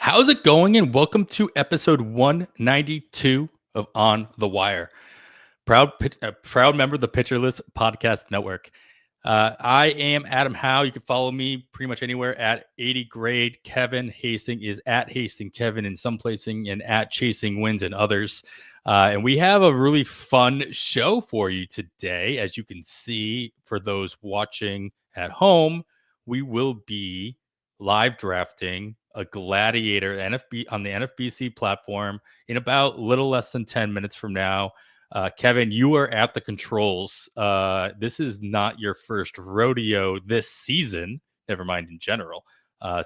How's it going? And welcome to episode 192 of On the Wire. Proud member of the Pitcherless Podcast Network. I am Adam Howe. You can follow me pretty much anywhere at 80 grade. Kevin Hasting is at Hasting Kevin in some placing and at Chasing Wins and others. And we have a really fun show for you today. As you can see, for those watching at home, we will be live drafting a Gladiator NFB on the NFBC platform in about little less than 10 minutes from now. Kevin, you are at the controls. This is not your first rodeo this season, never mind in general.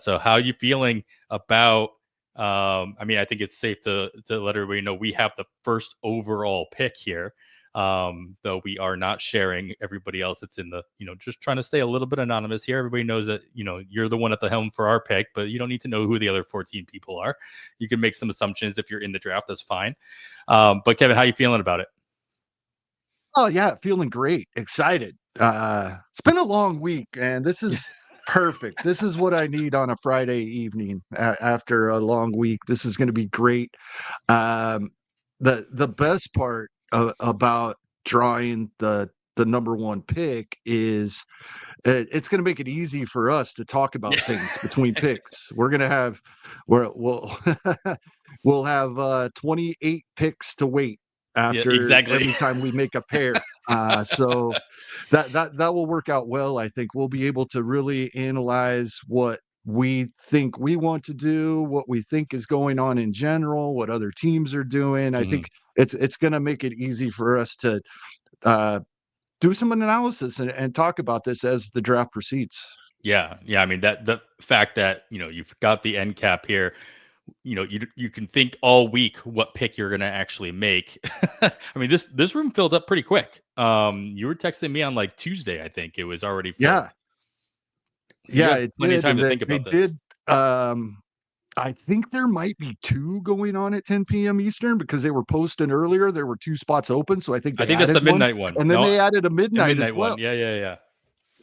So how are you feeling about, I think it's safe to let everybody know we have the first overall pick here. Though we are not sharing everybody else that's in the, just trying to stay a little bit anonymous here. Everybody knows that, you're the one at the helm for our pick, but you don't need to know who the other 14 people are. You can make some assumptions if you're in the draft, that's fine. But Kevin, how are you feeling about it? Oh yeah, feeling great, excited. It's been a long week, and this is perfect. This is what I need on a Friday evening after a long week. This is going to be great. The best part about drawing the number one pick is it's going to make it easy for us to talk about things between picks. We're going to have we'll have 28 picks to wait after every time we make a pair. So that will work out well. I think we'll be able to really analyze what we think we want to do, what we think is going on in general, what other teams are doing. I think it's going to make it easy for us to do some analysis and talk about this as the draft proceeds. Yeah. I mean, that the fact that, you've got the end cap here, you can think all week what pick you're going to actually make. I mean, this room filled up pretty quick. You were texting me on like Tuesday, I think it was already filled. Yeah. So yeah, plenty of time to think about this. I think there might be two going on at 10 p.m. Eastern because they were posting earlier. There were two spots open, so I think that's the midnight one. And then they added a midnight as well. One. Yeah.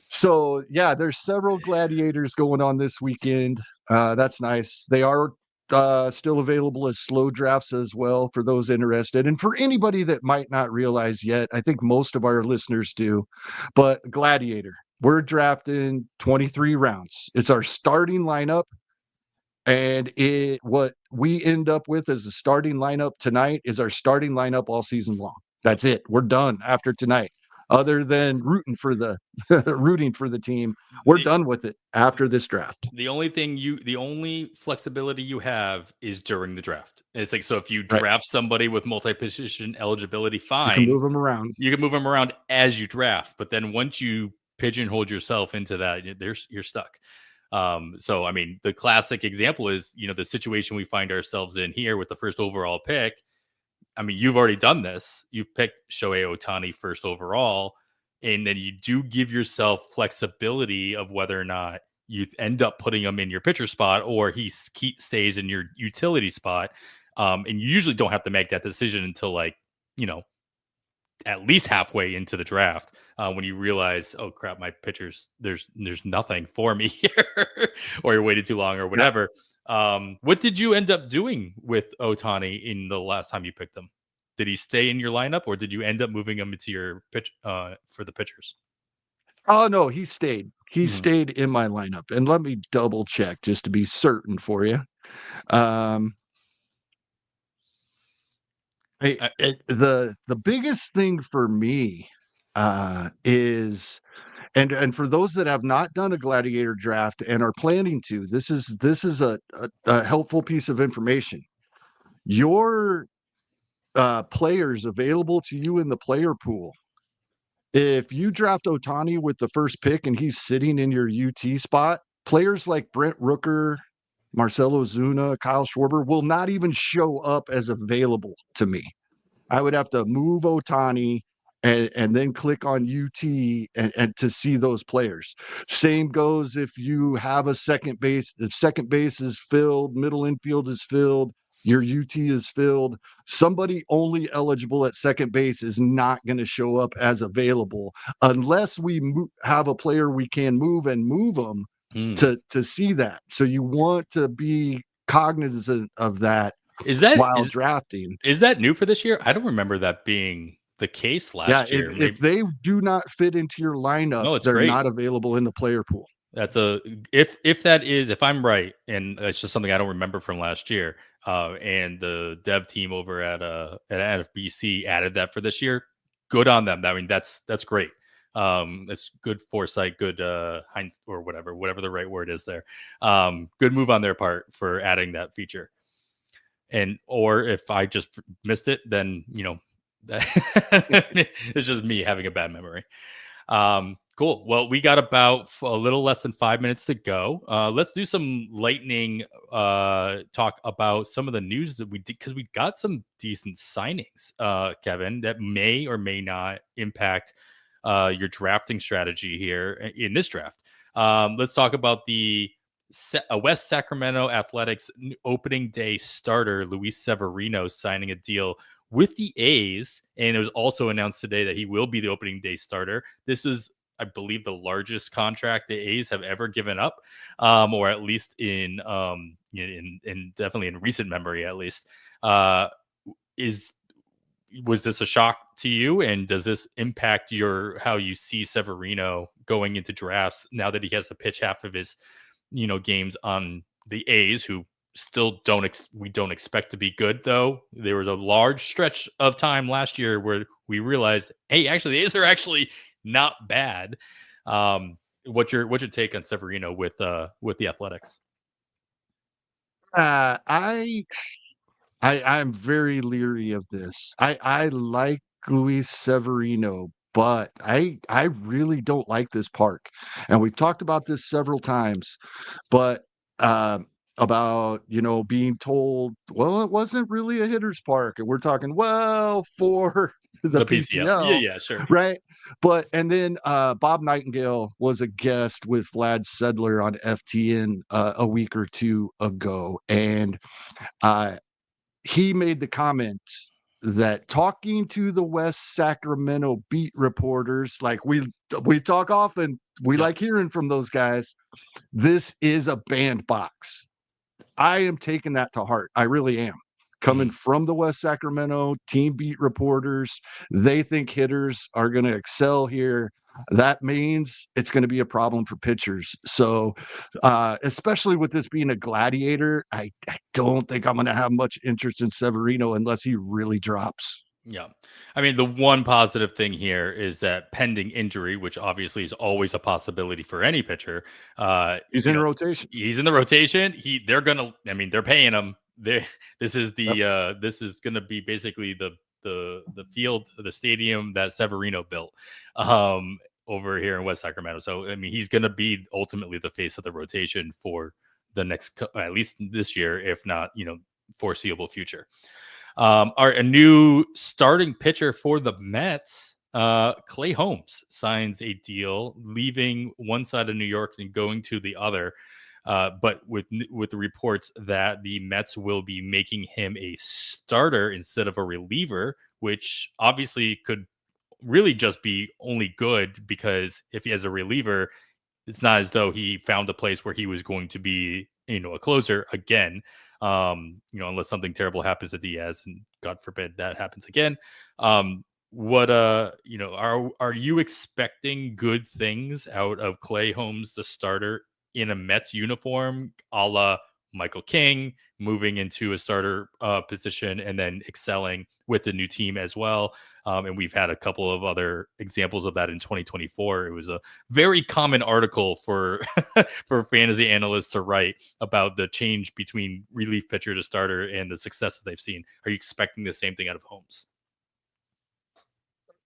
So yeah, there's several Gladiators going on this weekend. That's nice. They are still available as slow drafts as well for those interested. And for anybody that might not realize yet, I think most of our listeners do, but Gladiator, we're drafting 23 rounds. It's our starting lineup. And what we end up with as a starting lineup tonight is our starting lineup all season long. That's it. We're done after tonight. Other than rooting for the team, we're done with it after this draft. The only flexibility you have is during the draft. It's like, so if you draft somebody with multi-position eligibility, fine. You can move them around. You can move them around as you draft, but then once you pigeonhole yourself into that, you're stuck. So, I mean, the classic example is, the situation we find ourselves in here with the first overall pick. I mean, you've already done this. You've picked Shohei Ohtani first overall, and then you do give yourself flexibility of whether or not you end up putting him in your pitcher spot or he stays in your utility spot. And you usually don't have to make that decision until at least halfway into the draft, when you realize, oh crap, my pitchers, there's nothing for me here, or you're waiting too long or whatever. What did you end up doing with Ohtani in the last time you picked him? Did he stay in your lineup, or did you end up moving him into your pitch for the pitchers? Oh no, he stayed. He stayed in my lineup. And let me double check just to be certain for you. The biggest thing for me is, and for those that have not done a Gladiator draft and are planning to, this is a helpful piece of information. Your players available to you in the player pool. If you draft Ohtani with the first pick and he's sitting in your UT spot, players like Brent Rooker, Marcelo Zuna, Kyle Schwarber will not even show up as available to me. I would have to move Ohtani and then click on UT and to see those players. Same goes if you have a second base. If second base is filled, middle infield is filled, your UT is filled, somebody only eligible at second base is not going to show up as available unless we have a player we can move and move them to see that. So you want to be cognizant of that Is that while drafting. is that new for this year? I don't remember that being the case Yeah, last year. if they do not fit into your lineup, No, it's they're great. not available in the player pool. That's a if that is if I'm right, and it's just something I don't remember from last year. And the dev team over at NFBC added that for this year. Good on them. I mean, that's great. It's good foresight, good Heinz or whatever the right word is there. Good move on their part for adding that feature. And or if I just missed it, then it's just me having a bad memory. Cool. Well, we got about a little less than 5 minutes to go. Let's do some lightning talk about some of the news that we did, because we got some decent signings, Kevin, that may or may not impact your drafting strategy here in this draft. Let's talk about the West Sacramento Athletics opening day starter, Luis Severino, signing a deal with the A's, and it was also announced today that he will be the opening day starter. This is, I believe, the largest contract the A's have ever given up, or at least in definitely in recent memory, at least. Was this a shock to you, and does this impact how you see Severino going into drafts now that he has to pitch half of his games on the A's, who still we don't expect to be good, though? There was a large stretch of time last year where we realized, hey, actually the A's are actually not bad. What's your take on Severino with the Athletics? I'm very leery of this. I like Luis Severino, but I really don't like this park. And we've talked about this several times, but about being told, well, it wasn't really a hitter's park, and we're talking, well, for the PCL. PCL, Yeah, sure. right? But and then Bob Nightingale was a guest with Vlad Sedler on FTN a week or two ago, and he made the comment that talking to the West Sacramento beat reporters, like we talk often, we like hearing from those guys, this is a bandbox. I am taking that to heart. I really am. Coming from the West Sacramento team beat reporters, they think hitters are going to excel here. That means it's going to be a problem for pitchers. So, especially with this being a Gladiator, I don't think I'm going to have much interest in Severino unless he really drops. Yeah. I mean, the one positive thing here is that pending injury, which obviously is always a possibility for any pitcher, he's in rotation. He's in the rotation. They're paying him. This is going to be basically the field, the stadium that Severino built over here in West Sacramento. So, I mean, he's going to be ultimately the face of the rotation for the next, at least this year, if not, foreseeable future. A new starting pitcher for the Mets, Clay Holmes, signs a deal, leaving one side of New York and going to the other. But with the reports that the Mets will be making him a starter instead of a reliever, which obviously could really just be only good, because if he has a reliever, it's not as though he found a place where he was going to be, a closer again. Unless something terrible happens to Diaz, and God forbid that happens again. Are you expecting good things out of Clay Holmes, the starter in a Mets uniform, a la Michael King, moving into a starter position and then excelling with the new team as well? And we've had a couple of other examples of that in 2024. It was a very common article for for fantasy analysts to write about the change between relief pitcher to starter and the success that they've seen. Are you expecting the same thing out of Holmes?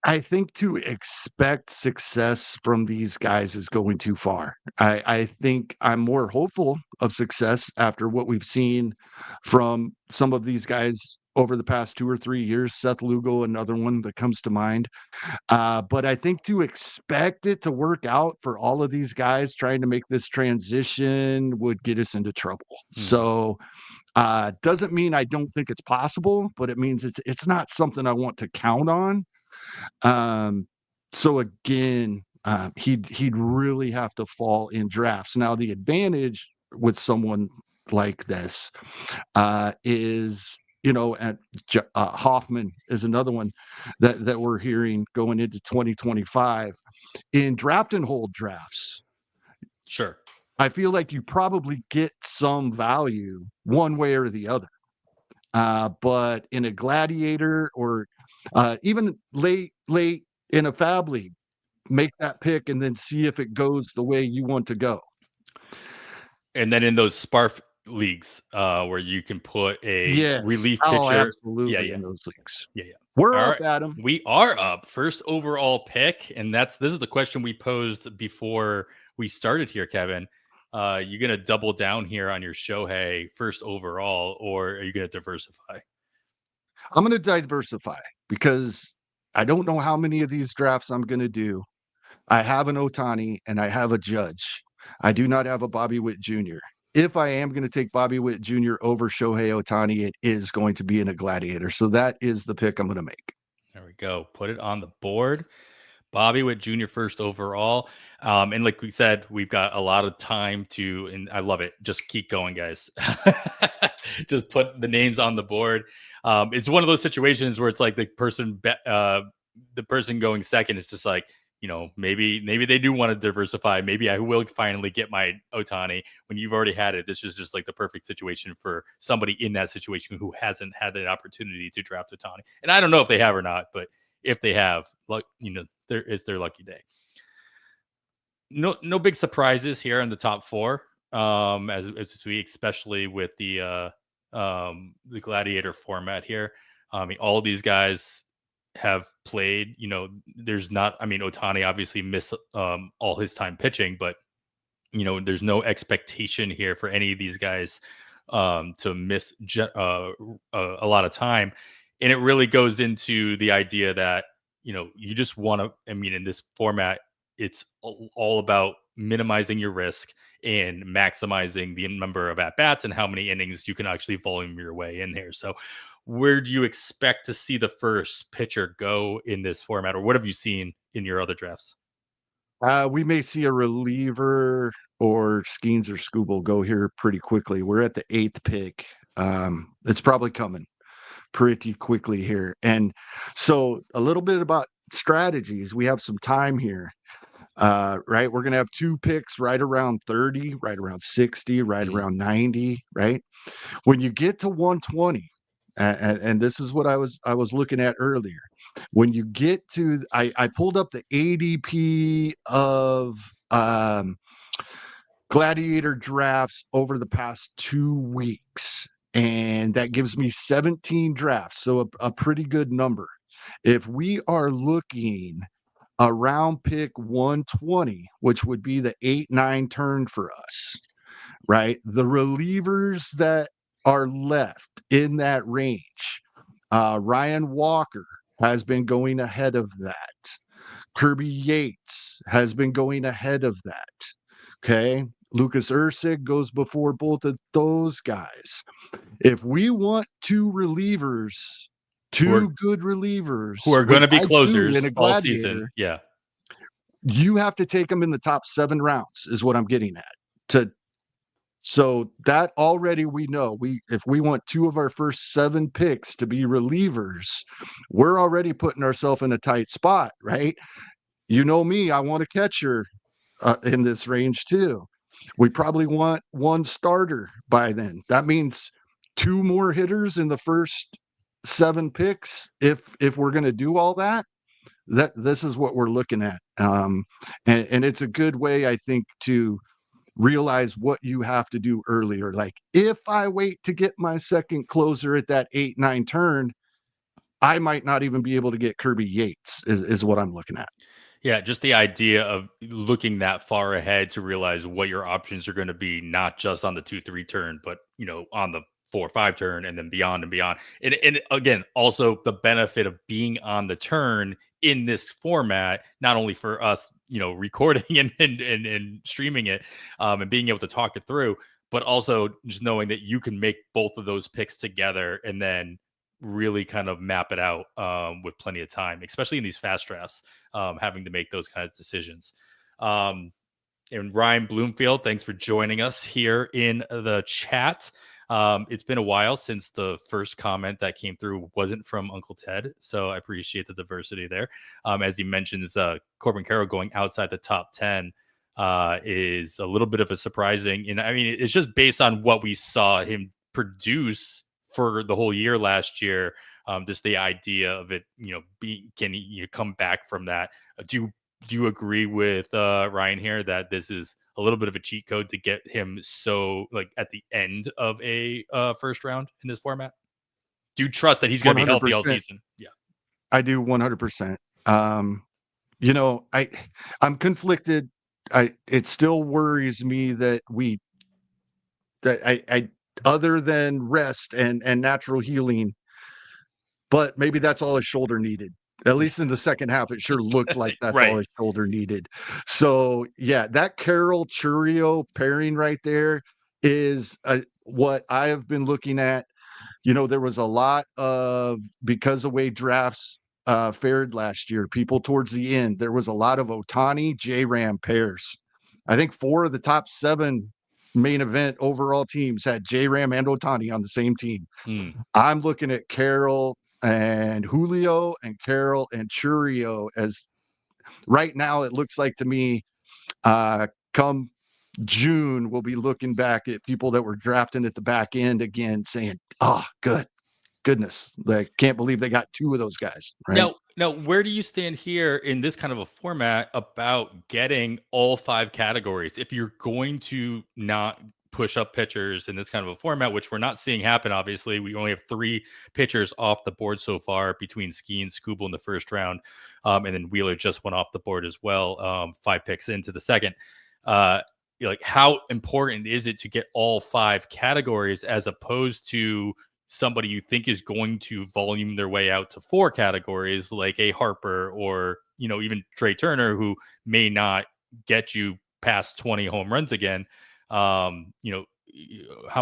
I think to expect success from these guys is going too far. I think I'm more hopeful of success after what we've seen from some of these guys over the past 2 or 3 years. Seth Lugo, another one that comes to mind. But I think to expect it to work out for all of these guys trying to make this transition would get us into trouble. So doesn't mean I don't think it's possible, but it means it's not something I want to count on. So again, he'd really have to fall in drafts. Now, the advantage with someone like this is, and Hoffman is another one that we're hearing going into 2025 in draft and hold drafts. Sure. I feel like you probably get some value one way or the other. But in a Gladiator or even late in a FAAB league, make that pick and then see if it goes the way you want to go. And then in those Sparf leagues, where you can put a relief pitcher. Absolutely, Yeah. in those leagues. Yeah. We're All up, right. Adam. We are up. First overall pick, and this is the question we posed before we started here, Kevin. You gonna double down here on your Shohei first overall, or are you gonna diversify? I'm gonna diversify because I don't know how many of these drafts I'm gonna do. I have an Ohtani and I have a Judge. I do not have a Bobby Witt Jr. If I am going to take Bobby Witt Jr. over Shohei Ohtani, it is going to be in a Gladiator. So that is the pick I'm going to make. There we go. Put it on the board. Bobby Witt Jr. first overall. And like we said, we've got a lot of time and I love it. Just keep going, guys. Just put the names on the board. It's one of those situations where it's like the person going second is just like, maybe they do want to diversify. Maybe I will finally get my Ohtani when you've already had it. This is just like the perfect situation for somebody in that situation who hasn't had an opportunity to draft Ohtani. And I don't know if they have or not, but if they have, it's their lucky day. No big surprises here in the top four. As we, especially with the Gladiator format here. I mean, all these guys have played, there's not, Ohtani obviously missed all his time pitching, but there's no expectation here for any of these guys to miss a lot of time. And it really goes into the idea that, you just want to, in this format, it's all about minimizing your risk and maximizing the number of at-bats and how many innings you can actually volume your way in here. So where do you expect to see the first pitcher go in this format, or what have you seen in your other drafts? We may see a reliever or Skeens or Scooble go here pretty quickly. We're at the 8th pick. It's probably coming pretty quickly here. And so a little bit about strategies. We have some time here. Right? We're going to have 2 picks right around 30, right around 60, right around 90, right? When you get to 120, and this is what I was looking at earlier. When you get to, I pulled up the ADP of Gladiator drafts over the past 2 weeks, and that gives me 17 drafts, so a pretty good number. If we are looking around pick 120, which would be the 8-9 turn for us, right? The relievers that are left in that range, Ryan Walker has been going ahead of that. Kirby Yates has been going ahead of that. Okay. Lucas Ursig goes before both of those guys. If we want 2 relievers, good relievers who are going to be closers in a all season, yeah, you have to take them in the top 7 rounds is what I'm getting at. So that already we know. If we want 2 of our first 7 picks to be relievers, we're already putting ourselves in a tight spot, right? You know me, I want a catcher in this range too. We probably want 1 starter by then. That means 2 more hitters in the first 7 picks. If we're going to do all that, this is what we're looking at. And it's a good way, I think, to realize what you have to do earlier. Like, if I wait to get my second closer at that 8-9 turn, I might not even be able to get Kirby Yates is what I'm looking at. Yeah, just the idea of looking that far ahead to realize what your options are going to be, not just on the 2-3 turn, but on the 4-5 turn and then beyond and beyond. And again, also the benefit of being on the turn in this format, not only for us, recording and streaming it, and being able to talk it through, but also just knowing that you can make both of those picks together and then really kind of map it out with plenty of time, especially in these fast drafts, having to make those kind of decisions. And Ryan Bloomfield, thanks for joining us here in the chat. It's been a while since the first comment that came through wasn't from Uncle Ted, so I appreciate the diversity there. As he mentions, Corbin Carroll going outside the top 10 is a little bit of a surprising. And I mean, it's just based on what we saw him produce for the whole year last year. Just the idea of it, can he come back from that? Do you agree with Ryan here that this is a little bit of a cheat code to get him so like at the end of a first round in this format? Do you trust that he's going to be healthy all season? Yeah, I do 100%. I'm conflicted. It still worries me that I other than rest and natural healing, but maybe that's all his shoulder needed. At least in the second half, it sure looked like that's right. all his shoulder needed. So yeah, that Carroll Churio pairing right there is what I have been looking at. There was a lot of, because of way drafts fared last year, people towards the end, there was a lot of Otani J-Ram pairs. I think 4 of the top 7 main event overall teams had J-Ram and Otani on the same team. I'm looking at Carroll and Julio and Carroll and Churio as right now. It looks like to me, come June, we'll be looking back at people that were drafting at the back end again saying, oh, goodness, like can't believe they got 2 of those guys. Right now, where do you stand here in this kind of a format about getting all 5 categories? If you're going to not push up pitchers in this kind of a format, which we're not seeing happen, obviously, we only have 3 pitchers off the board so far between Ski and Skubal in the first round, and then Wheeler just went off the board as well, 5 picks into the second. Like, how important is it to get all 5 categories as opposed to somebody you think is going to volume their way out to 4 categories, like a Harper or, even Trey Turner, who may not get you past 20 home runs again? How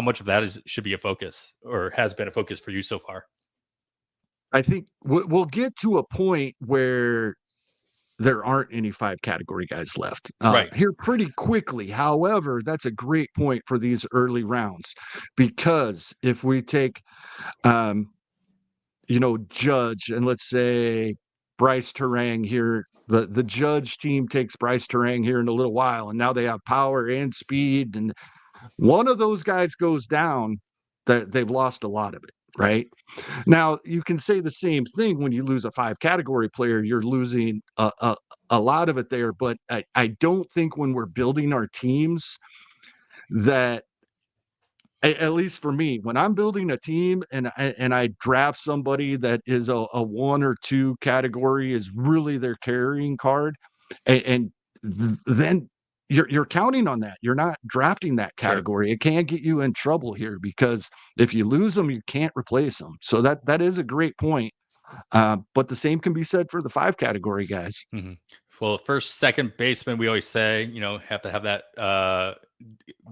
much of that should be a focus or has been a focus for you so far? I think we'll get to a point where there aren't any 5 category guys left here pretty quickly. However, that's a great point for these early rounds, because if we take, Judge, and let's say Bryce Terang here, the Judge team takes Bryce Terang here in a little while, and now they have power and speed, and one of those guys goes down, that they've lost a lot of it. Right now, you can say the same thing when you lose a 5 category player, you're losing a lot of it there. But I don't think when we're building our teams that, at least for me, when I'm building a team and I draft somebody that is a 1 or 2 category is really their carrying card, and then you're counting on that. You're not drafting that category. Sure. It can get you in trouble here, because if you lose them, you can't replace them. So that is a great point. But the same can be said for the 5 category guys. Mm-hmm. Well, first, second baseman, we always say, have to have that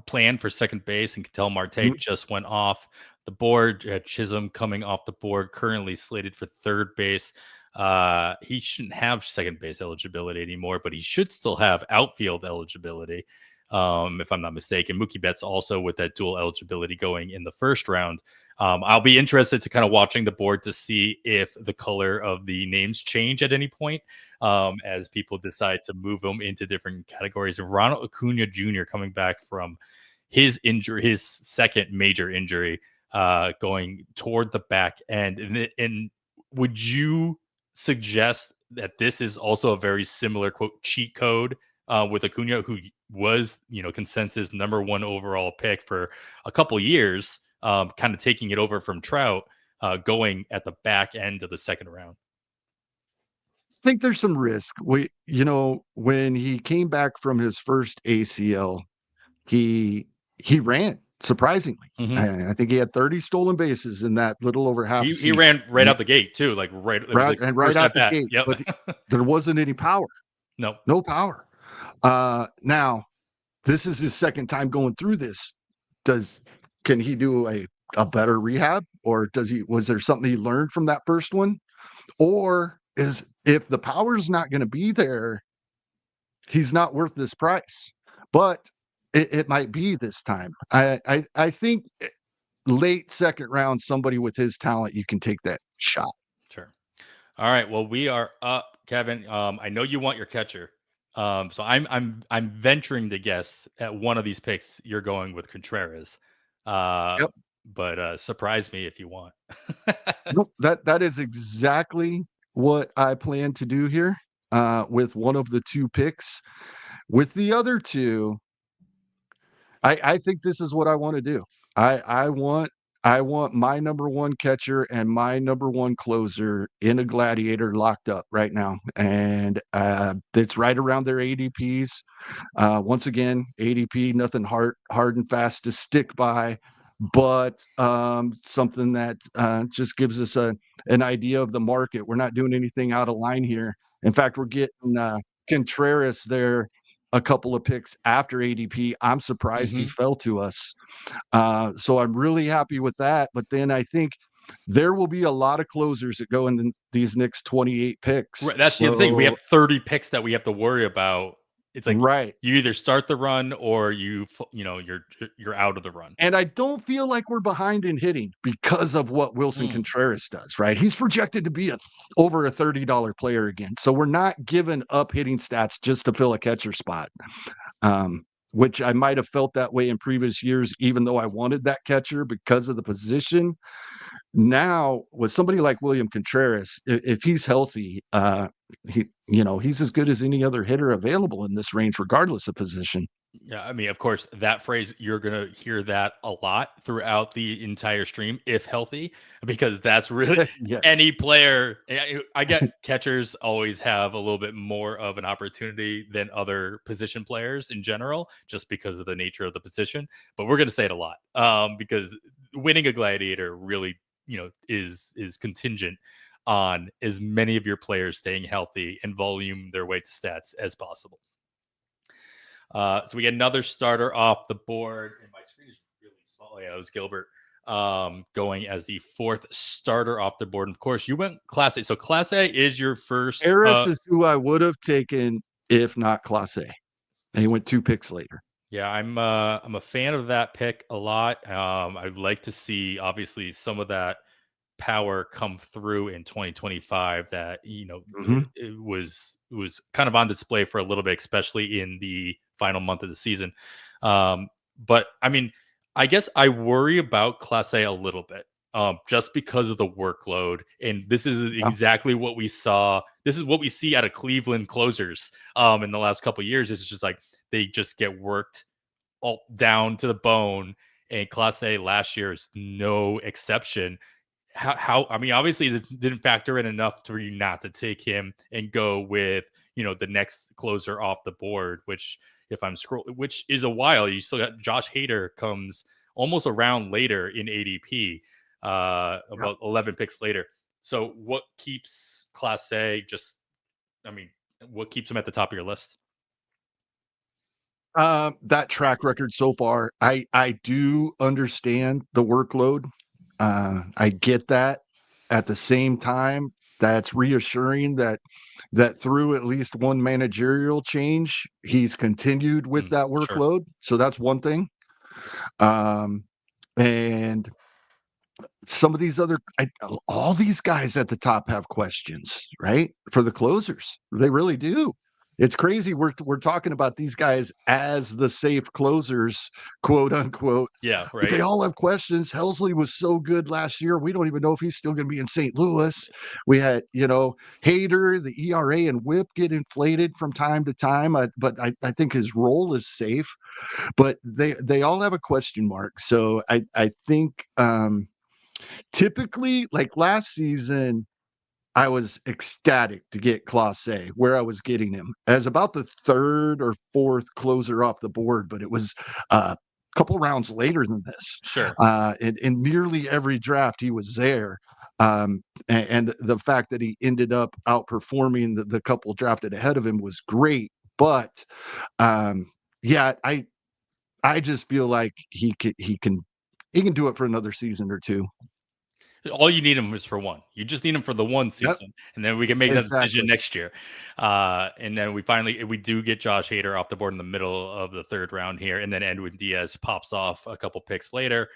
plan for second base. And Ketel Marte just went off the board. Chisholm coming off the board, currently slated for third base. He shouldn't have second base eligibility anymore, but he should still have outfield eligibility, if I'm not mistaken. Mookie Betts also with that dual eligibility going in the first round. I'll be interested to kind of watching the board to see if the color of the names change at any point, as people decide to move them into different categories. And Ronald Acuna Jr. coming back from his injury, his second major injury, going toward the back end. And would you suggest that this is also a very similar quote cheat code with Acuna, who was, consensus number 1 overall pick for a couple years, kind of taking it over from Trout, going at the back end of the second round? I think there's some risk. When he came back from his first ACL, he ran surprisingly. I think he had 30 stolen bases in that little over half. He ran right out the gate too, like right out the gate. Yep. But there wasn't any power. No power. Now, this is his second time going through this. Can he do a better rehab, or was there something he learned from that first one? Or if the power's not going to be there, he's not worth this price. but it might be this time. I think late second round, somebody with his talent, you can take that shot. Sure. All right. Well, we are up, Kevin. I know you want your catcher. So I'm venturing to guess at one of these picks you're going with Contreras. Yep. But surprise me if you want. Nope, that is exactly what I plan to do here with one of the two picks. With the other two, I think this is what I want to do. I want my number one catcher and my number one closer in a Gladiator locked up right now, and it's right around their ADPs. Once again, ADP, nothing hard and fast to stick by, but something that just gives us an idea of the market. We're not doing anything out of line here. In fact, we're getting Contreras there a couple of picks after ADP. I'm surprised he fell to us. So I'm really happy with that. But then I think there will be a lot of closers that go in these next 28 picks. Right, that's the other thing. We have 30 picks that we have to worry about. It's like right. You either start the run or you're out of the run. And I don't feel like we're behind in hitting because of what Wilson Contreras does, right? He's projected to be over a $30 player again. So we're not giving up hitting stats just to fill a catcher spot, which I might have felt that way in previous years, even though I wanted that catcher because of the position. Now, with somebody like William Contreras, if he's healthy, he's as good as any other hitter available in this range, regardless of position. Yeah, I mean, of course, that phrase, you're going to hear that a lot throughout the entire stream, if healthy, because that's really Yes. any player. I get catchers always have a little bit more of an opportunity than other position players in general, just because of the nature of the position. But we're going to say it a lot because winning a Gladiator really, is contingent on as many of your players staying healthy and volume their way to stats as possible. So we get another starter off the board, and my screen is really small. Yeah, it was Gilbert going as the fourth starter off the board. And of course, you went Class A. So Class A is your first. Harris is who I would have taken if not Class A, and he went 2 picks later. Yeah, I'm a fan of that pick a lot. I'd like to see obviously some of that power come through in 2025 that it was kind of on display for a little bit, especially in the final month of the season. But I mean, I guess I worry about Class A a little bit just because of the workload, and this is exactly what we saw. This is what we see out of Cleveland closers in the last couple of years. It's just like they just get worked all down to the bone, and Class A last year is no exception. How I mean, obviously this didn't factor in enough for you not to take him and go with the next closer off the board, which if I'm scrolling, which is a while. You still got Josh Hader comes almost a round later in ADP, about 11 picks later. So what keeps Class A what keeps him at the top of your list? That track record so far, I do understand the workload. I get that. At the same time, that's reassuring that through at least one managerial change, he's continued with that workload. Sure. So that's one thing. And some of these all these guys at the top have questions, right? For the closers, they really do. It's crazy. We're talking about these guys as the safe closers, quote unquote. Yeah, right. But they all have questions. Helsley was so good last year. We don't even know if he's still going to be in St. Louis. We had, Hader, the ERA and WHIP get inflated from time to time. But I think his role is safe. But they all have a question mark. So I think typically, like last season, I was ecstatic to get Class A where I was getting him as about the third or fourth closer off the board, but it was a couple rounds later than this. Sure. In nearly every draft, he was there. And the fact that he ended up outperforming the couple drafted ahead of him was great. But yeah, I just feel like he can do it for another season or two. All you need him is for one. You just need him for the one Yep, season, and then we can make that decision exactly. next year. And then we do get Josh Hader off the board in the middle of the third round here, and then Edwin Diaz pops off a couple picks later.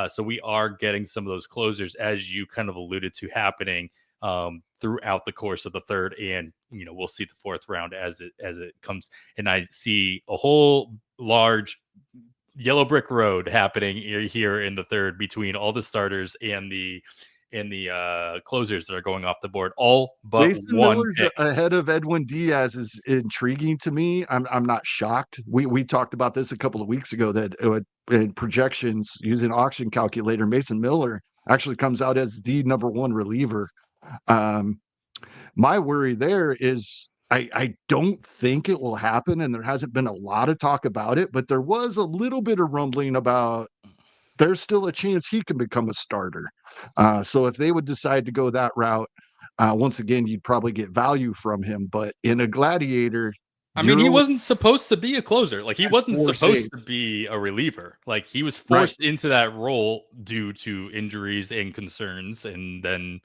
So we are getting some of those closers, as you kind of alluded to, happening throughout the course of the third, and we'll see the fourth round as it comes. And I see a whole large yellow brick road happening here in the third between all the starters and the closers that are going off the board, all but Jason one Miller's pick. ahead of Edwin Diaz is intriguing to me. I'm not shocked. We talked about this a couple of weeks ago that in projections using auction calculator, Mason Miller actually comes out as the number one reliever. My worry there is I don't think it will happen, and there hasn't been a lot of talk about it, but there was a little bit of rumbling about there's still a chance he can become a starter. So if they would decide to go that route, once again, you'd probably get value from him. But in a Gladiator, I mean, you're he only wasn't supposed to be a closer. Like, he has wasn't 4 supposed to saves. be a reliever. Like, he was Right. forced into that role due to injuries and concerns, and then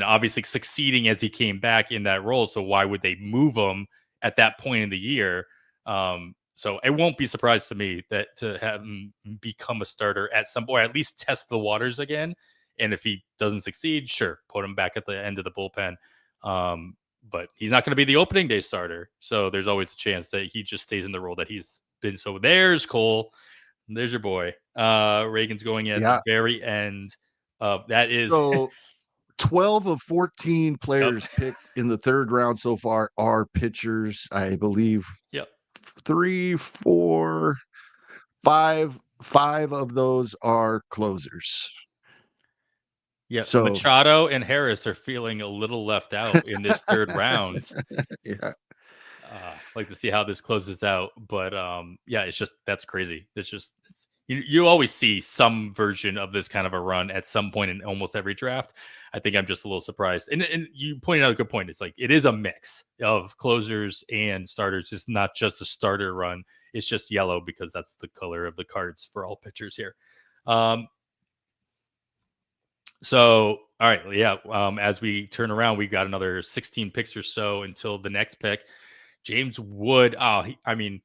obviously succeeding as he came back in that role. So why would they move him at that point in the year? So it won't be surprised to me that to have him become a starter at some point, or at least test the waters again. And if he doesn't succeed, sure, put him back at the end of the bullpen. But he's not going to be the opening day starter. So there's always a chance that he just stays in the role that he's been. So there's Cole. There's your boy. Reagan's going at the very end of that is So 12 of 14 yep. players picked in the third round so far are pitchers. I believe Yep. 3, 4, 5 of those are closers. Yeah, So Machado and Harris are feeling a little left out in this third round. yeah. Like to see how this closes out, but yeah, it's just that's crazy. You always see some version of this kind of a run at some point in almost every draft. I think I'm just a little surprised, and you pointed out a good point. It's like it is a mix of closers and starters. It's not just a starter run. It's just yellow because that's the color of the cards for all pitchers here. So, all right, yeah. As we turn around, we got another 16 picks or so until the next pick. James Wood. I mean,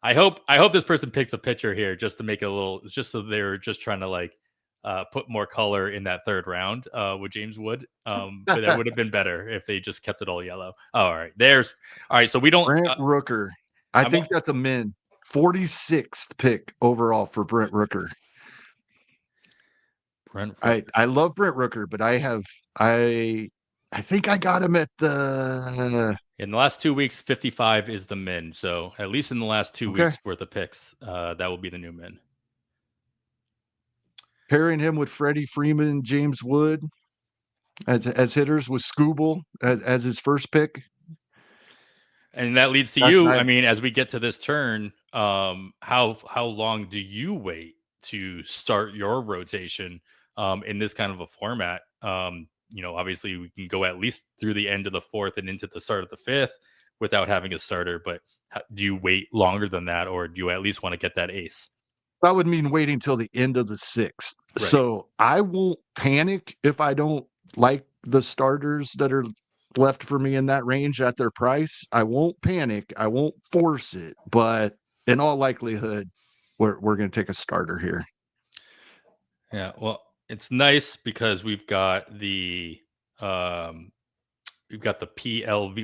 I hope this person picks a pitcher here just to make it a little, just so they're just trying to like put more color in that third round with James Wood. But that would have been better if they just kept it all yellow. Oh, all right, all right. So we don't. Brent Rooker. I think that's a min. 46th pick overall for Brent Rooker. I love Brent Rooker, but I think I got him at the in the last 2 weeks. 55 is the min. So at least in the last 2 weeks worth of picks, that will be the new min. Pairing him with Freddie Freeman, James Wood as hitters with Scooble as his first pick. And that leads to you. I mean, as we get to this turn, how long do you wait to start your rotation in this kind of a format? Obviously we can go at least through the end of the fourth and into the start of the fifth without having a starter. But do you wait longer than that, or do you at least want to get that ace? That would mean waiting till the end of the sixth. Right. So I won't panic if I don't like the starters that are left for me in that range at their price. I won't panic. I won't force it. But in all likelihood, we're going to take a starter here. Yeah, well, it's nice because we've got the PLV.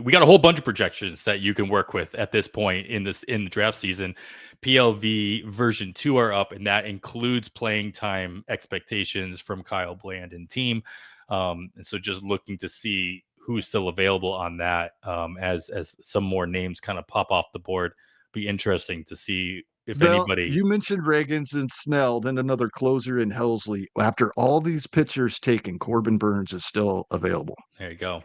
We got a whole bunch of projections that you can work with at this point in the draft season. PLV version 2 are up, and that includes playing time expectations from Kyle Bland and team. And so just looking to see who's still available on that as some more names kind of pop off the board. Be interesting to see if anybody. You mentioned Reagans and Snell, then another closer in Helsley. After all these pitchers taken, Corbin Burns is still available. There you go.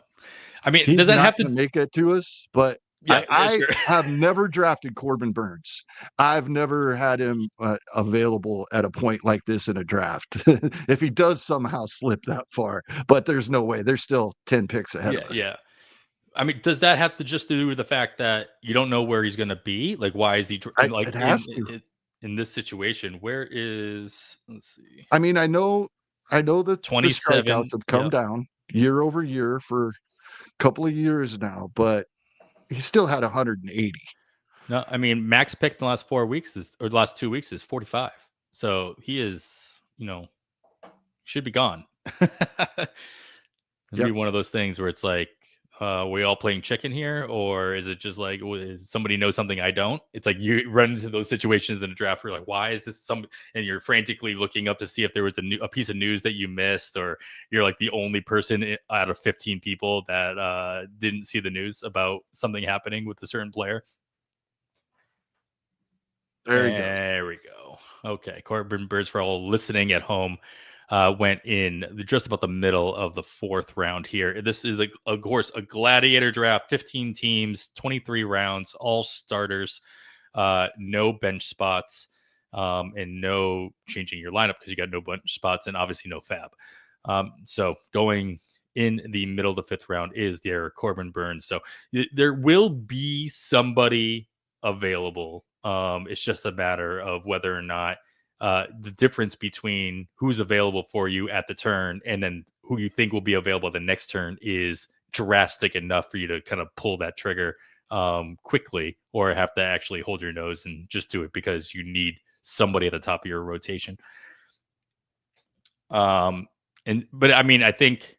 I mean, he's does that not have to make it to us? But yeah, I have never drafted Corbin Burns. I've never had him available at a point like this in a draft. If he does somehow slip that far, but there's no way. There's still 10 picks ahead of us. Yeah. I mean, does that have to just do with the fact that you don't know where he's going to be? Like, why is he like it has in this situation? Let's see. I mean, I know I know that the 27. strikeouts have come down year over year for a couple of years now, but he still had 180. No, I mean max pick in the last 4 weeks or the last 2 weeks is 45. So he is, should be gone. It'd be Yep. one of those things where it's like, we all playing chicken here, or is it just like, is somebody know something I don't? It's like you run into those situations in a draft where you're like, why is this and you're frantically looking up to see if there was a piece of news that you missed, or you're like the only person out of 15 people that didn't see the news about something happening with a certain player. There we go. Okay, Corbin Burns, for all listening at home, went in just about the middle of the 4th round here. This is, of course, a Gladiator draft, 15 teams, 23 rounds, all starters, no bench spots, and no changing your lineup because you got no bench spots, and obviously no FAAB. So going in the middle of the 5th round is their Corbin Burns. So there will be somebody available. It's just a matter of whether or not the difference between who's available for you at the turn and then who you think will be available the next turn is drastic enough for you to kind of pull that trigger quickly, or have to actually hold your nose and just do it because you need somebody at the top of your rotation. But I mean, I think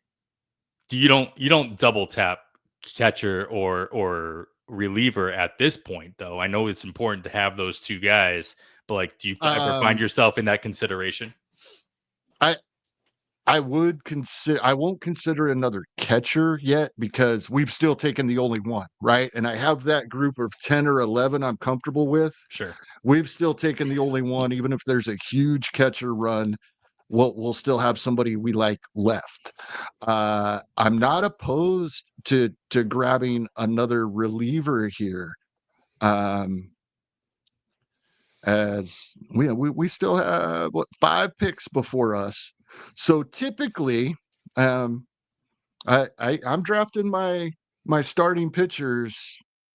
you don't double tap catcher or reliever at this point, though. I know it's important to have those two guys, but like, do you ever find yourself in that consideration? I won't consider another catcher yet because we've still taken the only one, right? And I have that group of 10 or 11 I'm comfortable with. Sure. We've still taken the only one, even if there's a huge catcher run, we'll still have somebody we like left. I'm not opposed to grabbing another reliever here. As we still have 5 picks before us. So typically, I'm drafting my starting pitchers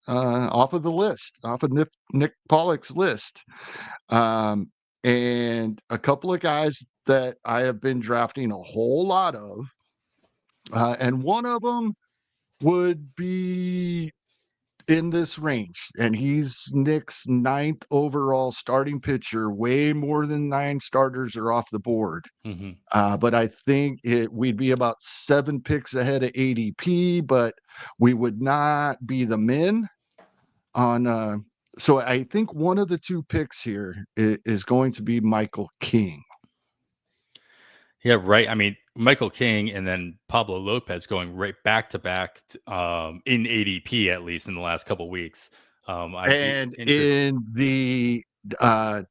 off of the list, off of Nick Pollock's list, and a couple of guys that I have been drafting a whole lot of, and one of them would be in this range, and he's Nick's 9th overall starting pitcher. Way more than 9 starters are off the board. But I think we'd be about 7 picks ahead of ADP, but we would not be the men on. So I think one of the 2 picks here is going to be Michael King. Yeah, right. I mean, Michael King and then Pablo Lopez going right back to back in ADP, at least in the last couple of weeks. And in the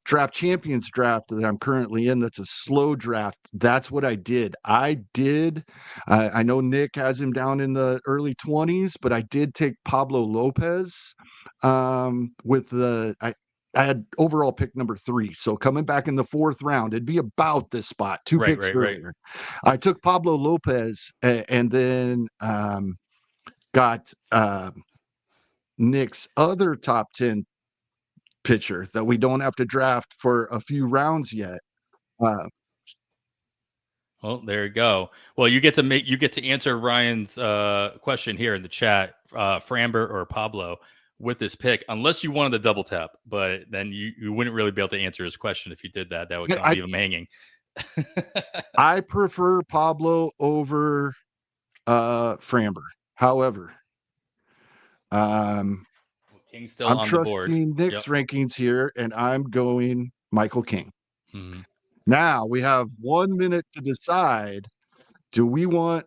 draft champions draft that I'm currently in, that's a slow draft. That's what I did. I know Nick has him down in the early 20s, but I did take Pablo Lopez with I had overall pick number 3. So coming back in the 4th round, it'd be about this spot, 2 picks earlier. Right. I took Pablo Lopez and then got Nick's other top 10 pitcher that we don't have to draft for a few rounds yet. Well, there you go. Well, you get to answer Ryan's question here in the chat, Framber or Pablo, with this pick, unless you wanted to double tap, but then you wouldn't really be able to answer his question if you did that. That would kind of leave him hanging. I prefer Pablo over Framber. However, King's still I'm on the board. trusting Nick's rankings here, and I'm going Michael King. Now we have 1 minute to decide. Do we want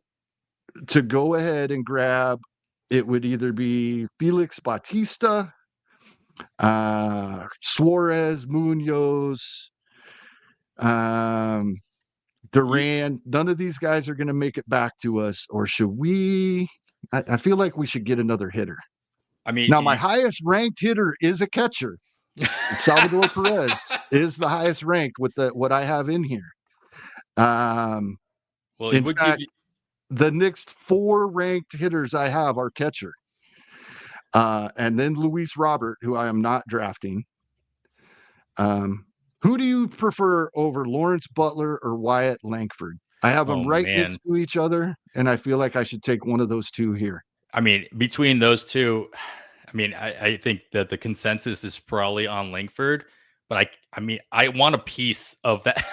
to go ahead and grab? It would either be Felix Bautista, Suarez, Munoz, Duran. None of these guys are going to make it back to us. Or should we? I feel like we should get another hitter. I mean, now my highest ranked hitter is a catcher. Salvador Perez is the highest ranked with what I have in here. Well, in fact, the next 4 ranked hitters I have are catcher. And then Luis Robert, who I am not drafting. Who do you prefer over Lawrence Butler or Wyatt Langford? I have them Oh right man. next to each other, and I feel like I should take one of those two here. I mean, between those two, I mean, I think that the consensus is probably on Langford, but I mean, I want a piece of that.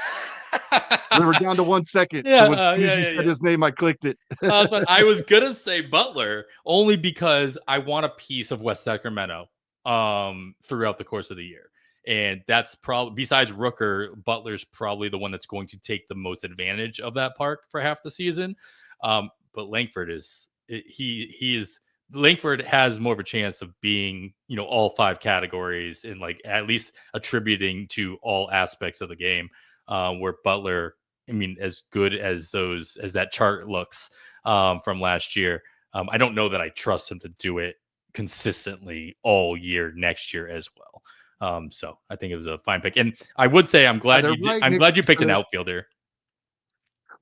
We were down to 1 second, Yeah, so as soon as yeah, you yeah, said yeah. his name, I clicked it. So I was gonna say Butler only because I want a piece of West Sacramento throughout the course of the year. And that's probably, besides Rooker, Butler's probably the one that's going to take the most advantage of that park for half the season. But Langford he is Langford has more of a chance of being, all five categories and like at least attributing to all aspects of the game. Where Butler, I mean, as good as that chart looks from last year, I don't know that I trust him to do it consistently all year next year as well. So I think it was a fine pick, and I would say I'm glad They're right I'm next glad you picked to an the outfielder.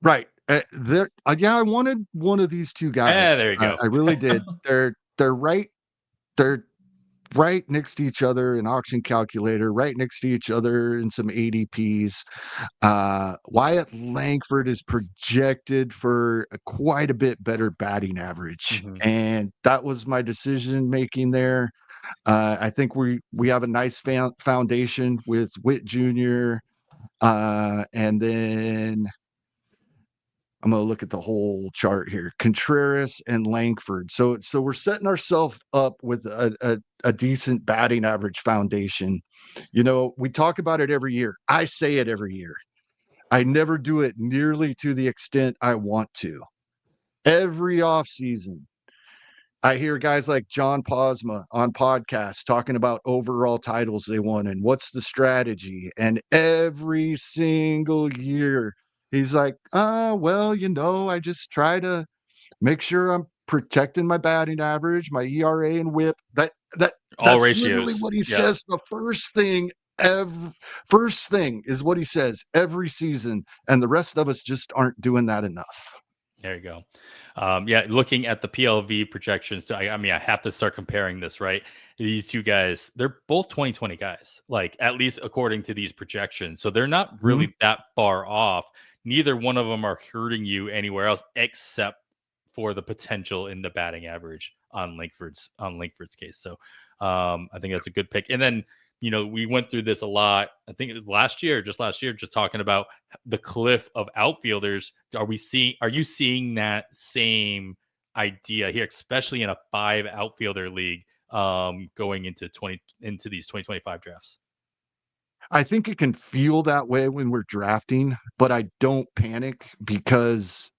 right. Yeah, I wanted one of these two guys. There you go. I really did. They're right next to each other in auction calculator, right next to each other in some ADPs. Wyatt Langford is projected for quite a bit better batting average, Mhm. and that was my decision making there. I think we have a nice foundation with Witt Jr. And then I'm going to look at the whole chart here. Contreras and Langford. So we're setting ourselves up with a decent batting average foundation. We talk about it every year. I say it every year. I never do it nearly to the extent I want to. Every offseason, I hear guys like John Posma on podcasts talking about overall titles they won and what's the strategy. And every single year, he's like, well, I just try to make sure I'm protecting my batting average, my ERA and WHIP. All That's literally ratios. what he Yeah. says. The first thing is what he says every season, and the rest of us just aren't doing that enough. There you go. Yeah, looking at the PLV projections, I mean, I have to start comparing this, right? These two guys, they're both 2020 guys, like at least according to these projections. So they're not Mhm. really that far off. Neither one of them are hurting you anywhere else except for the potential in the batting average on Langford's case. So I think that's a good pick. And then, we went through this a lot. I think it was last year, just talking about the cliff of outfielders. Are you seeing that same idea here, especially in a 5 outfielder league, going into these 2025 drafts? I think it can feel that way when we're drafting, but I don't panic because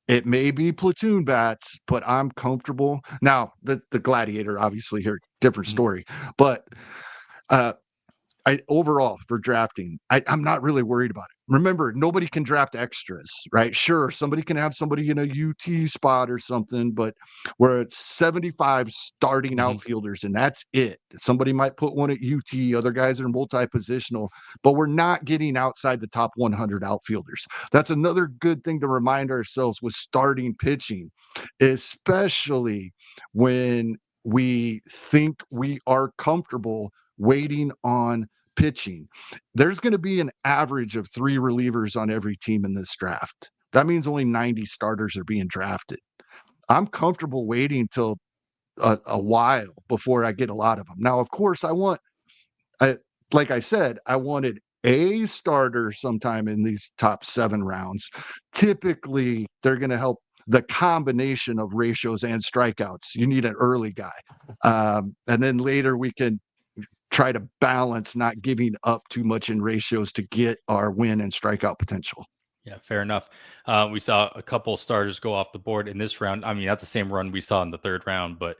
it may be platoon bats, but I'm comfortable. Now, the Gladiator, obviously, here, different Mhm. story. But uh, I overall for drafting, I'm not really worried about it. Remember, nobody can draft extras, right? Sure, somebody can have somebody in a UT spot or something, but we're at 75 starting Mhm. outfielders, and that's it. Somebody might put one at UT, other guys are multi-positional, but we're not getting outside the top 100 outfielders. That's another good thing to remind ourselves with starting pitching, especially when we think we are comfortable waiting on pitching. There's going to be an average of 3 relievers on every team in this draft. That means only 90 starters are being drafted. I'm comfortable waiting till a while before I get a lot of them. Now, of course, I like I said, I wanted a starter sometime in these top 7 rounds. Typically, they're going to help the combination of ratios and strikeouts. You need an early guy. And then later we can try to balance not giving up too much in ratios to get our win and strikeout potential. Yeah, fair enough. We saw a couple starters go off the board in this round. I mean, not the same run we saw in the third round, but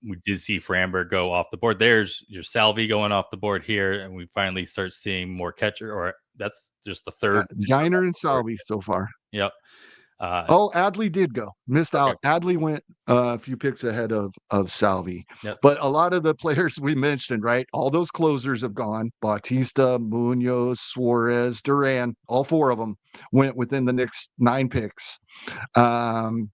we did see Framber go off the board. There's your Salvi going off the board here, and we finally start seeing more catcher. Or that's just the third pitcher Yiner off and the board. Salvi so far. Yep. Oh, Adley did go. Missed Okay. out. Adley went a few picks ahead of Salvi. Yep. But a lot of the players we mentioned, right? All those closers have gone. Bautista, Munoz, Suarez, Duran, all 4 of them went within the next 9 picks. And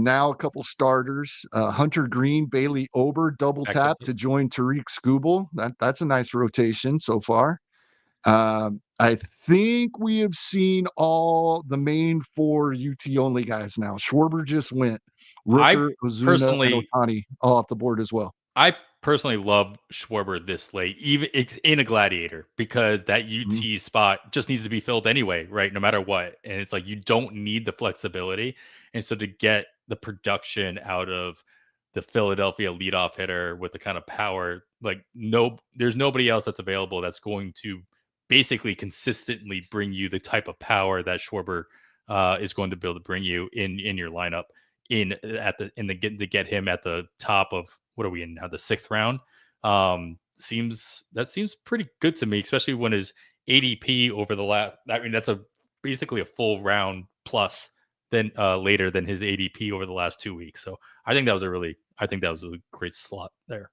now a couple starters. Hunter Green, Bailey Ober double Back up. tap to join Tariq Skubal. That's a nice rotation so far. I think we have seen all the main 4 UT only guys now. Schwarber just went. I Rooker, Ozuna, and personally Ohtani all off the board as well. I personally love Schwarber this late, even in a Gladiator, because that Mhm. UT spot just needs to be filled anyway, right? No matter what. And it's like you don't need the flexibility. And so to get the production out of the Philadelphia leadoff hitter with the kind of power, like there's nobody else that's available that's going to basically consistently bring you the type of power that Schwarber is going to be able to bring you in your lineup to get him at the top of what are we in now, the 6th round. Seems pretty good to me, especially when his ADP over the last, I mean, that's basically a full round plus than later than his ADP over the last 2 weeks. So I think that was a great slot there.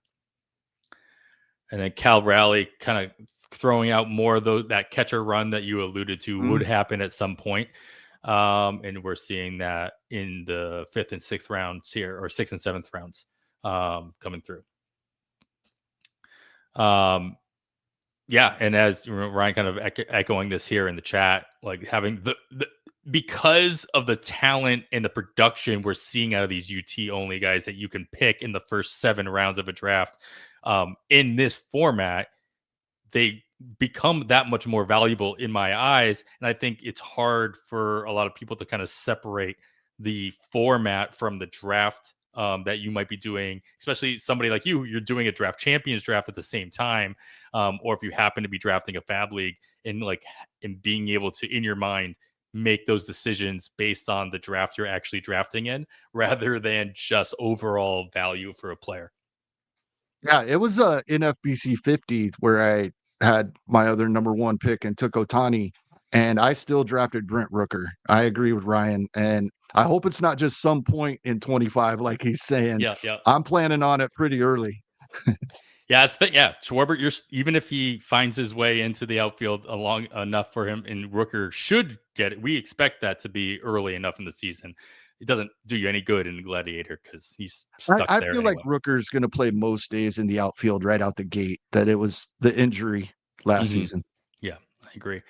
And then Cal Raleigh kind of throwing out more of that catcher run that you alluded to would happen at some point. And we're seeing that in the 5th and 6th rounds here, or 6th and 7th rounds coming through. Yeah, and as Ryan kind of echoing this here in the chat, like having the because of the talent and the production we're seeing out of these UT only guys that you can pick in the first 7 rounds of a draft, in this format, they become that much more valuable in my eyes. And I think it's hard for a lot of people to kind of separate the format from the draft that you might be doing, especially somebody like you're doing a draft champions draft at the same time. Or if you happen to be drafting a FAAB league and being able to, in your mind, make those decisions based on the draft you're actually drafting in rather than just overall value for a player. Yeah, it was a NFBC 50 where I had my other number 1 pick and took Ohtani, and I still drafted Brent Rooker. I agree with Ryan, and I hope it's not just some point in 25 like he's saying. Yeah. I'm planning on it pretty early. Yeah, Schwarber, even if he finds his way into the outfield along enough for him, and Rooker should get it. We expect that to be early enough in the season. It doesn't do you any good in Gladiator because he's stuck I there feel like anyway. Rooker's gonna play most days in the outfield right out the gate, that it was the injury last Mm-hmm. season. Yeah, I agree.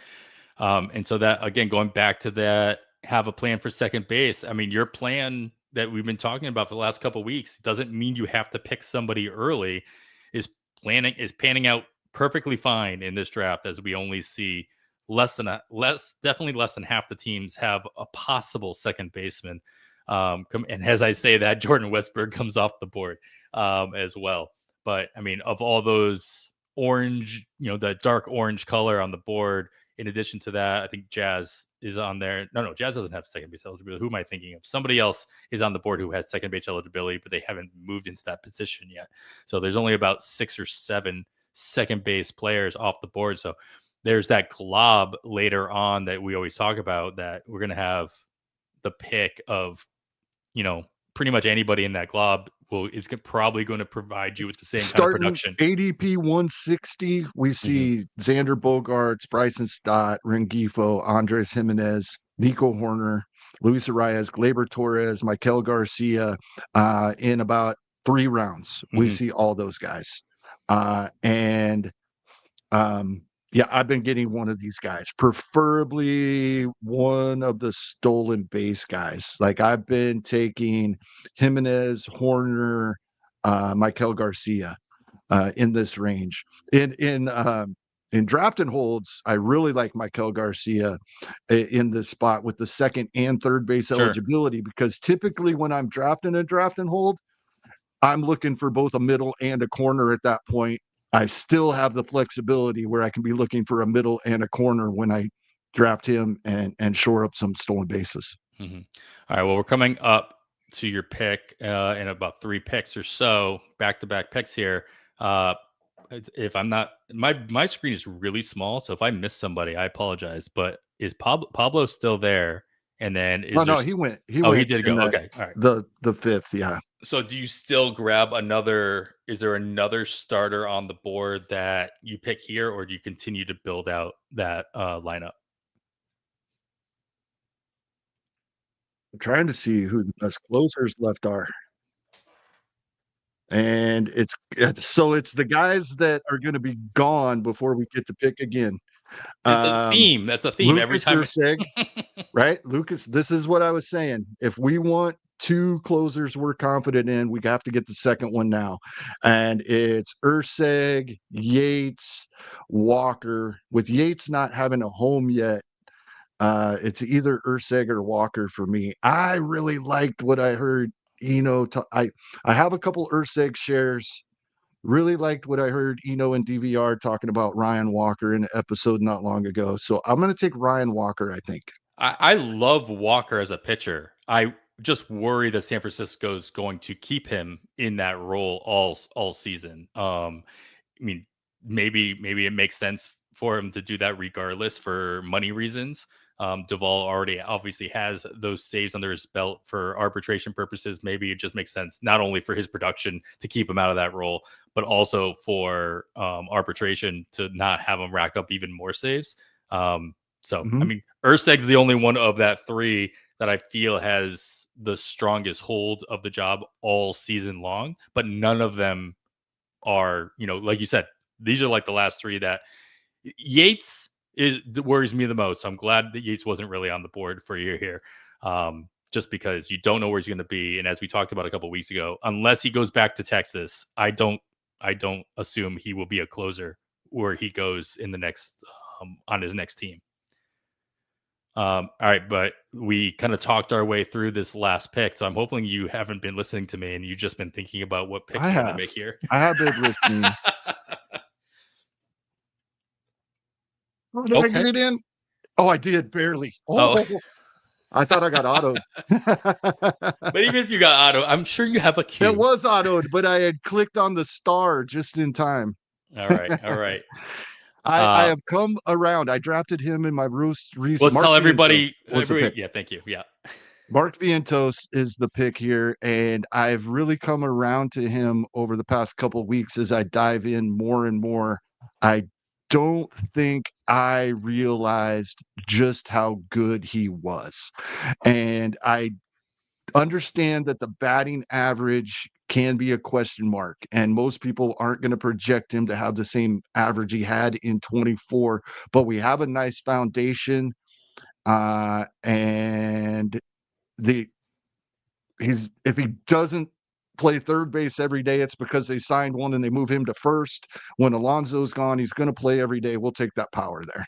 And so that, again, going back to that, have a plan for second base. I mean, your plan that we've been talking about for the last couple of weeks doesn't mean you have to pick somebody early. Is panning out perfectly fine in this draft, as we only see definitely less than half the teams have a possible second baseman. And as I say that, Jordan Westburg comes off the board as well. But I mean, of all those orange, the dark orange color on the board, in addition to that, I think Jazz is on there. No, Jazz doesn't have second base eligibility. Who am I thinking of? Somebody else is on the board who has second base eligibility, but they haven't moved into that position yet. So there's only about 6 or 7 second base players off the board. So there's that glob later on that we always talk about, that we're going to have the pick of, pretty much anybody in that glob is probably going to provide you with the same kind of Starting production. ADP 160, we see Xander Bogaerts, Bryson Stott, Rengifo, Andres Jimenez, Nico Horner, Luis Arias, Gleyber Torres, Michael Garcia, in about 3 rounds. We see all those guys. And yeah, I've been getting one of these guys, preferably one of the stolen base guys. Like, I've been taking Jimenez, Horner, Michael Garcia in this range. In draft and holds, I really like Michael Garcia in this spot with the second and third base eligibility, because typically when I'm drafting a draft and hold, I'm looking for both a middle and a corner at that point. I still have the flexibility where I can be looking for a middle and a corner when I draft him and shore up some stolen bases. All right. Well, we're coming up to your pick in about 3 picks or so, back-to-back picks here. If I'm not, my screen is really small, so if I miss somebody, I apologize. But is Pablo still there? And then No, he went. He he went did in go. Okay, all right. the fifth. Yeah. So do you still grab another? Is there another starter on the board that you pick here, or do you continue to build out that lineup? I'm trying to see who the best closers left are. And it's the guys that are going to be gone before we get to pick again. It's a theme. That's a theme every Lucas time. Ursig, right? Lucas, this is what I was saying. If we want two closers we're confident in, we have to get the second one now. And it's Ursig, Yates, Walker. With Yates not having a home yet, it's either Ursig or Walker for me. I really liked what I heard. I have a couple Ursig shares. Really liked what I heard Eno and DVR talking about Ryan Walker in an episode not long ago. So I'm going to take Ryan Walker, I think. I love Walker as a pitcher. I just worry that San Francisco is going to keep him in that role all season. I mean, maybe it makes sense for him to do that regardless for money reasons. Duvall already obviously has those saves under his belt for arbitration purposes. Maybe it just makes sense not only for his production to keep him out of that role, but also for arbitration to not have him rack up even more saves. I mean, Urseg's the only one of that three that I feel has the strongest hold of the job all season long, but none of them are, like you said, these are like the last three that Yates worries me the most. I'm glad that Yates wasn't really on the board for a year here. Just because you don't know where he's going to be. And as we talked about a couple of weeks ago, unless he goes back to Texas, I don't assume he will be a closer where he goes in the next, on his next team. All right, but we kind of talked our way through this last pick, so I'm hoping you haven't been listening to me and you've just been thinking about what pick you're going to make here. I have been listening. Did I get it in? Oh, I did barely. I thought I got autoed. But even if you got auto, I'm sure you have a cue. It was autoed, but I had clicked on the star just in time. All right. I have come around. I drafted him in my recent. Let's tell everybody. Yeah, thank you. Yeah. Mark Vientos is the pick here, and I've really come around to him over the past couple of weeks as I dive in more and more. I don't think I realized just how good he was. And I understand that the batting average can be a question mark, and most people aren't going to project him to have the same average he had in 24, but we have a nice foundation. And if he doesn't play third base every day, it's because they signed one and they move him to first. When Alonso's gone, he's going to play every day. We'll take that power there.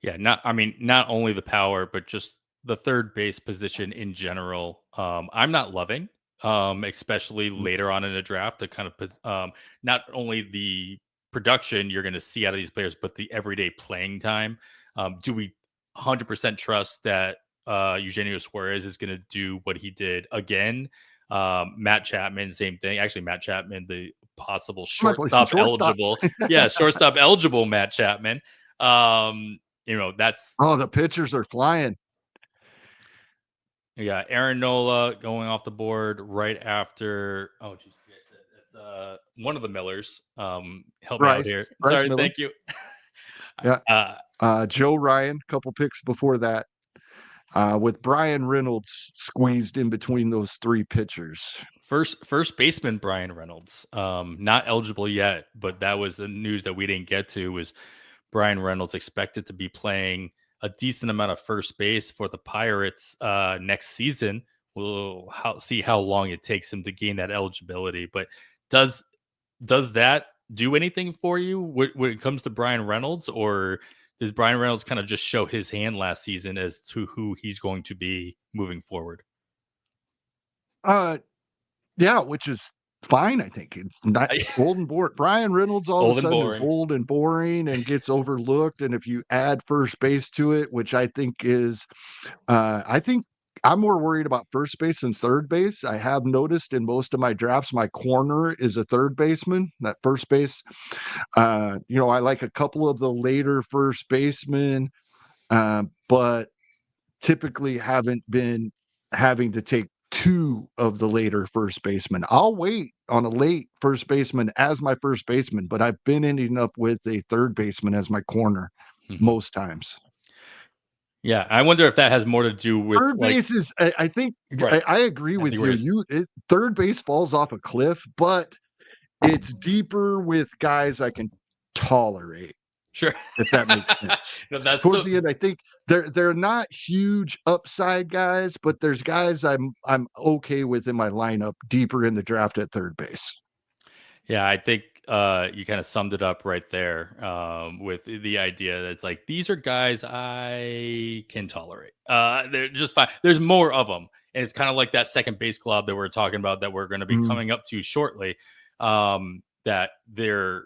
Yeah, not only the power, but just the third base position in general. I'm not loving, especially later on in a draft, to kind of not only the production you're going to see out of these players, but the everyday playing time. Do we 100% trust that Eugenio Suarez is going to do what he did again? Matt Chapman, same thing. Actually, Matt Chapman, the possible shortstop eligible. Yeah, shortstop eligible Matt Chapman. That's the pitchers are flying. Yeah, Aaron Nola going off the board right after. Oh, geez, it's one of the Millers. Help me out here. Sorry, Miller. Thank you. Yeah, Joe Ryan, couple picks before that, with Brian Reynolds squeezed in between those three pitchers. First baseman Brian Reynolds, not eligible yet, but that was the news that we didn't get to. Was Brian Reynolds expected to be playing a decent amount of first base for the Pirates next season? We'll see how long it takes him to gain that eligibility. But does that do anything for you when it comes to Brian Reynolds, or does Brian Reynolds kind of just show his hand last season as to who he's going to be moving forward? Yeah, which is fine. I think it's not old and boring. Brian Reynolds all of a sudden is old and boring and gets overlooked. And if you add first base to it, which I think is, I think I'm more worried about first base than third base. I have noticed in most of my drafts, my corner is a third baseman. That first base, I like a couple of the later first basemen, but typically haven't been having to take two of the later first baseman. I'll wait on a late first baseman as my first baseman, but I've been ending up with a third baseman as my corner most times. Yeah, I wonder if that has more to do with third base. Is I think right. I agree with you. Third base falls off a cliff, but it's deeper with guys I can tolerate. Sure. if that makes sense. No, that's Towards the end, I think they're not huge upside guys, but there's guys I'm okay with in my lineup deeper in the draft at third base. Yeah, I think you kind of summed it up right there with the idea that it's like these are guys I can tolerate. They're just fine. There's more of them, and it's kind of like that second base club that we're talking about that we're going to be Mm, coming up to shortly. That they're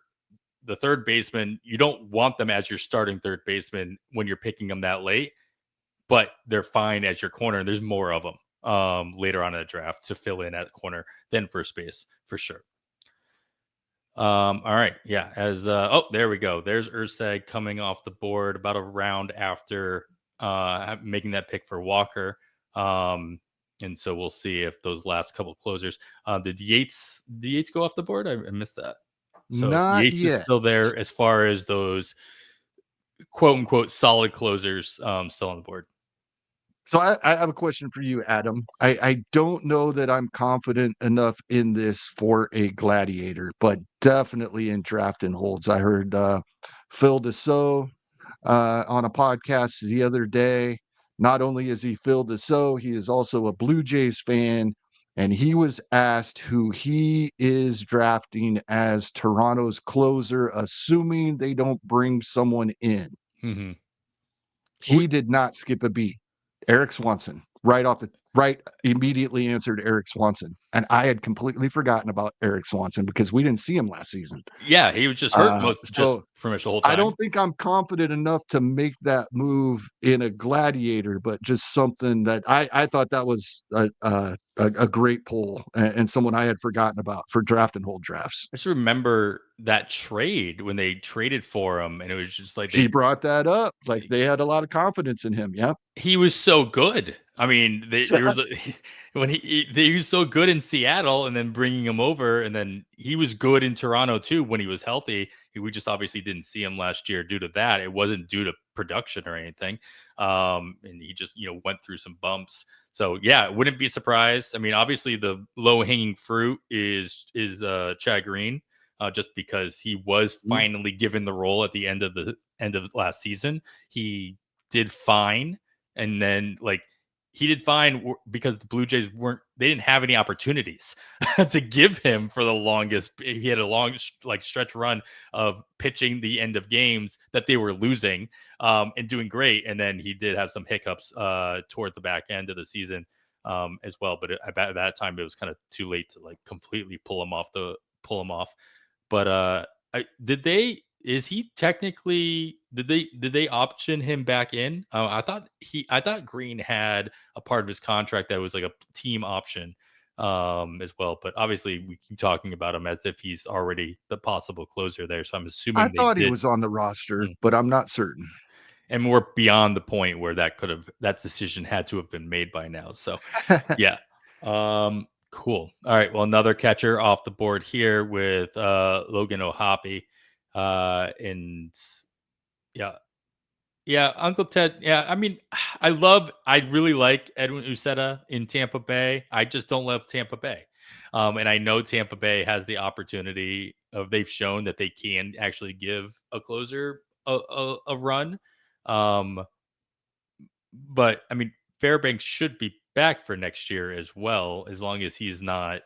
the third baseman. You don't want them as your starting third baseman when you're picking them that late, but they're fine as your corner. And there's more of them later on in the draft to fill in at corner than first base for sure. All right. Yeah. There we go. There's Urseg coming off the board about a round after making that pick for Walker. And so we'll see if those last couple closers did Yates go off the board? I missed that. So if not Yates is yet. still there as far as those quote unquote solid closers still on the board. So I have a question for you, Adam. I don't know that I'm confident enough in this for a Gladiator, but definitely in draft and holds. I heard Phil Dussault on a podcast the other day. Not only is he Phil Dussault, he is also a Blue Jays fan. And he was asked who he is drafting as Toronto's closer, assuming they don't bring someone in. Mm-hmm. He did not skip a beat. Eric Swanson, immediately answered Eric Swanson. And I had completely forgotten about Eric Swanson because we didn't see him last season. Yeah, he was just hurt just So pretty much the whole time. I don't think I'm confident enough to make that move in a Gladiator, but just something that I thought that was a great pull and someone I had forgotten about for draft and hold drafts. I just remember that trade when they traded for him, and it was just like He brought that up. Like they had a lot of confidence in him. Yeah. he was so good. I mean, there was when he was so good in Seattle, and then bringing him over, and then he was good in Toronto too when he was healthy. We just obviously didn't see him last year due to that. It wasn't due to production or anything, and he just went through some bumps. So yeah, wouldn't be surprised. I mean, obviously the low hanging fruit is Chad Green, just because he was finally given the role at the end of last season. He did fine, and then he did fine because the Blue Jays they didn't have any opportunities to give him for the longest. He had a long stretch run of pitching the end of games that they were losing and doing great. And then he did have some hiccups toward the back end of the season as well. But at that time, it was kind of too late to completely pull him off. But is he technically did they option him back in? I thought Green had a part of his contract that was like a team option as well, but obviously we keep talking about him as if he's already the possible closer there, so I'm assuming I thought he was on the roster, but I'm not certain. And we're beyond the point where that decision had to have been made by now. So yeah. Cool. All right, well, another catcher off the board here with Logan O'Hoppe. And yeah, Uncle Ted. Yeah, I mean, I really like Edwin Uceta in Tampa Bay. I just don't love Tampa Bay. And I know Tampa Bay has the opportunity they've shown that they can actually give a closer a run. But I mean, Fairbanks should be back for next year as well, as long as he's not,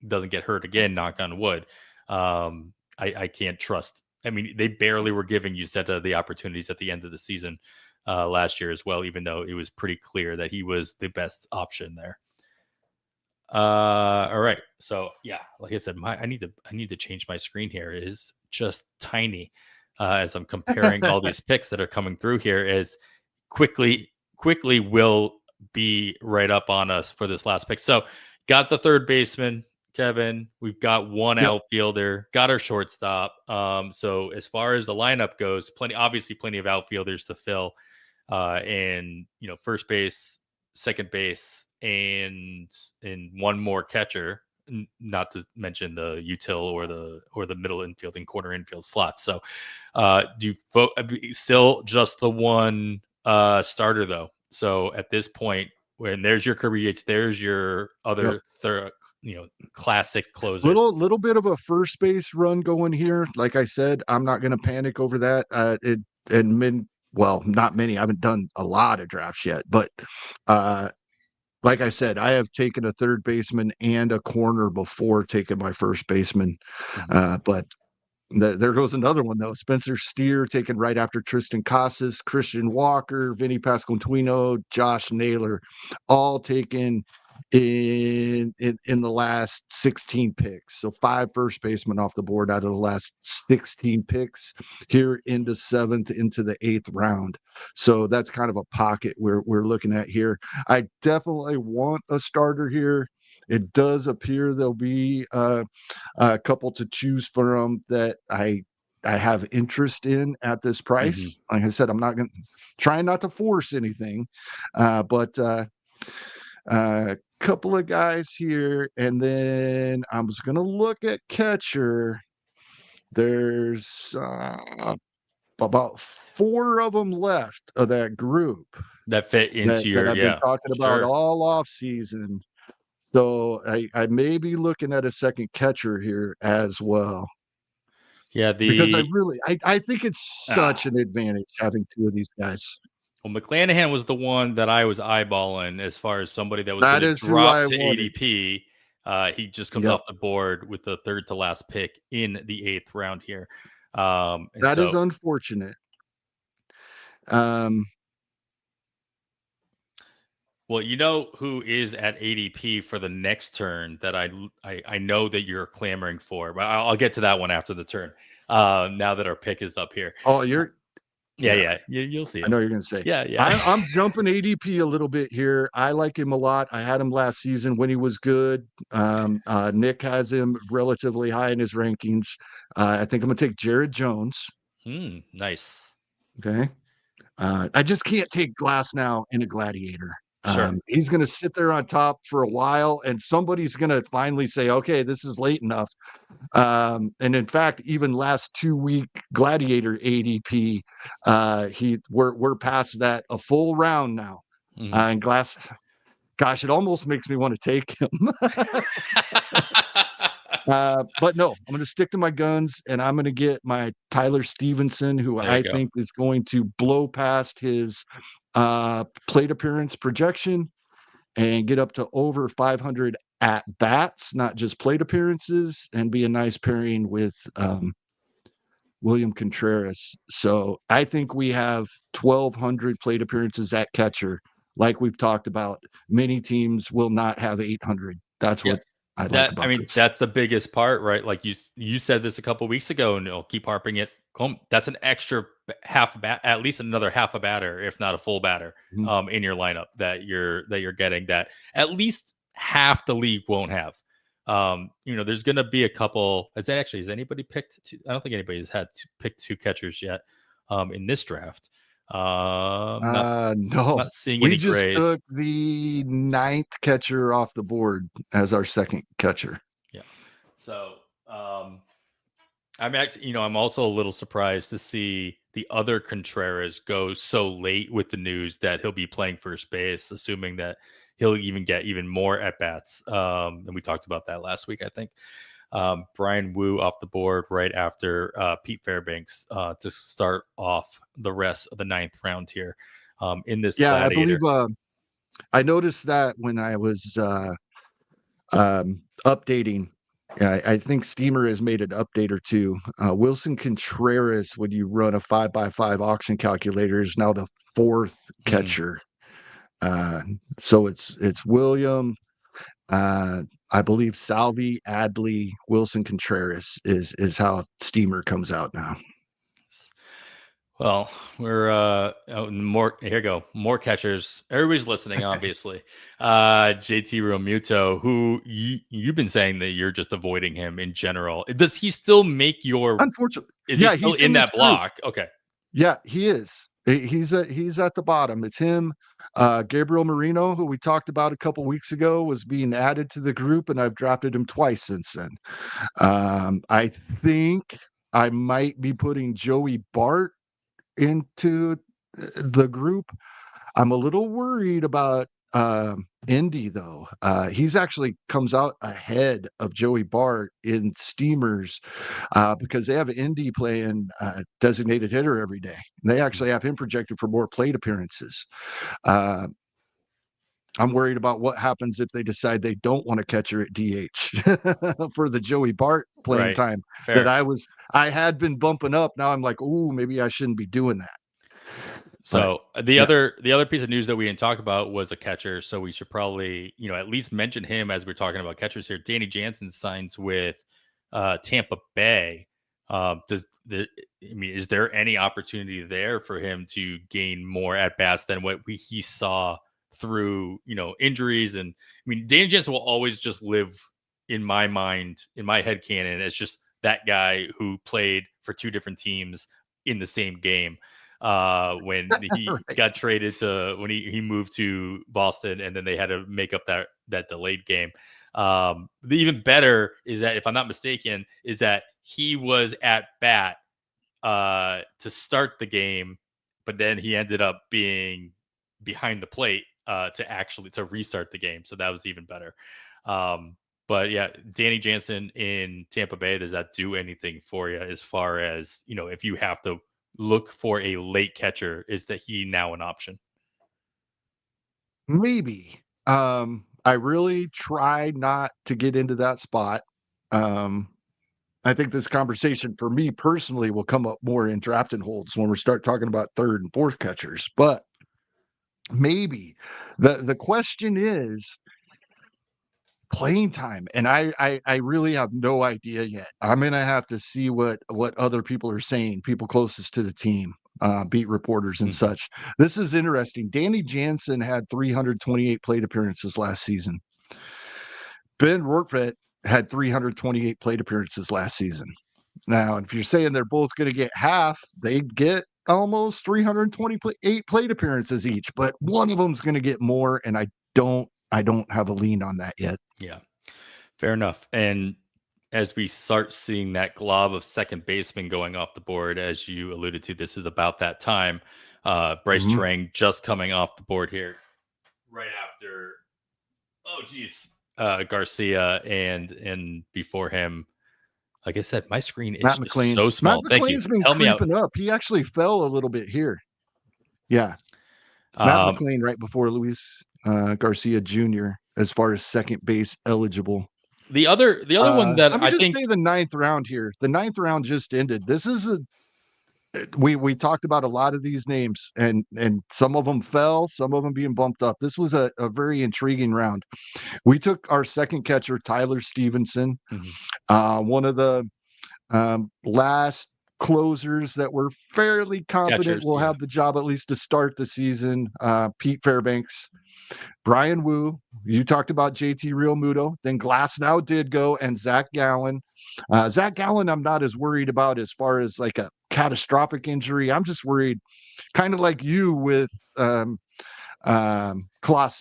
doesn't get hurt again, knock on wood. I can't trust. I mean, they barely were giving Uceta the opportunities at the end of the season last year as well, even though it was pretty clear that he was the best option there. All right. So yeah, like I said, I need to change my screen here. It is just tiny as I'm comparing all these picks that are coming through here. As quickly will be right up on us for this last pick. So got the third baseman, Kevin. We've got one outfielder, got our shortstop. So as far as the lineup goes, plenty of outfielders to fill. And first base, second base, and one more catcher, not to mention the util or the middle infield and corner infield slots. So do you still just the one starter though? So at this point, when there's your Kirby Yates, there's your Yep. other classic closer. Little bit of a first base run going here. Like I said, I'm not going to panic over that. Not many. I haven't done a lot of drafts yet, but like I said, I have taken a third baseman and a corner before taking my first baseman. But there goes another one, though. Spencer Steer taken right after Tristan Casas, Christian Walker, Vinny Pasquantino, Josh Naylor, all taken in the last 16 picks. So 5 first basemen off the board out of the last 16 picks here into 7th, into the 8th round. So that's kind of a pocket we're looking at here. I definitely want a starter here. It does appear there'll be a couple to choose from that I have interest in at this price. Like I said, I'm not going to try not to force anything, but a couple of guys here, and then I was going to look at catcher. There's about 4 of them left of that group that fit into that I've been talking about sure. all off season. So I may be looking at a second catcher here as well. Yeah, Because I think it's such an advantage having 2 of these guys. Well, McClanahan was the one that I was eyeballing as far as somebody that was going That to is who I drop to wanted. ADP. He just comes Yep. off the board with the 3rd to last pick in the 8th round here. That is unfortunate. Well, you know who is at ADP for the next turn that I know that you're clamoring for, but I'll get to that one after the turn. Now that our pick is up here. Oh, you're yeah. You'll see him. I know you're going to say. Yeah. I'm jumping ADP a little bit here. I like him a lot. I had him last season when he was good. Nick has him relatively high in his rankings. I think I'm going to take Jared Jones. Nice. Okay. I just can't take Glasnow in a Gladiator. Sure. He's going to sit there on top for a while, and somebody's going to finally say, okay, this is late enough. And in fact, even last 2-week Gladiator ADP, we're past that a full round now. And gosh, it almost makes me want to take him. But no, I'm going to stick to my guns, and I'm going to get my Tyler Stevenson, who I think is going to blow past his plate appearance projection and get up to over 500 at bats, not just plate appearances, and be a nice pairing with William Contreras. So I think we have 1,200 plate appearances at catcher. Like we've talked about, many teams will not have 800. That's what I like about this. That's the biggest part, right? Like you said this a couple of weeks ago, and I'll keep harping it. That's an extra half a bat, at least another half a batter, if not a full batter, in your lineup that you're getting that at least half the league won't have. There's going to be a couple. Has anybody picked 2? I don't think anybody's picked 2 catchers yet in this draft. No, not seeing we any just grays. took the 9th catcher off the board as our second catcher. Yeah. So I'm also a little surprised to see the other Contreras go so late with the news that he'll be playing first base, assuming that he'll even get even more at bats. And we talked about that last week, I think. Brian Wu off the board right after Pete Fairbanks to start off the rest of the 9th round here in this. Yeah, Gladiator. I believe I noticed that when I was updating. I think Steamer has made an update or 2. Wilson Contreras, when you run a 5x5 auction calculator, is now the 4th catcher. So it's William, I believe Salvi, Adley, Wilson Contreras is how Steamer comes out now. Well, we're more here. Go more catchers. Everybody's listening, obviously. JT Realmuto, who you've been saying that you're just avoiding him in general. Does he still make your? Unfortunately, is he still in that block? Okay. Yeah, he is. He's at the bottom. It's him. Gabriel Marino, who we talked about a couple weeks ago, was being added to the group, and I've drafted him twice since then. I think I might be putting Joey Bart into the group. I'm a little worried about Indy though. He's actually comes out ahead of Joey Bart in steamers because they have Indy playing designated hitter every day. They actually have him projected for more plate appearances. Uh, I'm worried about what happens if they decide they don't want to catch her at DH for the Joey Bart playing Right. time Fair. that I had been bumping up. Now I'm like, oh, maybe I shouldn't be doing that. So the other piece of news that we didn't talk about was a catcher. So we should probably, at least mention him as we're talking about catchers here. Danny Jansen signs with Tampa Bay. Is there any opportunity there for him to gain more at bats than what he saw through, injuries? And Danny Jansen will always just live in my mind, in my head canon, as just that guy who played for two different teams in the same game. When he Right. got traded when he moved to Boston, and then they had to make up that delayed game. The even better is that, if I'm not mistaken, is that he was at bat to start the game, but then he ended up being behind the plate to restart the game. So that was even better. But yeah, Danny Jansen in Tampa Bay, does that do anything for you as far as, if you have to look for a late catcher, is that he now an option? Maybe. I really try not to get into that spot. I think this conversation for me personally will come up more in drafting holds when we start talking about third and fourth catchers. But maybe the question is playing time, and I really have no idea yet. I'm gonna have to see what other people are saying, people closest to the team, beat reporters and such. This is interesting. Danny Jansen had 328 plate appearances last season. Ben Rortvedt had 328 plate appearances last season. Now, if you're saying they're both going to get half, they'd get almost 328 plate appearances each, but one of them's going to get more, and I don't have a lean on that yet. Yeah, fair enough. And as we start seeing that glob of second baseman going off the board, as you alluded to, this is about that time. Bryce Terang just coming off the board here right after, Garcia, and before him, like I said, my screen is Matt just McLean. so small. Matt Thank you. McLean's been Help me out. creeping up. He actually fell a little bit here. Yeah. Matt McLean right before Luis Garcia Jr. as far as second base eligible. The other one that let me I just think say the ninth round here. The ninth round just ended. This is we talked about a lot of these names, and some of them fell, some of them being bumped up. This was a very intriguing round. We took our second catcher, Tyler Stevenson, one of the last closers that we're fairly confident will have the job at least to start the season. Pete Fairbanks, Brian Wu. You talked about JT Realmuto. Then Glasnow did go, and Zach Gallen. Zach Gallen, I'm not as worried about as far as like a catastrophic injury. I'm just worried, kind of like you with Class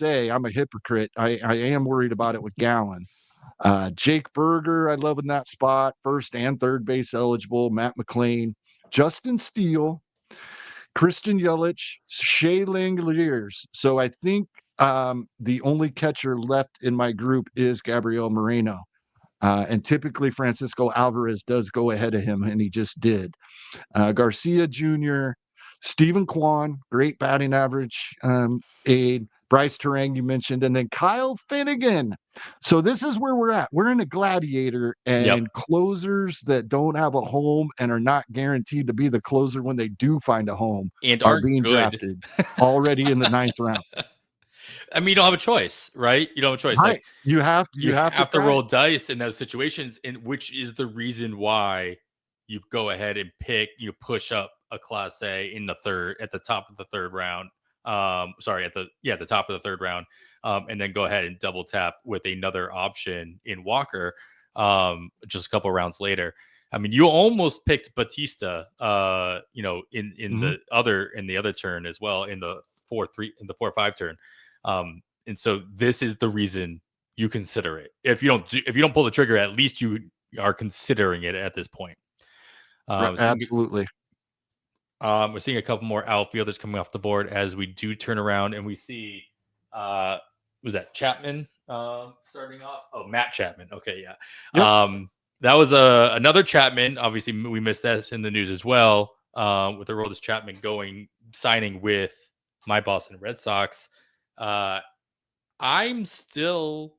A. I'm a hypocrite. I am worried about it with Gallen. Jake Berger, I love in that spot, first and third base eligible. Matt McLean, Justin Steele, Christian Yelich, Shea Langeliers. So I think the only catcher left in my group is Gabriel Moreno. And typically Francisco Alvarez does go ahead of him, and he just did. Garcia Jr., Stephen Kwan, great batting average aide. Bryce Terang, you mentioned, and then Kyle Finnegan. So this is where we're at. We're in a Gladiator, and closers that don't have a home and are not guaranteed to be the closer when they do find a home and are being drafted already in the ninth round. You don't have a choice, right? You don't have a choice. Right. Like you have to roll dice in those situations, and which is the reason why you go ahead and push up a Class A at the top of the third round. At the top of the third round, and then go ahead and double tap with another option in Walker, just a couple of rounds later. You almost picked Batista, in the other turn as well, in the 4-5 turn. And so this is the reason you consider it. If you don't pull the trigger, at least you are considering it at this point. Absolutely. We're seeing a couple more outfielders coming off the board as we do turn around, and we see Was that Chapman starting off? Oh, Matt Chapman. Okay, yeah. Yep. That was another Chapman. Obviously, we missed that in the news as well. With the Aroldis Chapman signing with my Boston Red Sox. I'm still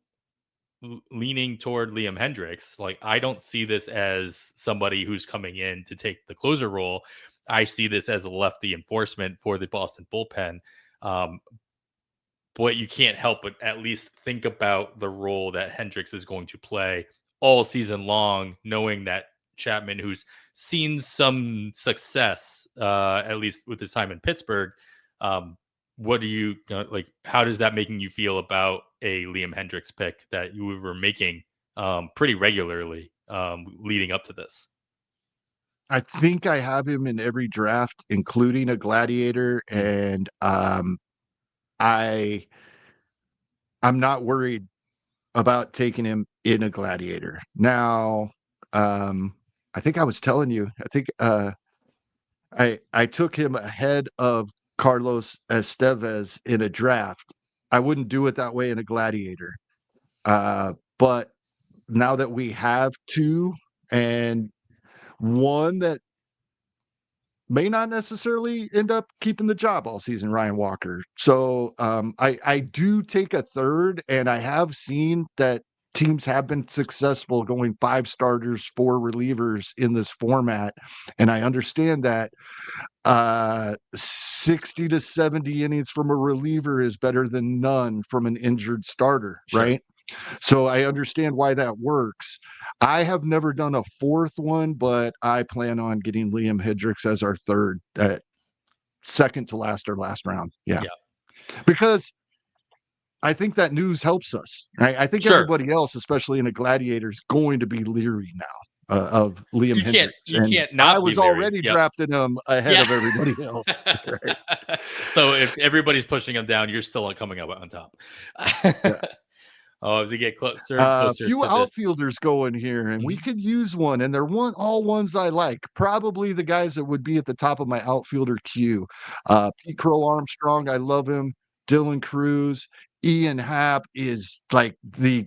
leaning toward Liam Hendricks. Like, I don't see this as somebody who's coming in to take the closer role. I see this as a lefty enforcement for the Boston bullpen. But you can't help but at least think about the role that Hendricks is going to play all season long, knowing that Chapman, who's seen some success, at least with his time in Pittsburgh, what do you like? How does that making you feel about a Liam Hendricks pick that you were making pretty regularly leading up to this? I think I have him in every draft, including a Gladiator, and I'm not worried about taking him in a Gladiator. Now, I think I was telling you, I think I took him ahead of Carlos Estevez in a draft. I wouldn't do it that way in a Gladiator. But now that we have two, and one that may not necessarily end up keeping the job all season, Ryan Walker. So I do take a third, and I have seen that teams have been successful going 5 starters, 4 relievers in this format. And I understand that 60 to 70 innings from a reliever is better than none from an injured starter, Sure. right? So I understand why that works. I have never done a 4th one, but I plan on getting Liam Hendricks as our third, second to last or last round. Yeah. Because I think that news helps us, right? I think Sure. everybody else, especially in a Gladiator, is going to be leery now of Liam Hendricks. You can't not I was be leery. already drafting him ahead of everybody else. Right? So if everybody's pushing him down, you're still coming up on top. Yeah. Oh, as we get closer and closer few to outfielders going here, and we could use one, and they're all ones I like. Probably the guys that would be at the top of my outfielder queue. Pete Crow Armstrong, I love him. Dylan Cruz, Ian Happ is like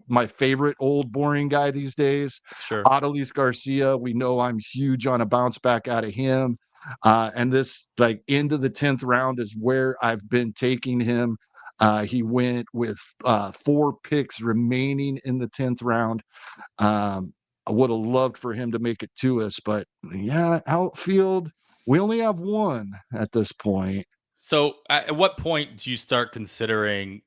my favorite old boring guy these days. Sure. Adolis Garcia, we know I'm huge on a bounce back out of him. And this like into the 10th round is where I've been taking him. He went with 4 picks remaining in the 10th round. I would have loved for him to make it to us, but yeah, outfield, we only have one at this point. So at what point do you start considering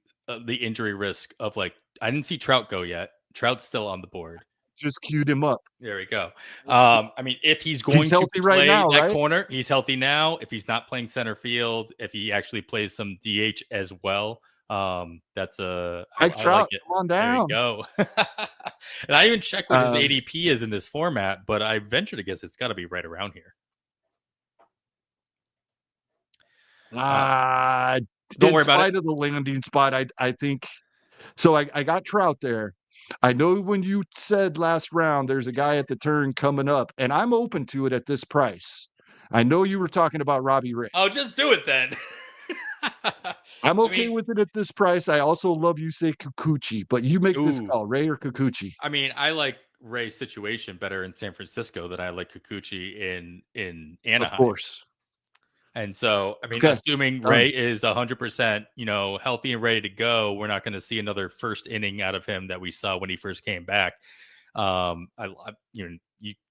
the injury risk of, like, I didn't see Trout go yet. Trout's still on the board. Just queued him up. There we go. I mean, if he's going to healthy play right now, that right? corner, he's healthy now. If he's not playing center field, if he actually plays some DH as well, that's I like it. Come on down. There you go. And I even checked what his ADP is in this format, but I venture to guess it's got to be right around here. Don't worry about it. In spite of the landing spot, I think so. I got Trout there. I know when you said last round, there's a guy at the turn coming up, and I'm open to it at this price. I know you were talking about Robbie Ray. Oh, just do it then. I'm okay with it at this price. I also love you say Kikuchi, but you make this call, Ray or Kikuchi. I mean, I like Ray's situation better in San Francisco than I like Kikuchi in Anaheim. Of course. And so, I mean, assuming Ray is 100%, healthy and ready to go, we're not going to see another first inning out of him that we saw when he first came back. You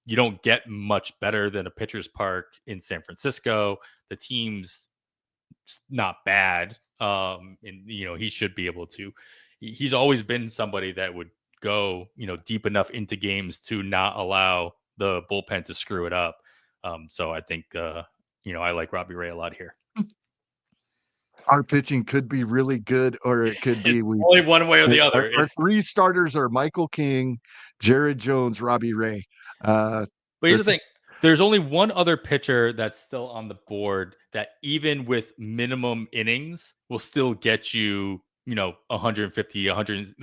don't get much better than a pitcher's park in San Francisco. The team's not bad. And he should be able to. He's always been somebody that would go, deep enough into games to not allow the bullpen to screw it up. So I think, I like Robbie Ray a lot here. Our pitching could be really good, or it could be only one way or the other. Our 3 starters are Michael King, Jared Jones, Robbie Ray. But here's the thing. There's only one other pitcher that's still on the board that, even with minimum innings, will still get you, 150, 100.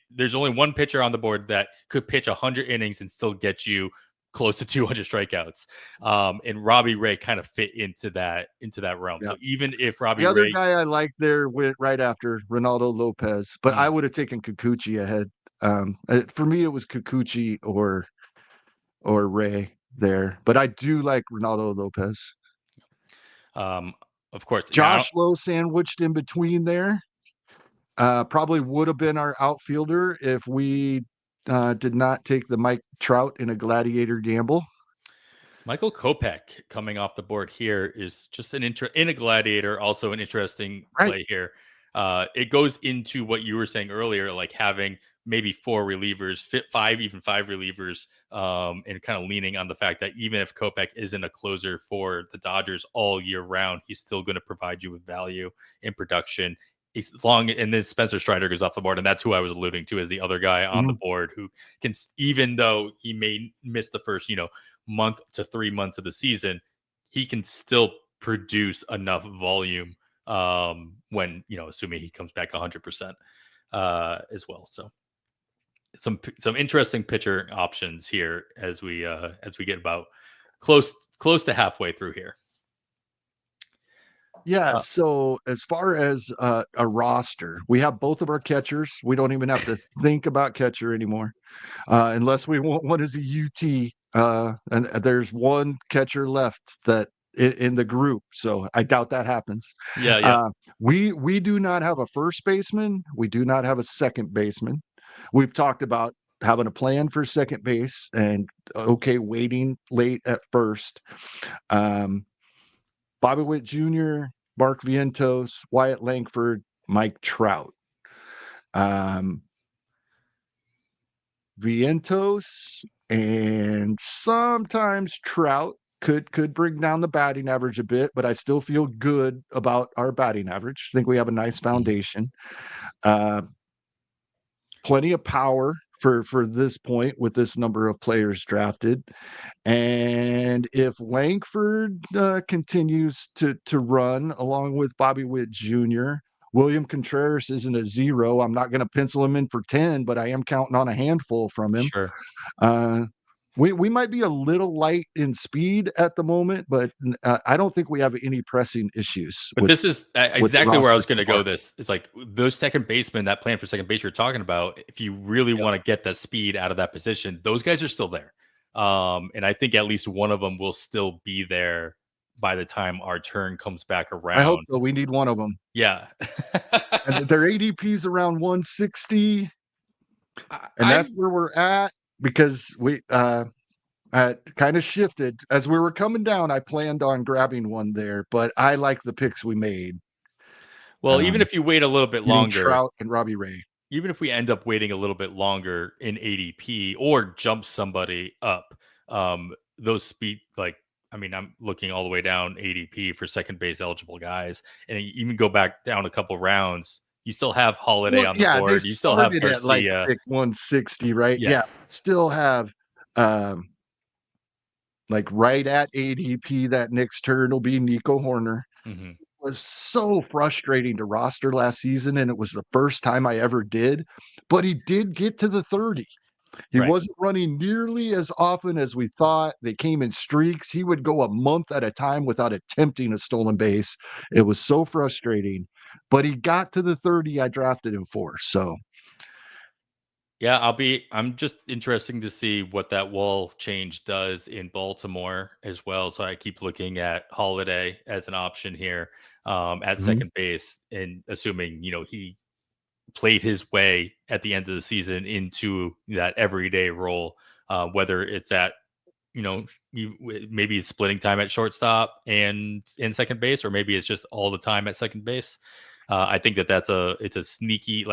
There's only one pitcher on the board that could pitch 100 innings and still get you close to 200 strikeouts. And Robbie Ray kind of fit into that realm. Yeah. So even if Robbie The other Ray, guy I liked there went right after Ronaldo Lopez, but I would have taken Kikuchi ahead. For me, it was Kikuchi or Ray there, but I do like Ronaldo Lopez. of course, Josh Lowe sandwiched in between there. Probably would have been our outfielder if we did not take the Mike Trout in a Gladiator gamble. Michael Kopech coming off the board here is just in a Gladiator, also an interesting play here. It goes into what you were saying earlier, like having maybe 4 relievers, five relievers, and kind of leaning on the fact that even if Kopech isn't a closer for the Dodgers all year round, he's still going to provide you with value in production. And then Spencer Strider goes off the board, and that's who I was alluding to as the other guy on the board who can, even though he may miss the first, month to 3 months of the season, he can still produce enough volume when, assuming he comes back 100% as well. So some interesting pitcher options here as we get about close to halfway through here. Yeah, so as far as a roster, we have both of our catchers. We don't even have to think about catcher anymore, unless we want one as a UT. And there's one catcher left that in the group, so I doubt that happens. Yeah. We do not have a first baseman. We do not have a second baseman. We've talked about having a plan for second base and waiting late at first. Bobby Witt Jr., Mark Vientos, Wyatt Langford, Mike Trout. Vientos and sometimes Trout could bring down the batting average a bit, but I still feel good about our batting average. I think we have a nice foundation. Plenty of power for this point with this number of players drafted. And if Langford continues to run along with Bobby Witt Jr., William Contreras isn't a 0. I'm not going to pencil him in for 10, but I am counting on a handful from him. Sure. We might be a little light in speed at the moment, but I don't think we have any pressing issues. But this is exactly where I was going to go. It's like those second basemen, that plan for second base you're talking about, if you really want to get the speed out of that position, those guys are still there. And I think at least one of them will still be there by the time our turn comes back around. I hope so. We need one of them. Yeah. And their ADP's around 160. And that's where we're at because we kind of shifted. As we were coming down, I planned on grabbing one there, but I like the picks we made. Well, even if you wait a little bit longer, Trout and Robbie Ray. Even if we end up waiting a little bit longer in ADP or jump somebody up, those speed, I'm looking all the way down ADP for second base eligible guys, and even go back down a couple rounds, you still have Holiday on the board. You still have Garcia. At like pick 160, right? Yeah. Still have like right at ADP. That next turn will be Nico Horner. Mm-hmm. Was so frustrating to roster last season, and it was the first time I ever did, but he did get to the 30. He wasn't running nearly as often as we thought. They came in streaks. He would go a month at a time without attempting a stolen base. It was so frustrating, but he got to the 30 I drafted him for. So yeah, I'm just interested to see what that wall change does in Baltimore as well. So I keep looking at Holiday as an option here at second base, and assuming, he played his way at the end of the season into that everyday role, whether it's at, maybe it's splitting time at shortstop and in second base, or maybe it's just all the time at second base. I think it's a sneaky,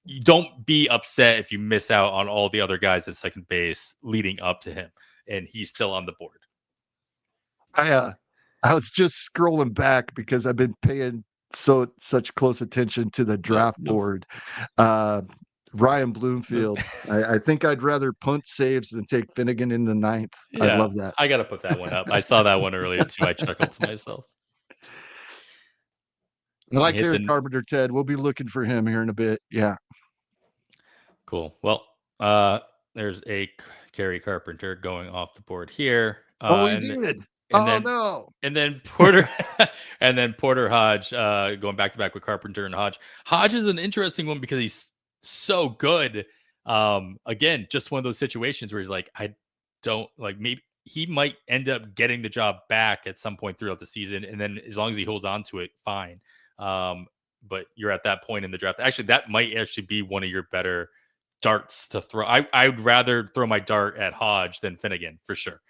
you don't be upset if you miss out on all the other guys at second base leading up to him, and he's still on the board. I was just scrolling back because I've been paying such close attention to the draft board. Ryan Bloomfield. I think I'd rather punt saves than take Finnegan in the 9th. Yeah, I love that. I got to put that one up. I saw that one earlier too. I chuckled to myself. I like Aaron Carpenter, Ted. We'll be looking for him here in a bit. Yeah. Cool. Well, there's a Kerry Carpenter going off the board here. Oh, he did. Oh, no. And then Porter and then Porter Hodge going back to back with Carpenter and Hodge. Hodge is an interesting one because he's so good. Again, just one of those situations where he's like, I don't like, maybe he might end up getting the job back at some point throughout the season. And then as long as he holds on to it, fine. But you're at that point in the draft. Actually, that might actually be one of your better darts to throw. I would rather throw my dart at Hodge than Finnegan for sure.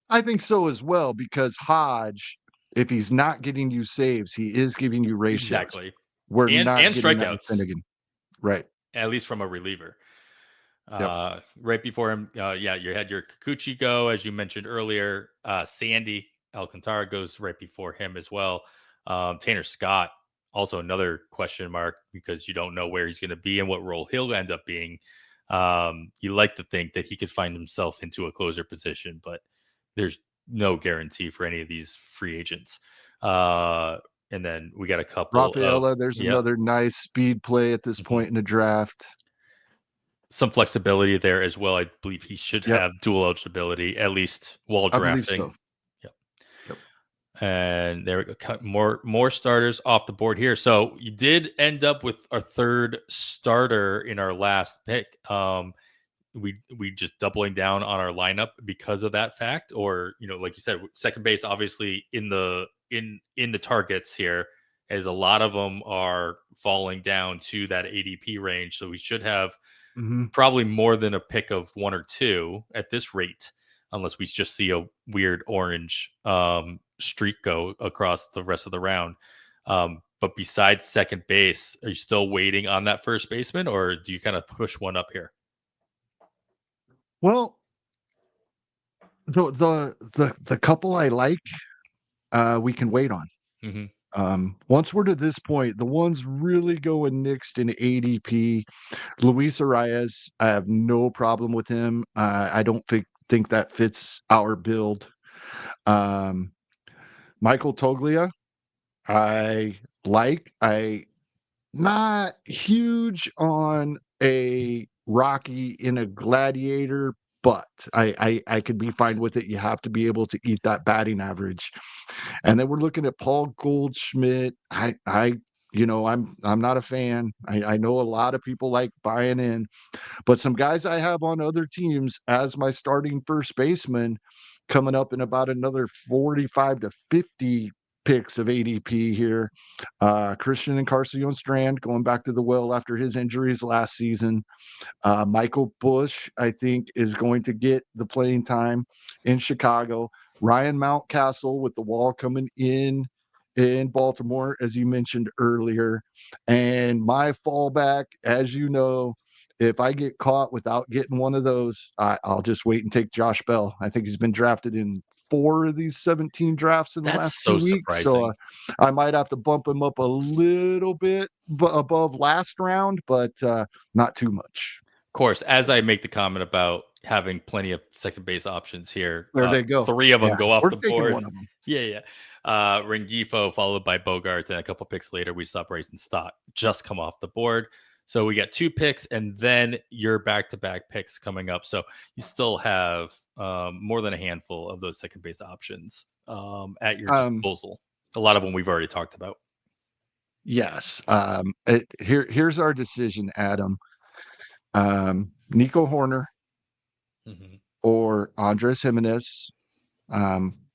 I think so as well, because Hodge, if he's not getting you saves, he is giving you ratios. Exactly. We're and not getting strikeouts. That with Finnegan. Right. At least from a reliever. Yep. Right before him, you had your Kikuchi go, as you mentioned earlier. Sandy Alcantara goes right before him as well. Tanner Scott, also another question mark because you don't know where he's going to be and what role he'll end up being. You like to think that he could find himself into a closer position, but there's no guarantee for any of these free agents. And then we got a couple. Rafaela, there's another nice speed play at this point in the draft. Some flexibility there as well. I believe he should have dual eligibility, at least while drafting. I believe so. Yep. And there we go. Cut more starters off the board here. So you did end up with our third starter in our last pick. We just doubling down on our lineup because of that fact, or like you said, second base obviously in the targets here, as a lot of them are falling down to that ADP range. So we should have probably more than a pick of one or two at this rate, unless we just see a weird orange streak go across the rest of the round. But besides second base, are you still waiting on that first baseman, or do you kind of push one up here? Well, the couple I like, we can wait on. Once we're to this point, the ones really going next in ADP, Luis Arias, I have no problem with him. I don't think that fits our build. Michael Toglia, I like. Not huge on a Rocky in a Gladiator, but I could be fine with it. You have to be able to eat that batting average. And then we're looking at Paul Goldschmidt. I'm not a fan. I know a lot of people like buying in, but some guys I have on other teams as my starting first baseman coming up in about another 45 to 50 picks of ADP here. Christian Encarnacion Strand going back to the well after his injuries last season. Michael Busch, I think, is going to get the playing time in Chicago. Ryan Mountcastle with the wall coming in Baltimore, as you mentioned earlier. And my fallback, as you know, if I get caught without getting one of those, I'll just wait and take Josh Bell. I think he's been drafted in 4 of these 17 drafts in the last 2 weeks. So I might have to bump him up a little bit above last round, but not too much. Of course, as I make the comment about having plenty of second base options here, there they go. 3 of them go off the board. One of them. Yeah. Rengifo followed by Bogarts, and a couple picks later, we saw Bryson Stott just come off the board. So we got 2 picks, and then your back-to-back picks coming up. So you still have more than a handful of those second base options at your disposal. A lot of them we've already talked about. Yes. Here's our decision, Adam. Nico Horner or Andres Jimenez.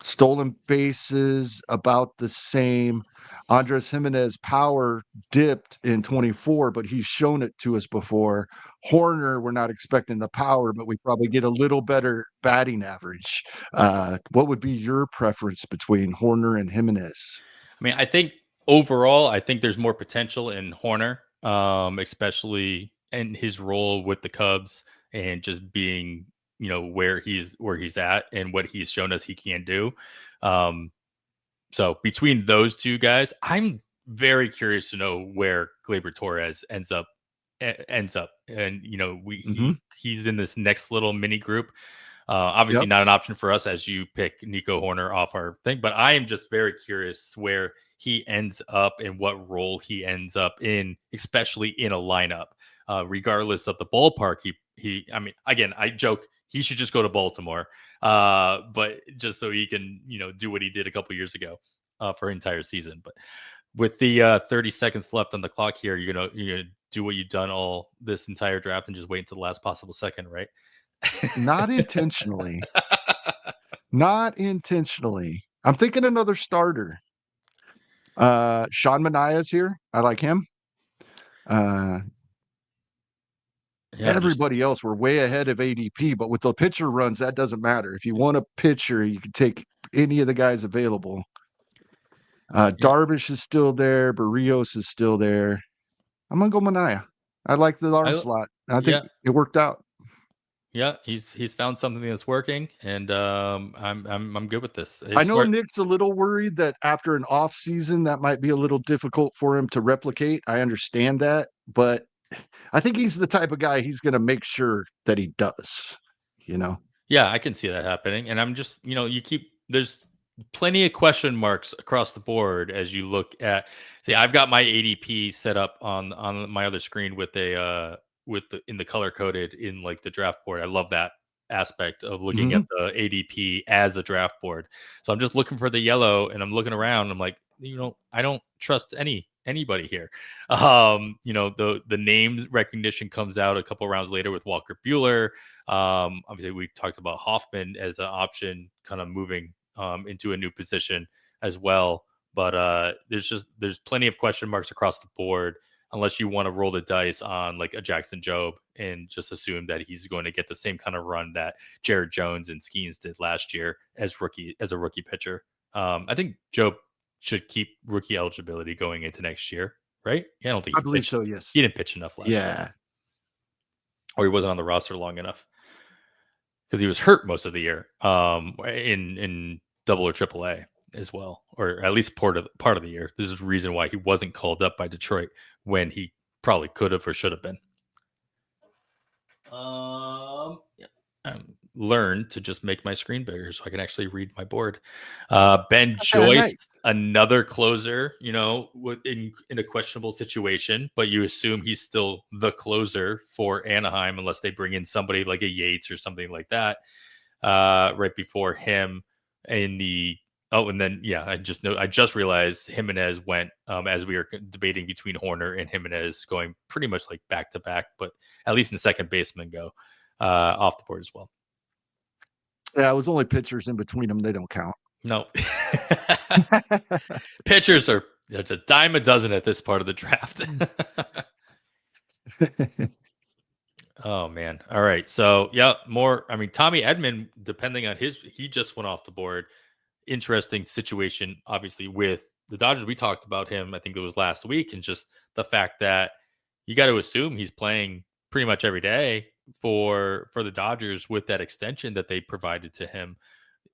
Stolen bases about the same. Andres Jimenez power dipped in 24, but he's shown it to us before. Horner, we're not expecting the power, but we probably get a little better batting average. What would be your preference between Horner and Jimenez? I mean, I think overall, there's more potential in Horner, especially in his role with the Cubs and just being, where he's at and what he's shown us he can do. So between those two guys, I'm very curious to know where Gleyber Torres ends up. And, he's in this next little mini group. Obviously not an option for us as you pick Nico Horner off our thing, but I am just very curious where he ends up and what role he ends up in, especially in a lineup, regardless of the ballpark he I mean, again, I joke he should just go to Baltimore, but just so he can, do what he did a couple years ago for an entire season. But with the 30 seconds left on the clock here, you're gonna do what you've done all this entire draft and just wait until the last possible second, right? Not intentionally. Not intentionally. I'm thinking another starter. Sean Manaea's here. I like him. Uh, Yeah, Everybody else, we're way ahead of ADP, but with the pitcher runs, that doesn't matter. If you want a pitcher, you can take any of the guys available. yeah, Darvish is still there. Barrios is still there. I'm gonna go Manaea. I like the arm slot. I think yeah, it worked out. yeah. He's found something that's working, and I'm good with this. I His know smart. Nick's a little worried that after an off season that might be a little difficult for him to replicate. I understand that, but I think he's the type of guy he's going to make sure that he does, you know. Yeah, I can see that happening, and I'm just there's plenty of question marks across the board as you look at. See, I've got my ADP set up on my other screen with in the color coded in like the draft board. I love that aspect of looking at Mhm. the ADP as a draft board. So I'm just looking for the yellow, and I'm looking around. I'm like, I don't trust anybody here. The name recognition comes out a couple rounds later with Walker Bueller. Obviously, we talked about Hoffman as an option, kind of moving into a new position as well. But there's plenty of question marks across the board, unless you want to roll the dice on like a Jackson Jobe and just assume that he's going to get the same kind of run that Jared Jones and Skeens did last year as a rookie pitcher. I think Jobe should keep rookie eligibility going into next year, right? Yeah, I don't think I believe so. Yes. he didn't pitch enough last year, Yeah. or he wasn't on the roster long enough because he was hurt most of the year in double or triple A as well, or at least part of the year. This is the reason why he wasn't called up by Detroit when he probably could have or should have been. Yeah. Learn to just make my screen bigger so I can actually read my board. Ben Joyce, Nice. another closer, in a questionable situation, but you assume he's still the closer for Anaheim unless they bring in somebody like a Yates or something like that right before him in the. Oh, and then I just realized Jimenez went as we were debating between Horner and Jimenez, going pretty much like back to back, but at least in second baseman go off the board as well. Yeah, it was only pitchers in between them. They don't count. No. Pitchers are it's a dime a dozen at this part of the draft. Oh man. All right. So more. I mean, Tommy Edman, depending on he just went off the board. Interesting situation, obviously, with the Dodgers. We talked about him, I think it was last week, and just the fact that you got to assume he's playing pretty much every day for the Dodgers with that extension that they provided to him.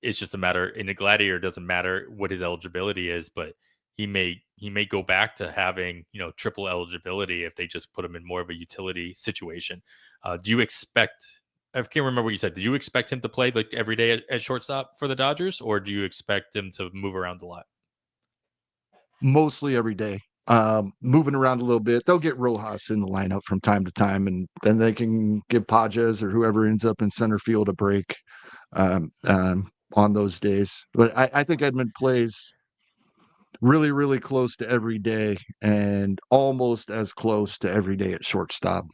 It's just a matter in the Gladiator. It doesn't matter what his eligibility is, but he may go back to having triple eligibility if they just put him in more of a utility situation. Do you expect? I can't remember what you said. Did you expect him to play like every day at shortstop for the Dodgers, or do you expect him to move around a lot? Mostly every day. Moving around a little bit. They'll get Rojas in the lineup from time to time, and then they can give Pages or whoever ends up in center field a break on those days. But I think Edmund plays really, really close to every day and almost as close to every day at shortstop.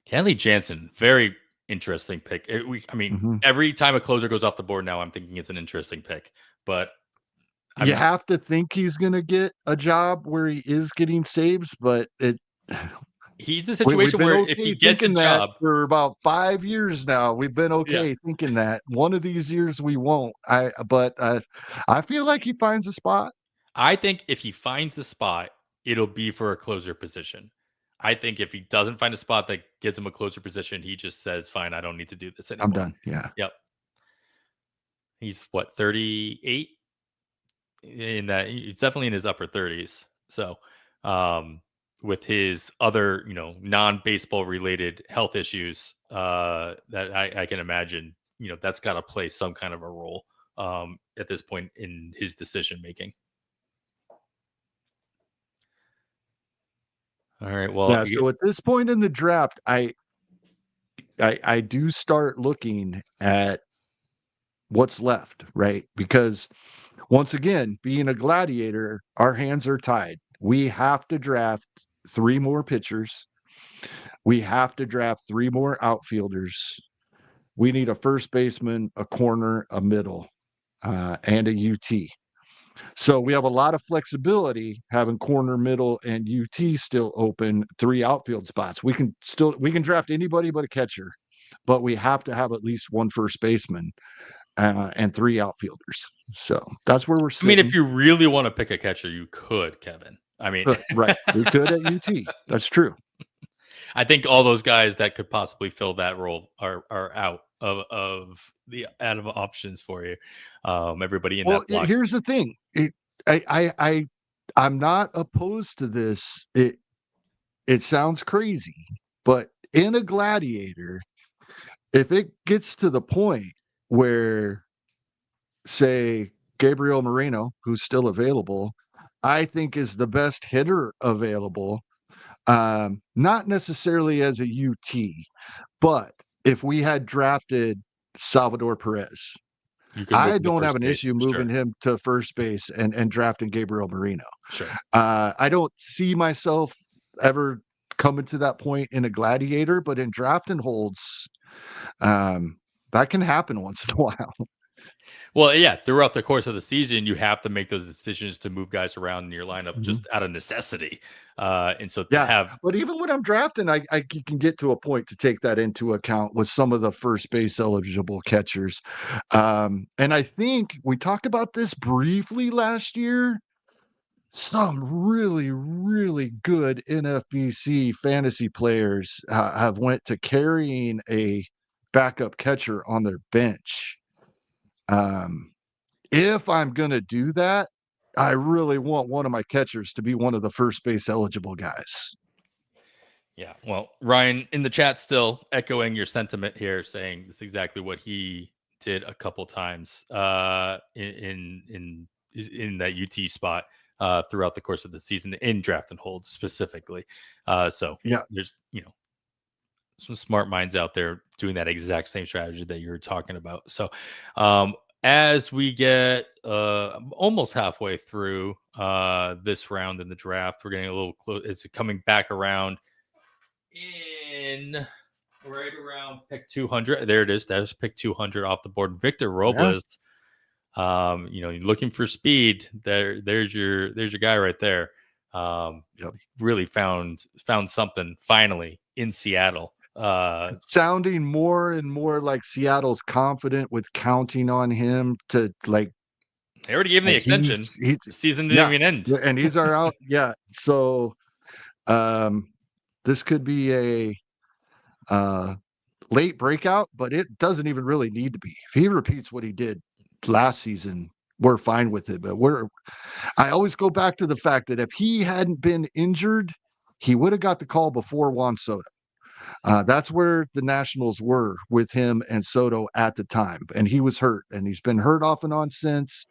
Kenley Jansen, very interesting pick. Mhm. Every time a closer goes off the board now, I'm thinking it's an interesting pick. But You have to think he's going to get a job where he is getting saves, but he's the we've situation been where if okay he gets a thinking that job, for about 5 years now. We've been yeah, okay thinking that. One of these years we won't. But I feel like he finds a spot. I think if he finds the spot, it'll be for a closer position. I think if he doesn't find a spot that gives him a closer position, he just says, "Fine, I don't need to do this I'm anymore." done. Yeah. Yep. He's what, 38? In that he's definitely in his upper 30s. So, with his other, non-baseball related health issues, that I can imagine, that's got to play some kind of a role at this point in his decision making. All right. Well, Yeah. So at this point in the draft, I do start looking at what's left, right? Because once again, being a Gladiator, our hands are tied. We have to draft 3 more pitchers. We have to draft 3 more outfielders. We need a first baseman, a corner, a middle, and a UT. So we have a lot of flexibility having corner, middle, and UT still open, 3 outfield spots. We can draft anybody but a catcher, but we have to have at least 1 first baseman and 3 outfielders. So that's where we're I mean, if sitting. you really want to pick a catcher, you could, Kevin. I mean, Right, we could at UT. That's true. I think all those guys that could possibly fill that role are out of options for you. Everybody in Well, that block. here's the thing. I'm not opposed to this. It sounds crazy, but in a Gladiator, if it gets to the point where, say, Gabriel Moreno, who's still available, I think is the best hitter available, not necessarily as a UT, but if we had drafted Salvador Perez, You can move I him to don't have first an base issue for moving sure. him to first base and drafting Gabriel Moreno. Sure. I don't see myself ever coming to that point in a Gladiator, but in draft and holds, that can happen once in a while. Well, yeah, throughout the course of the season, you have to make those decisions to move guys around in your lineup just out of necessity. And so to Yeah, have, but even when I'm drafting, I can get to a point to take that into account with some of the first base eligible catchers. And I think we talked about this briefly last year. Some really, really good NFBC fantasy players have went to carrying a backup catcher on their bench. If I'm going to do that, I really want one of my catchers to be one of the first base eligible guys. yeah, well, Ryan in the chat still echoing your sentiment here, saying it's exactly what he did a couple times in that UT spot throughout the course of the season in draft and hold specifically. So Yeah, there's some smart minds out there doing that exact same strategy that you're talking about. So as we get almost halfway through this round in the draft, we're getting a little close. It's coming back around in right around pick 200. There it is. There's pick 200 off the board. Victor Robles. Looking for speed. There's your guy right there. Really found something finally in Seattle. Sounding more and more like Seattle's confident with counting on him to they already gave him the extension. The season didn't even end. And he's our out. Yeah. So this could be a late breakout, but it doesn't even really need to be. If he repeats what he did last season, we're fine with it. But I always go back to the fact that if he hadn't been injured, he would have got the call before Juan Soto. That's where the Nationals were with him and Soto at the time. And he was hurt, and he's been hurt off and on since.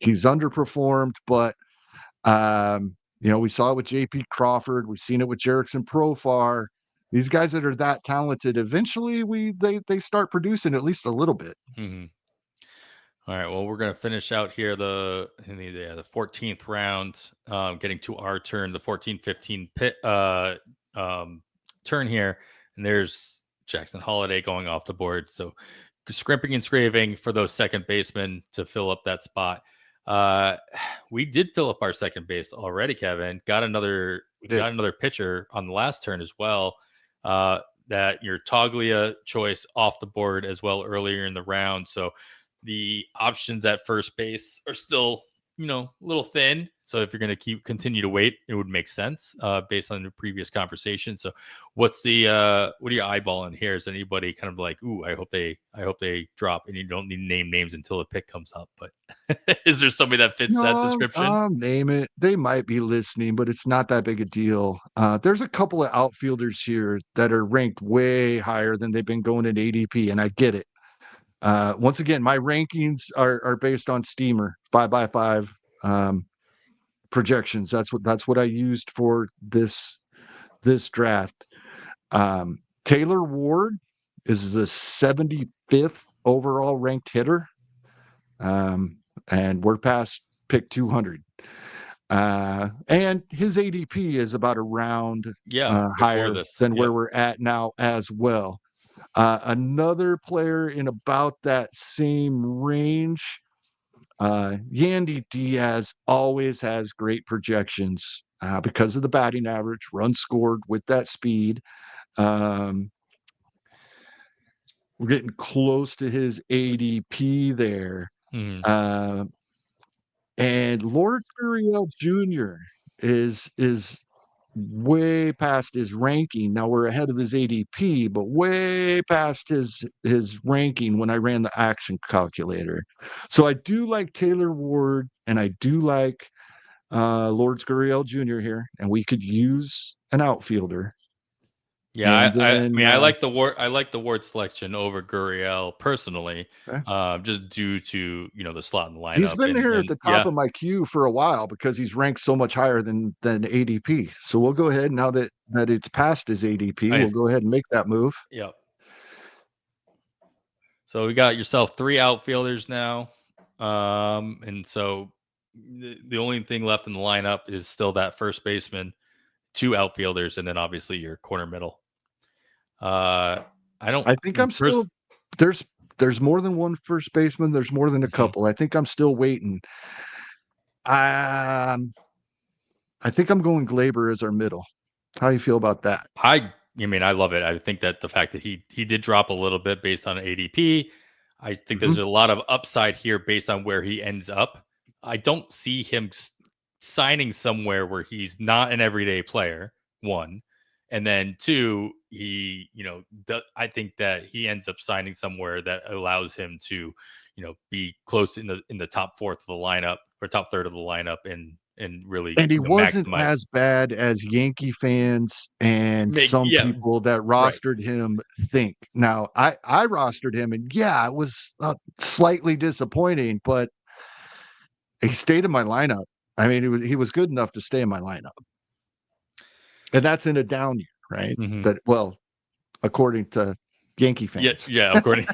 He's underperformed, but we saw it with JP Crawford. We've seen it with Jerickson Profar. These guys that are that talented, eventually they start producing at least a little bit. Mm-hmm. All right. Well, we're going to finish out here the 14th round, getting to our turn, the 14-15 pit turn here. And there's Jackson Holiday going off the board. So scrimping and scraping for those second basemen to fill up that spot. We did fill up our second base already, Kevin. Got another pitcher on the last turn as well. That your Toglia choice off the board as well earlier in the round. So the options at first base are still, a little thin. So if you're going to continue to wait, it would make sense based on the previous conversation. So what are you eyeballing here? Is anybody kind of like, ooh, I hope they drop, and you don't need to name names until the pick comes up. But is there somebody that fits that description? I'll name it. They might be listening, but it's not that big a deal. There's a couple of outfielders here that are ranked way higher than they've been going in ADP, and I get it. Once again, my rankings are based on Steamer 5x5 projections. That's what I used for this draft. Taylor Ward is the 75th overall ranked hitter. And we're past pick 200. And his ADP is about a round higher than where we're at now as well. Another player in about that same range, Yandy Diaz always has great projections because of the batting average, runs scored with that speed. We're getting close to his ADP there. And Lord Gurriel Jr. is way past his ranking. Now we're ahead of his ADP, but way past his ranking when I ran the action calculator. So I do like Taylor Ward, and I do like Lord Gurriel Jr. here, and we could use an outfielder. Yeah, I like the Ward selection over Gurriel personally, just due to the slot in the lineup. He's been here at the top of my queue for a while because he's ranked so much higher than ADP. So we'll go ahead now that it's past his ADP. We'll go ahead and make that move. Yep. So we got yourself 3 outfielders now, and so the only thing left in the lineup is still that first baseman, 2 outfielders, and then obviously your corner middle. I think I'm still there's more than one first baseman. There's more than a couple. I think I'm still waiting. I think I'm going Glaber as our middle. How do you feel about that? I love it. I think that the fact that he did drop a little bit based on ADP, I think there's a lot of upside here based on where he ends up. I don't see him signing somewhere where he's not an everyday player, 1. And then 2, I think that he ends up signing somewhere that allows him to, be close in the top 4th of the lineup or top 3rd of the lineup and really. And he wasn't as bad as Yankee fans and some people that rostered him think. Now, I rostered him, and it was slightly disappointing, but he stayed in my lineup. I mean, he was good enough to stay in my lineup. And that's in a down year, right? But according to Yankee fans. Yeah, according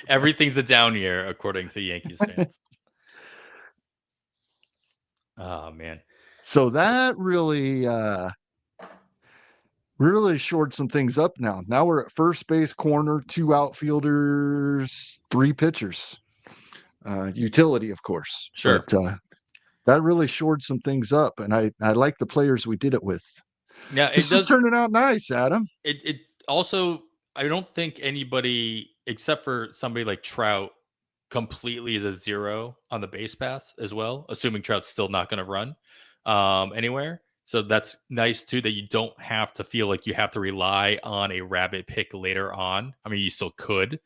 everything's a down year according to Yankees fans. Oh man. So that really shored some things up now. Now we're at first base, corner, 2 outfielders, 3 pitchers. Utility, of course. Sure. But that really shored some things up, and I like the players we did it with. Yeah, this is turning out nice, Adam. It also, I don't think anybody except for somebody like Trout completely is a 0 on the base pass as well, assuming Trout's still not going to run anywhere. So that's nice too, that you don't have to feel like you have to rely on a rabbit pick later on. I mean, you still could.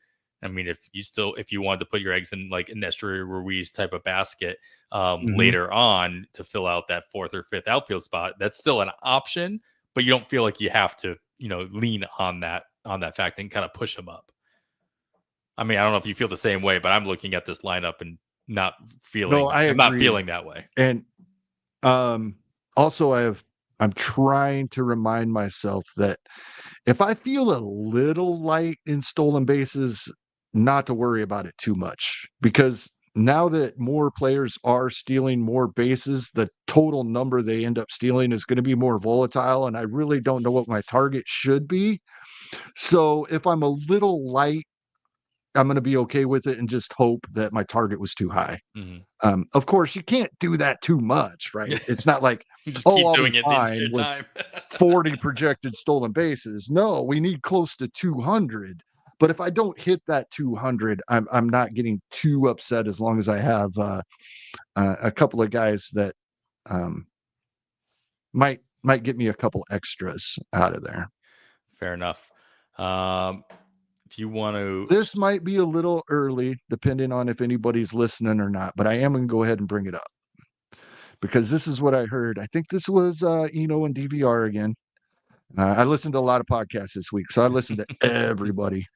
I mean, if you wanted to put your eggs in like a Nestor Ruiz type of basket later on to fill out that 4th or 5th outfield spot, that's still an option, but you don't feel like you have to, lean on that fact and kind of push them up. I mean, I don't know if you feel the same way, but I'm looking at this lineup and not feeling. I'm not feeling that way. And also, I'm trying to remind myself that if I feel a little light in stolen bases, not to worry about it too much, because now that more players are stealing more bases, the total number they end up stealing is going to be more volatile, and I really don't know what my target should be. So if I'm a little light, I'm going to be okay with it and just hope that my target was too high. Of course, you can't do that too much, right? It's not like, just keep doing it the entire with time. 40 projected stolen bases. No, we need close to 200. But if I don't hit that 200, I'm not getting too upset as long as I have a couple of guys that might get me a couple extras out of there. Fair enough. If you want to, this might be a little early, depending on if anybody's listening or not. But I am going to go ahead and bring it up because this is what I heard. I think this was Eno and DVR again. I listened to a lot of podcasts this week, so I listened to everybody.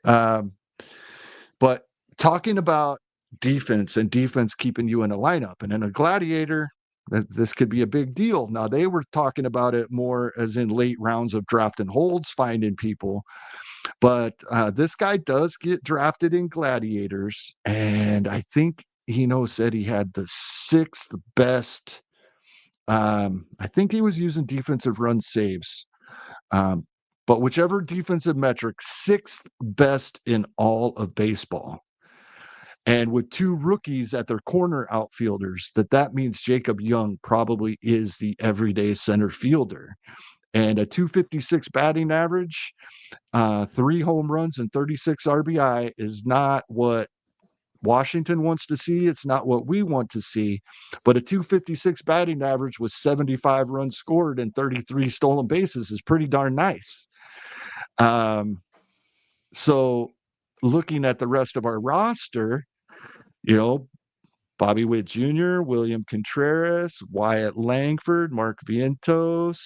But talking about defense and defense keeping you in a lineup, and in a Gladiator, this could be a big deal. Now, they were talking about it more as in late rounds of draft and holds, finding people. But this guy does get drafted in Gladiators, and I think said he had the sixth best. I think he was using defensive run saves. But whichever defensive metric, sixth best in all of baseball. And with two rookies at their corner outfielders, that means Jacob Young probably is the everyday center fielder. And a 256 batting average, 3 home runs and 36 RBI is not what Washington wants to see. It's not what we want to see. But a 256 batting average with 75 runs scored and 33 stolen bases is pretty darn nice. So looking at the rest of our roster, Bobby Witt Jr., William Contreras, Wyatt Langford, Mark Vientos,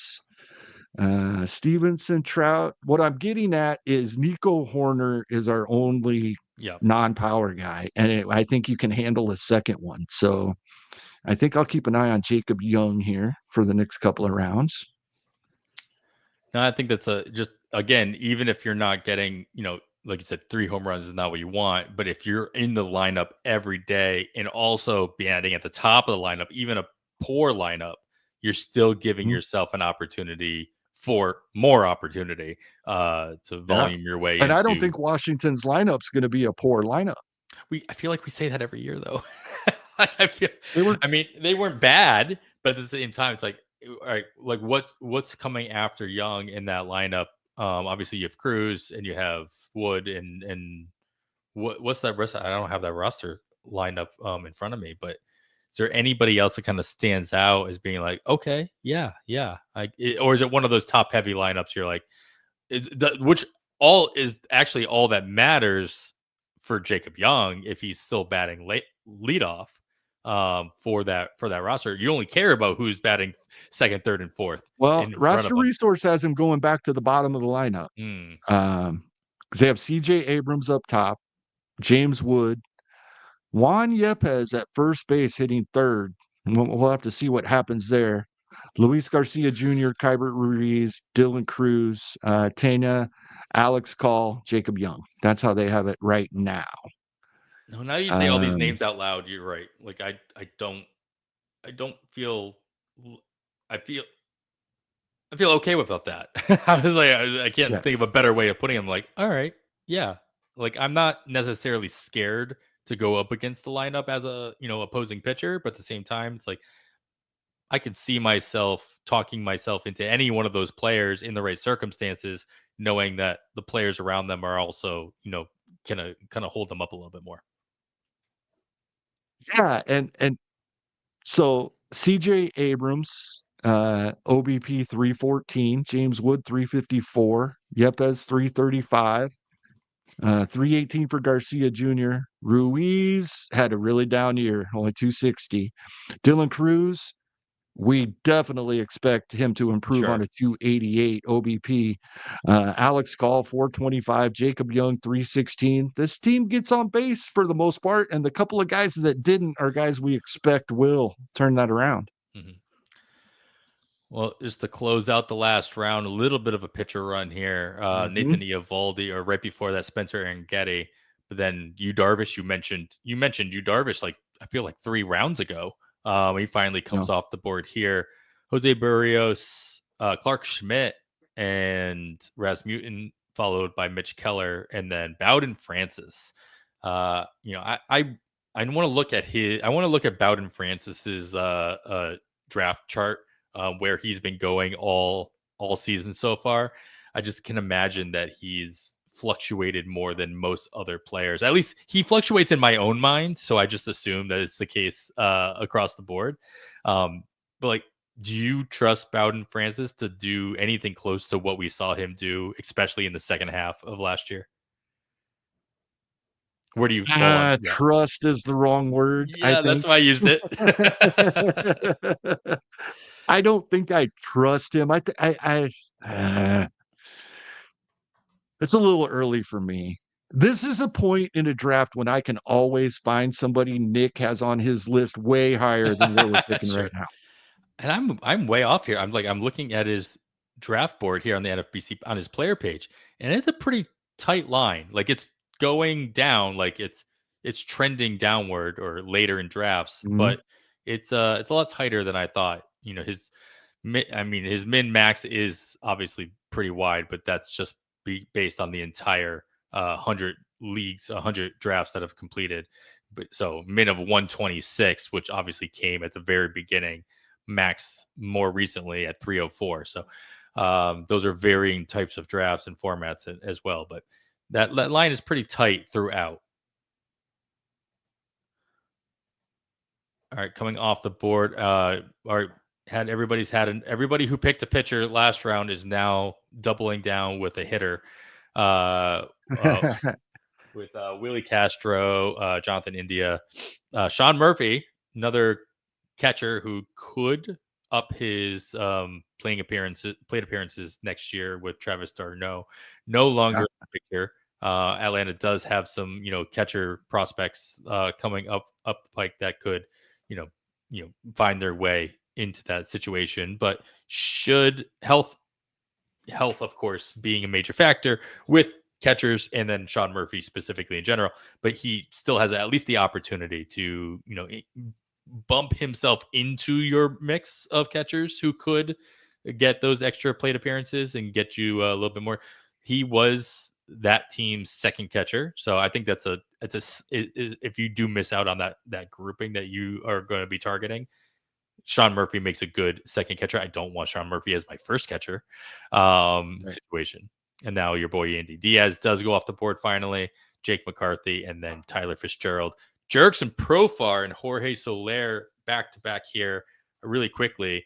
Stevenson, Trout. What I'm getting at is Nico Horner is our only non-power guy, and I think you can handle a second one. So I think I'll keep an eye on Jacob Young here for the next couple of rounds. No, I think that's just, again, even if you're not getting, like you said, 3 home runs is not what you want. But if you're in the lineup every day and also batting at the top of the lineup, even a poor lineup, you're still giving yourself an opportunity for more opportunity to volume your way. And I don't think Washington's lineup's going to be a poor lineup. I feel like we say that every year, though. They weren't bad, but at the same time, it's like, all right, like what's coming after Young in that lineup? Obviously you have Cruz and you have Wood and what's that rest? I don't have that roster lineup in front of me, but is there anybody else that kind of stands out as being like, okay, yeah, or is it one of those top heavy lineups? You're like, which all is actually all that matters for Jacob Young if he's still batting leadoff. For that roster, you only care about who's batting second, third, and fourth. Well, Roster Resource has him going back to the bottom of the lineup. Because they have CJ Abrams up top, James Wood, Juan Yepes at first base hitting third. We'll have to see what happens there. Luis Garcia Jr., Kybert Ruiz, Dylan Cruz, Tena, Alex Call, Jacob Young. That's how they have it right now. No, now you say all these names out loud, you're right. Like I feel okay without that. I was like, I can't think of a better way of putting them. Like, all right, yeah. Like I'm not necessarily scared to go up against the lineup as a opposing pitcher, but at the same time, it's like I could see myself talking myself into any one of those players in the right circumstances, knowing that the players around them are also kind of hold them up a little bit more. Yeah, and so CJ Abrams, OBP 314, James Wood 354, Yepes 335, 318 for Garcia Jr. Ruiz had a really down year, only 260. Dylan Cruz, we definitely expect him to improve on a 288 OBP. Alex Gall, 425. Jacob Young, 316. This team gets on base for the most part, and the couple of guys that didn't are guys we expect will turn that around. Mm-hmm. Well, just to close out the last round, a little bit of a pitcher run here. Nathan Eovaldi, or right before that, Spencer Angetti. But then Yu Darvish, you mentioned Yu Darvish, like I feel like 3 rounds ago. He finally comes off the board here. Jose Barrios, Clark Schmidt, and Rasmussen, followed by Mitch Keller, and then Bowden Francis. I want to look at Bowden Francis's draft chart, where he's been going all season so far. I just can imagine that he's fluctuated more than most other players. At least he fluctuates in my own mind, so I just assume that it's the case across the board. But like, do you trust Bowden Francis to do anything close to what we saw him do, especially in the second half of last year? Where do you fall on? Trust is the wrong word. Yeah, that's why I used it. I don't think I trust him. It's a little early for me. This is a point in a draft when I can always find somebody Nick has on his list way higher than where we're picking right now. And I'm way off here. I'm looking at his draft board here on the NFBC on his player page, and it's a pretty tight line. Like it's going down, like it's trending downward or later in drafts, Mhm. but it's a lot tighter than I thought. His min max is obviously pretty wide, but that's just based on the entire 100 leagues, 100 drafts that have completed. But so min of 126, which obviously came at the very beginning, max more recently at 304. So those are varying types of drafts and formats as well, but that line is pretty tight throughout. All right, coming off the board, everybody who picked a pitcher last round is now doubling down with a hitter, uh, uh, with Willie Castro, Jonathan India, Sean Murphy, another catcher who could up his plate appearances next year with Travis d'Arnaud. No longer Yeah. a pitcher. Atlanta does have some, catcher prospects coming up the pike that could, you know, find their way into that situation. But should health, of course, being a major factor with catchers and then Sean Murphy specifically in general, but he still has at least the opportunity to, bump himself into your mix of catchers who could get those extra plate appearances and get you a little bit more. He was that team's second catcher, so I think if you do miss out on that grouping that you are going to be targeting, Sean Murphy makes a good second catcher. I don't want Sean Murphy as my first catcher Right. situation. And now your boy Andy Diaz does go off the board finally. Jake McCarthy and then Tyler Fitzgerald. Jurickson Profar and Jorge Soler back to back here really quickly.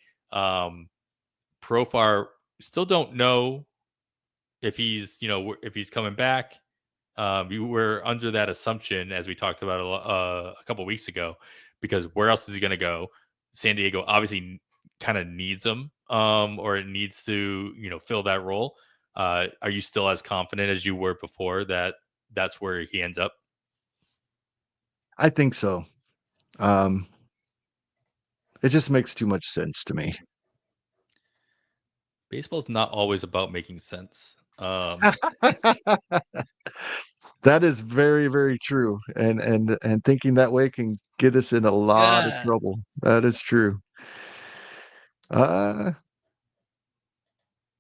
Profar still don't know if he's coming back. You were under that assumption, as we talked about a couple weeks ago, because where else is he going to go? San Diego obviously kind of needs him, or it needs to, fill that role. Are you still as confident as you were before that that's where he ends up? I think so. It just makes too much sense to me. Baseball's not always about making sense. That is very, very true, and thinking that way can get us in a lot of Yeah. trouble. That is true. Uh,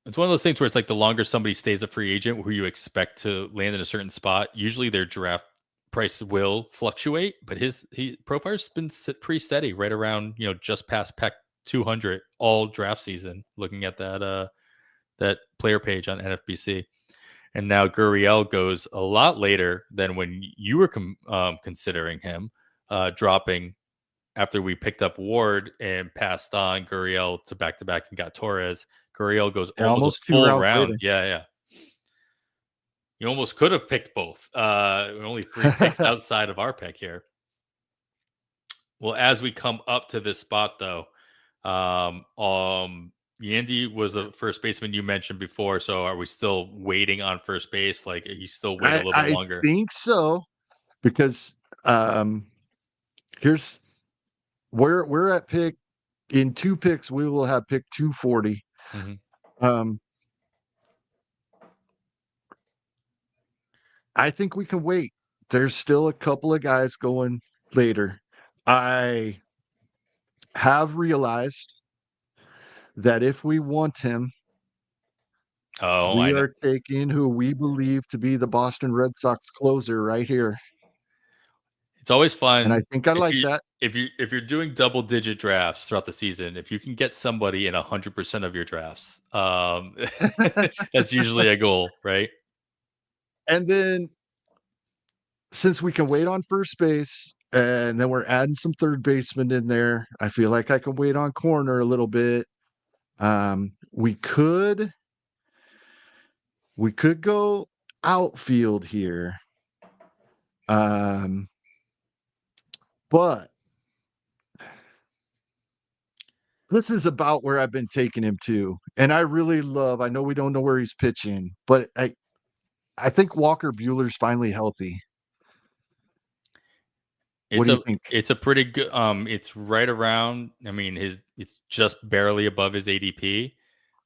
It's one of those things where it's like the longer somebody stays a free agent who you expect to land in a certain spot, usually their draft price will fluctuate, but he profile's been pretty steady right around, just past PEC 200 all draft season, looking at that player page on NFBC. And now Gurriel goes a lot later than when you were considering him, dropping after we picked up Ward and passed on Gurriel to back and got Torres. Gurriel goes almost a almost 2 full rounds later. round. Yeah. You almost could have picked both. Only 3 picks outside of our pick here. Well, as we come up to this spot, though, Yandy was the first baseman you mentioned before. So are we still waiting on first base? Like, you still wait a little bit I longer? think so, because, here's we're at pick in 2 picks, we will have pick 240. Mhm. Um, I think we can wait. There's still a couple of guys going later. I have realized that if we want him, Oh, I we know. are taking who we believe to be the Boston Red Sox closer right here, It's always and I fun think I if like that. you're doing double digit drafts throughout the season. If you can get somebody in 100% of your drafts, that's usually a goal, right? And then since we can wait on first base, and then we're adding some third baseman in there, I feel like I can wait on corner a little bit. We could go outfield here. Um, but this is about where I've been taking him to, and I know we don't know where he's pitching, but I think Walker Bueller's finally healthy. What It's do you a think? it's a pretty good. It's right around. I mean, it's just barely above his ADP.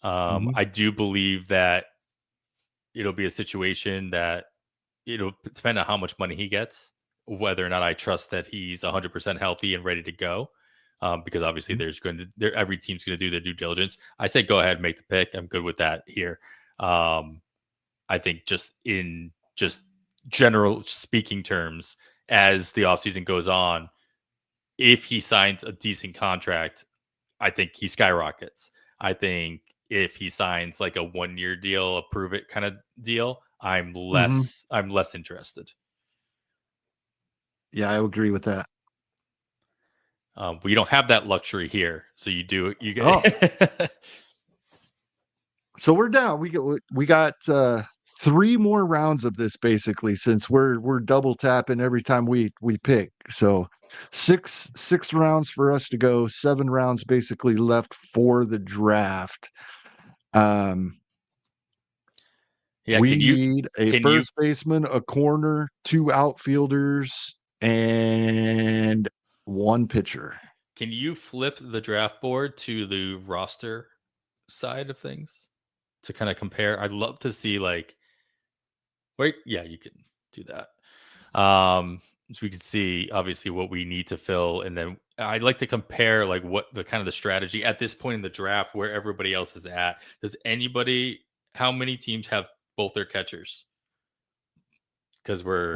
Mhm. I do believe that it'll be a situation that it'll depend on how much money he gets, whether or not I trust that he's 100% healthy and ready to go. Because obviously every team's going to do their due diligence. I say go ahead and make the pick. I'm good with that here. I think just in general speaking terms, as the offseason goes on, if he signs a decent contract, I think he skyrockets. I think if he signs like a 1-year deal, a prove it kind of deal, I'm less interested. Yeah, I agree with that. We don't have that luxury here, so you get. So we're down. We got 3 more rounds of this basically, since we're double tapping every time we pick. So six rounds for us to go. 7 rounds basically left for the draft. We need a first baseman, a corner, 2 outfielders, and 1 pitcher. Can you flip the draft board to the roster side of things to kind of compare? I'd love to see you can do that. So we can see obviously what we need to fill, and then I'd like to compare like what the kind of the strategy at this point in the draft where everybody else is at. How many teams have both their catchers? Because we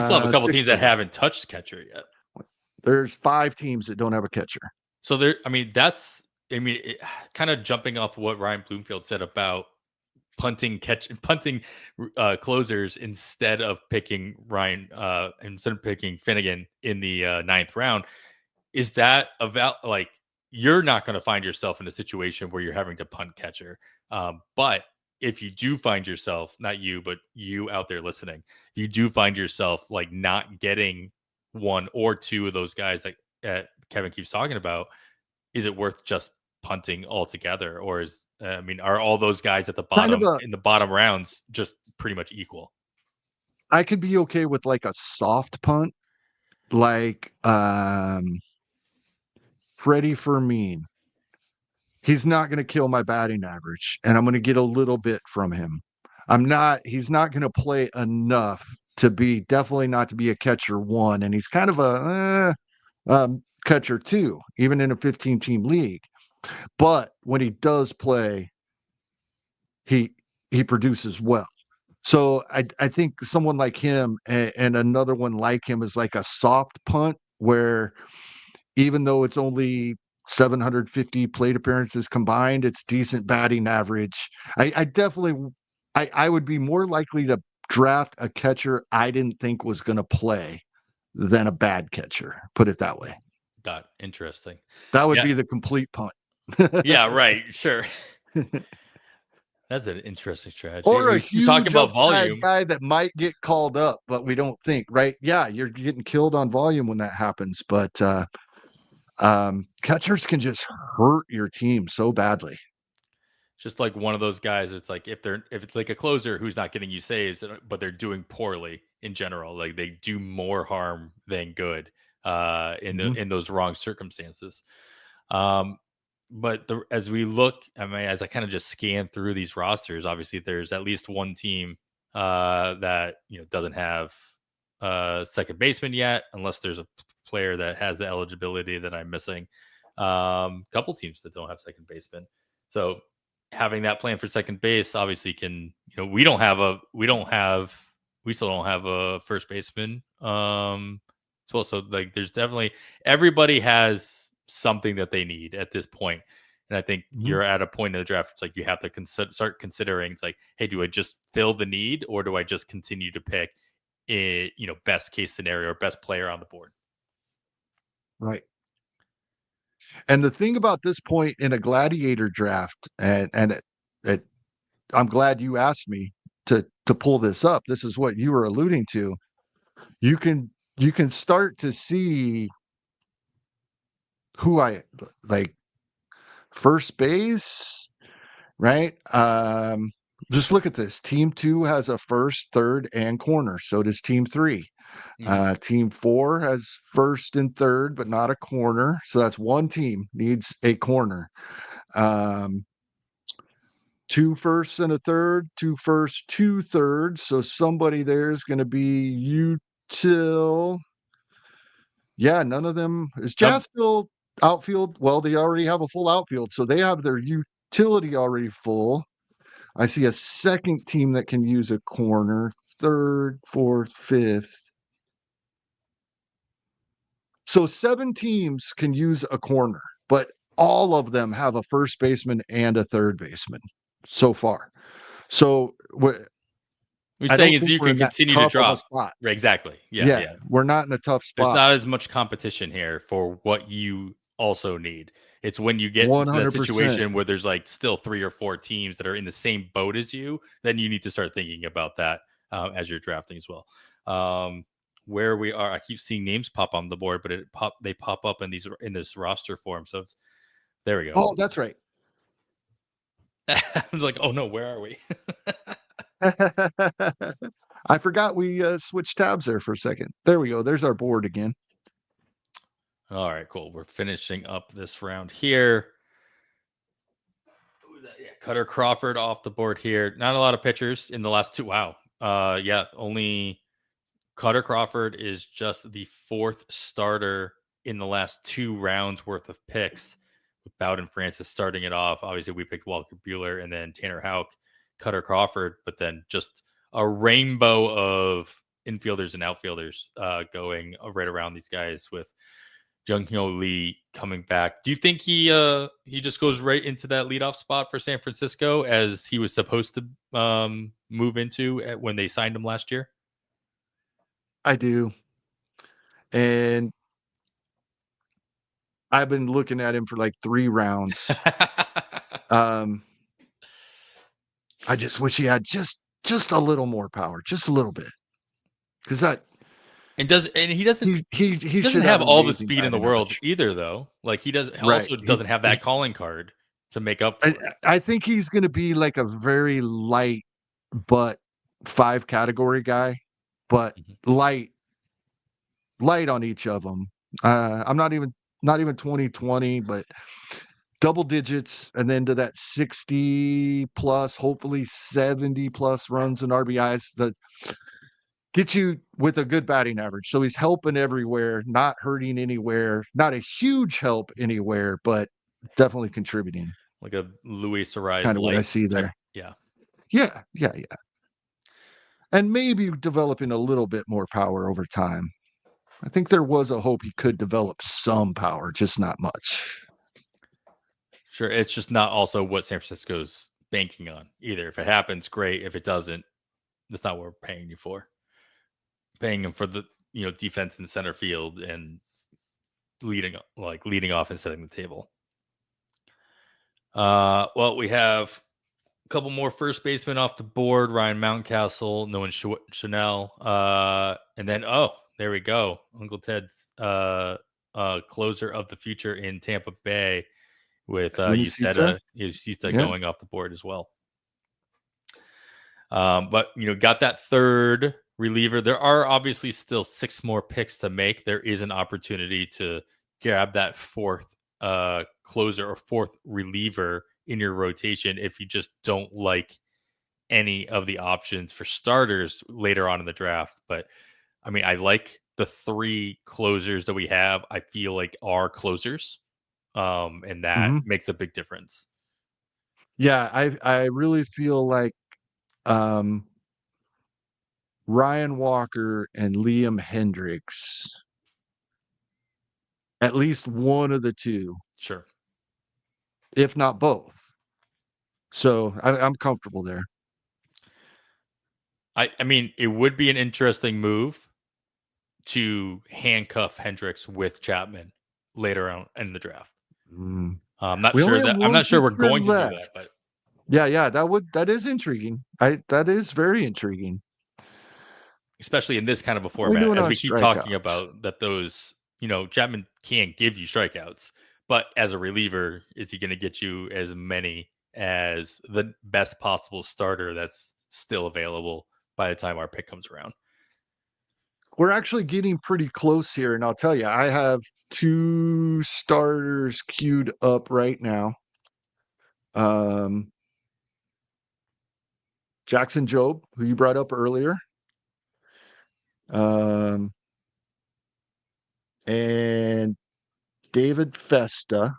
still have a couple teams that haven't touched catcher yet. There's 5 teams that don't have a catcher. So kind of jumping off what Ryan Bloomfield said about punting closers instead of picking Finnegan in the 9th round. Is that you're not going to find yourself in a situation where you're having to punt catcher. But if you do find yourself, not you, but you out there listening, you do find yourself like not getting 1 or 2 of those guys that Kevin keeps talking about, is it worth just punting altogether? Or are all those guys at the bottom in the bottom rounds just pretty much equal? I could be okay with like a soft punt, like Freddie Fermin. He's not going to kill my batting average, and I'm going to get a little bit from him. He's not going to play enough to be, definitely not to be a catcher 1, and he's kind of a catcher 2, even in a 15-team league. But when he does play, he produces well. So I think someone like him and another one like him is like a soft punt, where even though it's only 750 plate appearances combined, it's decent batting average. I would be more likely to draft a catcher I didn't think was going to play than a bad catcher. Put it that way. Got interesting. That would be the complete punt. Yeah, right. Sure. That's an interesting strategy. Or a huge talking about volume guy that might get called up, but we don't think, right? Yeah, you're getting killed on volume when that happens, but catchers can just hurt your team so badly. Just like one of those guys, it's like if it's like a closer who's not getting you saves, but they're doing poorly in general, like they do more harm than good in those wrong circumstances. But as we look, as I kind of just scan through these rosters, obviously there's at least 1 team that doesn't have second baseman yet, unless there's a player that has the eligibility that I'm missing. Couple teams that don't have second baseman. So having that plan for second base obviously can, we still don't have a first baseman. So like there's definitely, everybody has something that they need at this point. And I think you're at a point in the draft, it's like you have to start considering, it's like, hey, do I just fill the need, or do I just continue to pick best case scenario or best player on the board? Right. And the thing about this point in a Gladiator draft, and I'm glad you asked me to pull this up. This is what you were alluding to. You can start to see who I like. First base, right? Just look at this. Team 2 has a first, third, and corner. So does Team 3. Team 4 has first and third, but not a corner. So that's 1 team needs a corner. 2 firsts and a third, 2 firsts, 2 thirds. So somebody there is going to be util. Yeah, none of them is Jazz still outfield. Well, they already have a full outfield, so they have their utility already full. I see a second team that can use a corner, third, fourth, fifth. So 7 teams can use a corner, but all of them have a first baseman and a third baseman so far. So What I you're saying don't is think you we're can in that continue to tough of a drop. spot. Right, exactly. Yeah, Yeah, yeah. we're not in a tough There's spot. not as much competition here for what you also need. It's when you get into that 100%. situation where there's like still 3 or 4 teams that are in the same boat as you, then you need to start thinking about that as you're drafting as well. Where we are, I keep seeing names pop on the board, but they pop up in this roster form. So there we go. Oh, that's right. I was like, oh no, where are we? I forgot we switched tabs there for a second. There we go. There's our board again. All right, cool. We're finishing up this round here. Yeah, Cutter Crawford off the board here. Not a lot of pitchers in the last 2. Wow. Yeah, only Cutter Crawford is just the 4th starter in the last 2 rounds worth of picks, with Bowden Francis starting it off. Obviously, we picked Walker Buehler and then Tanner Houck, Cutter Crawford, but then just a rainbow of infielders and outfielders going right around these guys with Jung-Hyo Lee coming back. Do you think he just goes right into that leadoff spot for San Francisco as he was supposed to move into when they signed him last year? I do. And I've been looking at him for like 3 rounds. I just wish he had just a little more power, just a little bit. Because he doesn't he doesn't should have all the amazing speed in the batting world average. either, though. Like he Right. doesn't have that calling card to make up for it. I think he's going to be like a very light, but 5 category guy, but light on each of them. I'm not even 2020, but double digits, and then to that 60 plus, hopefully 70 plus runs and RBIs that get you with a good batting average. So he's helping everywhere, not hurting anywhere, not a huge help anywhere, but definitely contributing. Like a Luis Ariz Kind of what I light see there. type. Yeah. Yeah. And maybe developing a little bit more power over time. I think there was a hope he could develop some power, just not much. Sure. It's just not also what San Francisco's banking on either. If it happens, great. If it doesn't, that's not what we're paying you for. Paying him for the defense in center field and leading off and setting the table. Well, we have a couple more first basemen off the board: Ryan Mountcastle, Nolan Chanel, and then there we go, Uncle Ted's closer of the future in Tampa Bay with Uceta going off the board as well. But got that third reliever. There are obviously still 6 more picks to make. There is an opportunity to grab that 4th closer or 4th reliever in your rotation if you just don't like any of the options for starters later on in the draft. But I mean, I like the 3 closers that we have. I feel like are closers, and that makes a big difference. Yeah, I really feel like Ryan Walker and Liam Hendricks, at least one of the 2, Sure, if not both. So I'm comfortable there. I mean, it would be an interesting move to handcuff Hendricks with Chapman later on in the draft. I'm not sure we're going to do that, but yeah, that is intriguing. That is very intriguing, especially in this kind of a format, as we keep talking about that. Those Chapman can't give you strikeouts, but as a reliever, is he going to get you as many as the best possible starter that's still available by the time our pick comes around? We're actually getting pretty close here, and I'll tell you, I have 2 starters queued up right now. Jackson Jobe, who you brought up earlier. And David Festa.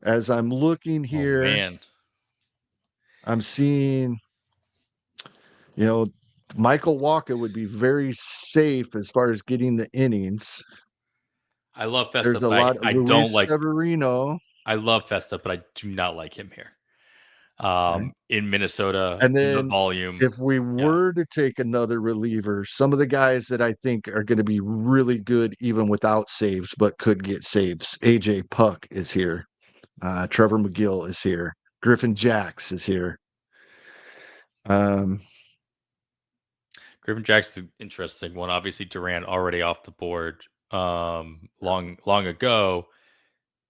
As I'm looking Oh here, man, I'm seeing, Michael Walker would be very safe as far as getting the innings. I love Festa, There's a but lot of I don't Luis like. Severino. I love Festa, but I do not like him here. Okay. In Minnesota, And the then volume. if we Yeah, were to take another reliever, some of the guys that I think are going to be really good even without saves, but could get saves. AJ Puck is here. Trevor McGill is here. Griffin Jacks is here. Um, Griffin Jackson's an interesting one. Obviously, Durant already off the board long ago,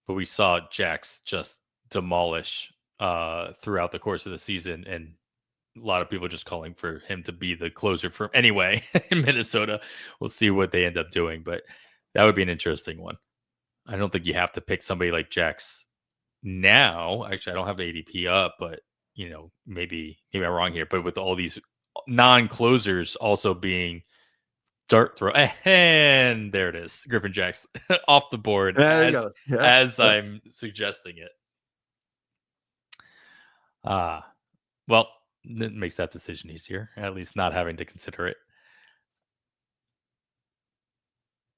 but we saw Jax just demolish throughout the course of the season, and a lot of people just calling for him to be the closer for anyway in Minnesota. We'll see what they end up doing, but that would be an interesting one. I don't think you have to pick somebody like Jax now. Actually, I don't have the ADP up, but maybe I'm wrong here. But with all these non-closers also being dart throw, and there it is, Griffin Jacks off the board there you go. Yeah. as I'm suggesting it. Well, it makes that decision easier, at least not having to consider it.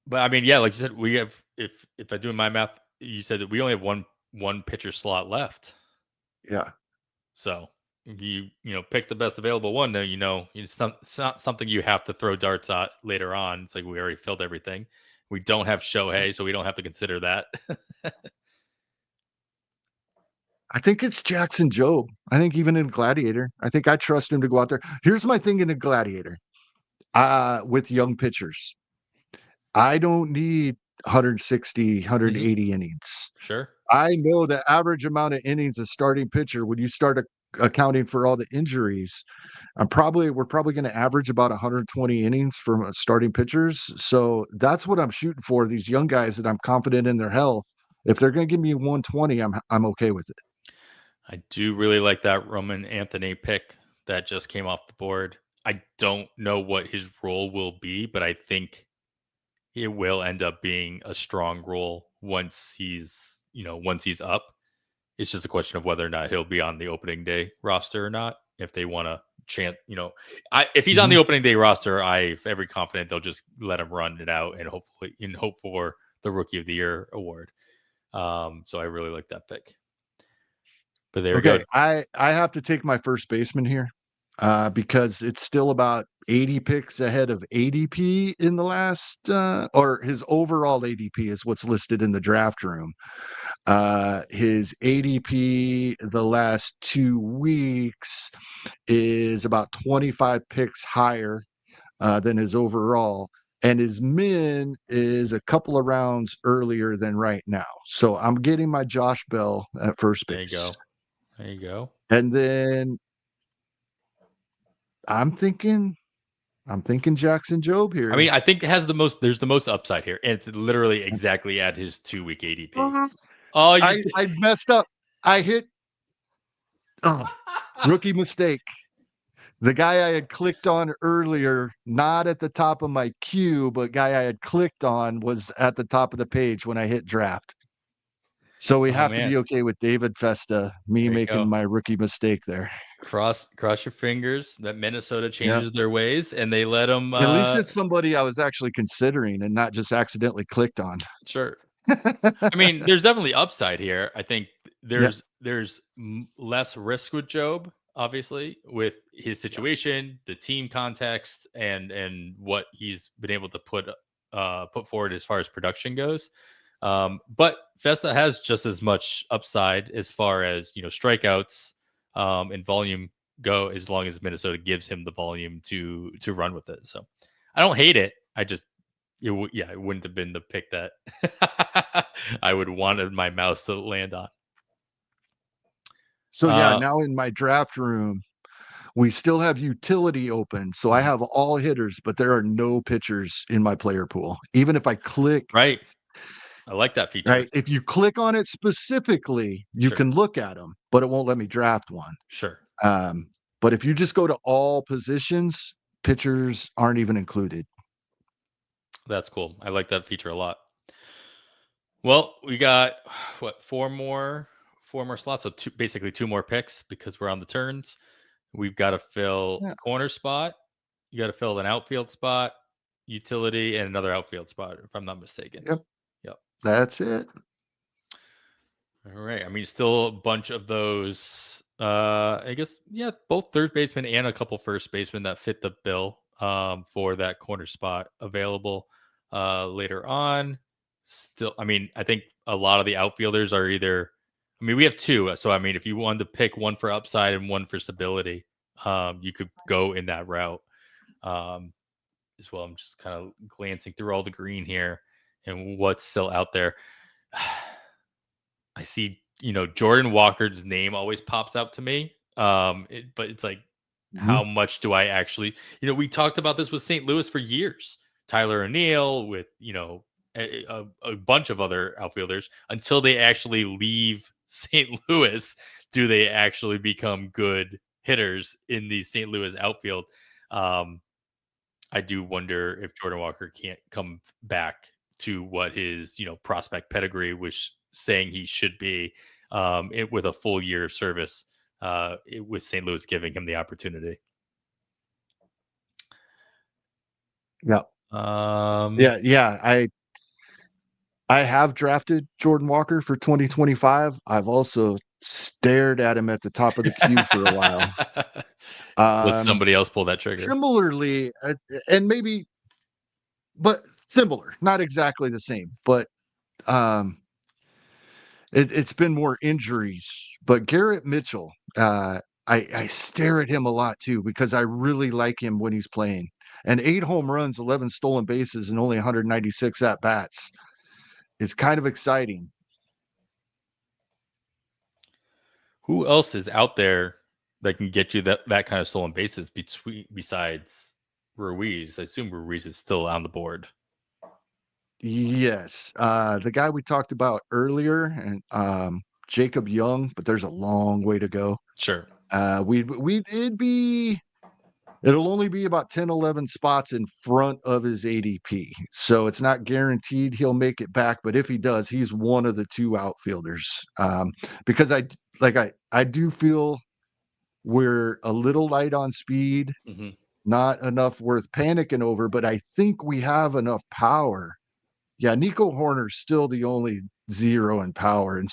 But I mean, yeah, like you said, we have if I do my math, you said that we only have one pitcher slot left. Yeah. So if you pick the best available one, then it's not something you have to throw darts at later on. It's like we already filled everything. We don't have Shohei, so we don't have to consider that. I think it's Jackson Jobe. I think even in Gladiator, I think I trust him to go out there. Here's my thing in a Gladiator. With young pitchers, I don't need 160, 180 innings. Sure. I know the average amount of innings a starting pitcher, when you start accounting for all the injuries, we're probably going to average about 120 innings from starting pitchers. So that's what I'm shooting for. These young guys that I'm confident in their health. If they're going to give me 120, I'm okay with it. I do really like that Roman Anthony pick that just came off the board. I don't know what his role will be, but I think it will end up being a strong role once he's up. It's just a question of whether or not he'll be on the opening day roster or not. If they want to chant, if he's on the opening day roster, I have every confidence they'll just let him run it out and hopefully hope for the Rookie of the Year award. So I really like that pick. But there we go. I have to take my first baseman here because it's still about 80 picks ahead of ADP in the last, or his overall ADP is what's listed in the draft room. His ADP the last 2 weeks is about 25 picks higher than his overall. And his min is a couple of rounds earlier than right now. So I'm getting my Josh Bell at first base. There you go. And then I'm thinking Jackson Jobe here. I mean, I think there's the most upside here. And it's literally exactly at his 2-week ADP. Oh, I messed up. I hit rookie mistake. The guy I had clicked on earlier, not at the top of my queue, but guy I had clicked on was at the top of the page when I hit draft. So we have to be okay with David Festa, me making my rookie mistake there. Cross your fingers that Minnesota changes their ways and they let them. At least it's somebody I was actually considering and not just accidentally clicked on. Sure. I mean, there's definitely upside here. I think there's less risk with Jobe, obviously, with his situation, the team context, and what he's been able to put forward as far as production goes. But Festa has just as much upside as far as strikeouts and volume go, as long as Minnesota gives him the volume to run with it. So I don't hate it. It wouldn't have been the pick that I would wanted my mouse to land on. So now in my draft room, we still have utility open. So I have all hitters, but there are no pitchers in my player pool. Even if I click, right. I like that feature. Right? If you click on it specifically, you Sure. can look at them, but it won't let me draft one. Sure. But if you just go to all positions, pitchers aren't even included. That's cool. I like that feature a lot. Well, we got what, four more slots, so basically two more picks because we're on the turns. We've got to fill Yeah. corner spot. You got to fill an outfield spot, utility, and another outfield spot, if I'm not mistaken. Yep. That's it. All right. I mean, still a bunch of those. I guess, yeah, both third baseman and a couple first basemen that fit the bill for that corner spot available later on. Still, I mean, I think a lot of the outfielders are either. I mean, we have two. So, I mean, if you wanted to pick one for upside and one for stability, you could go in that route as well. I'm just kind of glancing through all the green here and what's still out there. I see, Jordan Walker's name always pops out to me. But it's like, how much do I actually, we talked about this with St. Louis for years. Tyler O'Neill with, a bunch of other outfielders until they actually leave St. Louis. Do they actually become good hitters in the St. Louis outfield? I do wonder if Jordan Walker can't come back to what his, prospect pedigree was saying he should be with a full year of service with St. Louis giving him the opportunity. Yeah. I have drafted Jordan Walker for 2025. I've also stared at him at the top of the queue for a while. Let somebody else pull that trigger. Similarly, and maybe, but similar, not exactly the same, but it's been more injuries. But Garrett Mitchell, I stare at him a lot too because I really like him when he's playing. And 8 home runs, 11 stolen bases, and only 196 at bats. It's kind of exciting. Who else is out there that can get you that kind of stolen bases besides Ruiz? I assume Ruiz is still on the board. Yes. The guy we talked about earlier, and Jacob Young, but there's a long way to go. Sure. It'll only be about 10, 11 spots in front of his ADP. So it's not guaranteed he'll make it back, but if he does, he's one of the two outfielders. Because I do feel we're a little light on speed, not enough worth panicking over, but I think we have enough power. Yeah, Nico Horner's still the only zero in power, and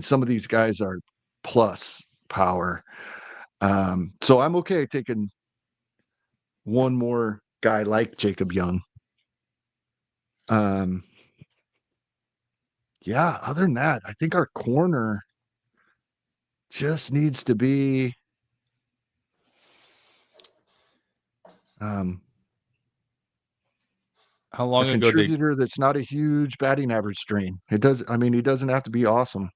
some of these guys are plus power. So I'm okay taking one more guy like Jacob Young. Yeah, other than that, I think our corner just needs to be how long a contributor that's not a huge batting average strain. He doesn't have to be awesome.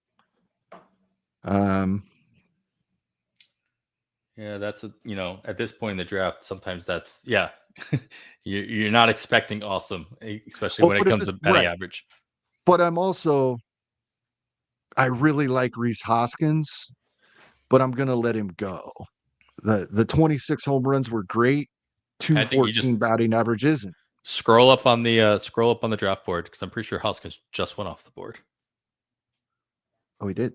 Yeah, that's at this point in the draft, sometimes that's you're not expecting awesome, especially when it comes to batting average. But I really like Rhys Hoskins, but I'm gonna let him go. The 26 home runs were great. 214 batting average isn't. Scroll up on the draft board because I'm pretty sure Hoskins just went off the board. Oh, he did.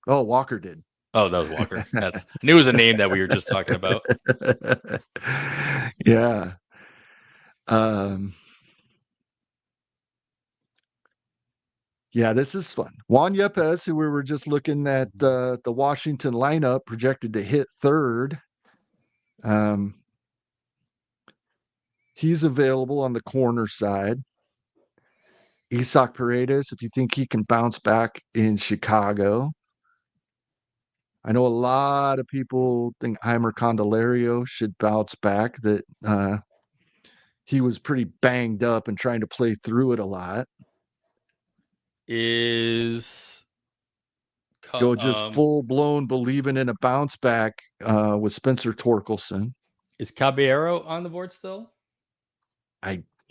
Oh, Walker did. Oh, that was Walker. I knew it was a name that we were just talking about. Yeah. Yeah, this is fun. Juan Yepes, who we were just looking at the Washington lineup, projected to hit third. He's available on the corner side. Isaac Paredes, if you think he can bounce back in Chicago. I know a lot of people think Heimer Candelario should bounce back, that he was pretty banged up and trying to play through it a lot. Go just full-blown believing in a bounce back with Spencer Torkelson. Is Caballero on the board still?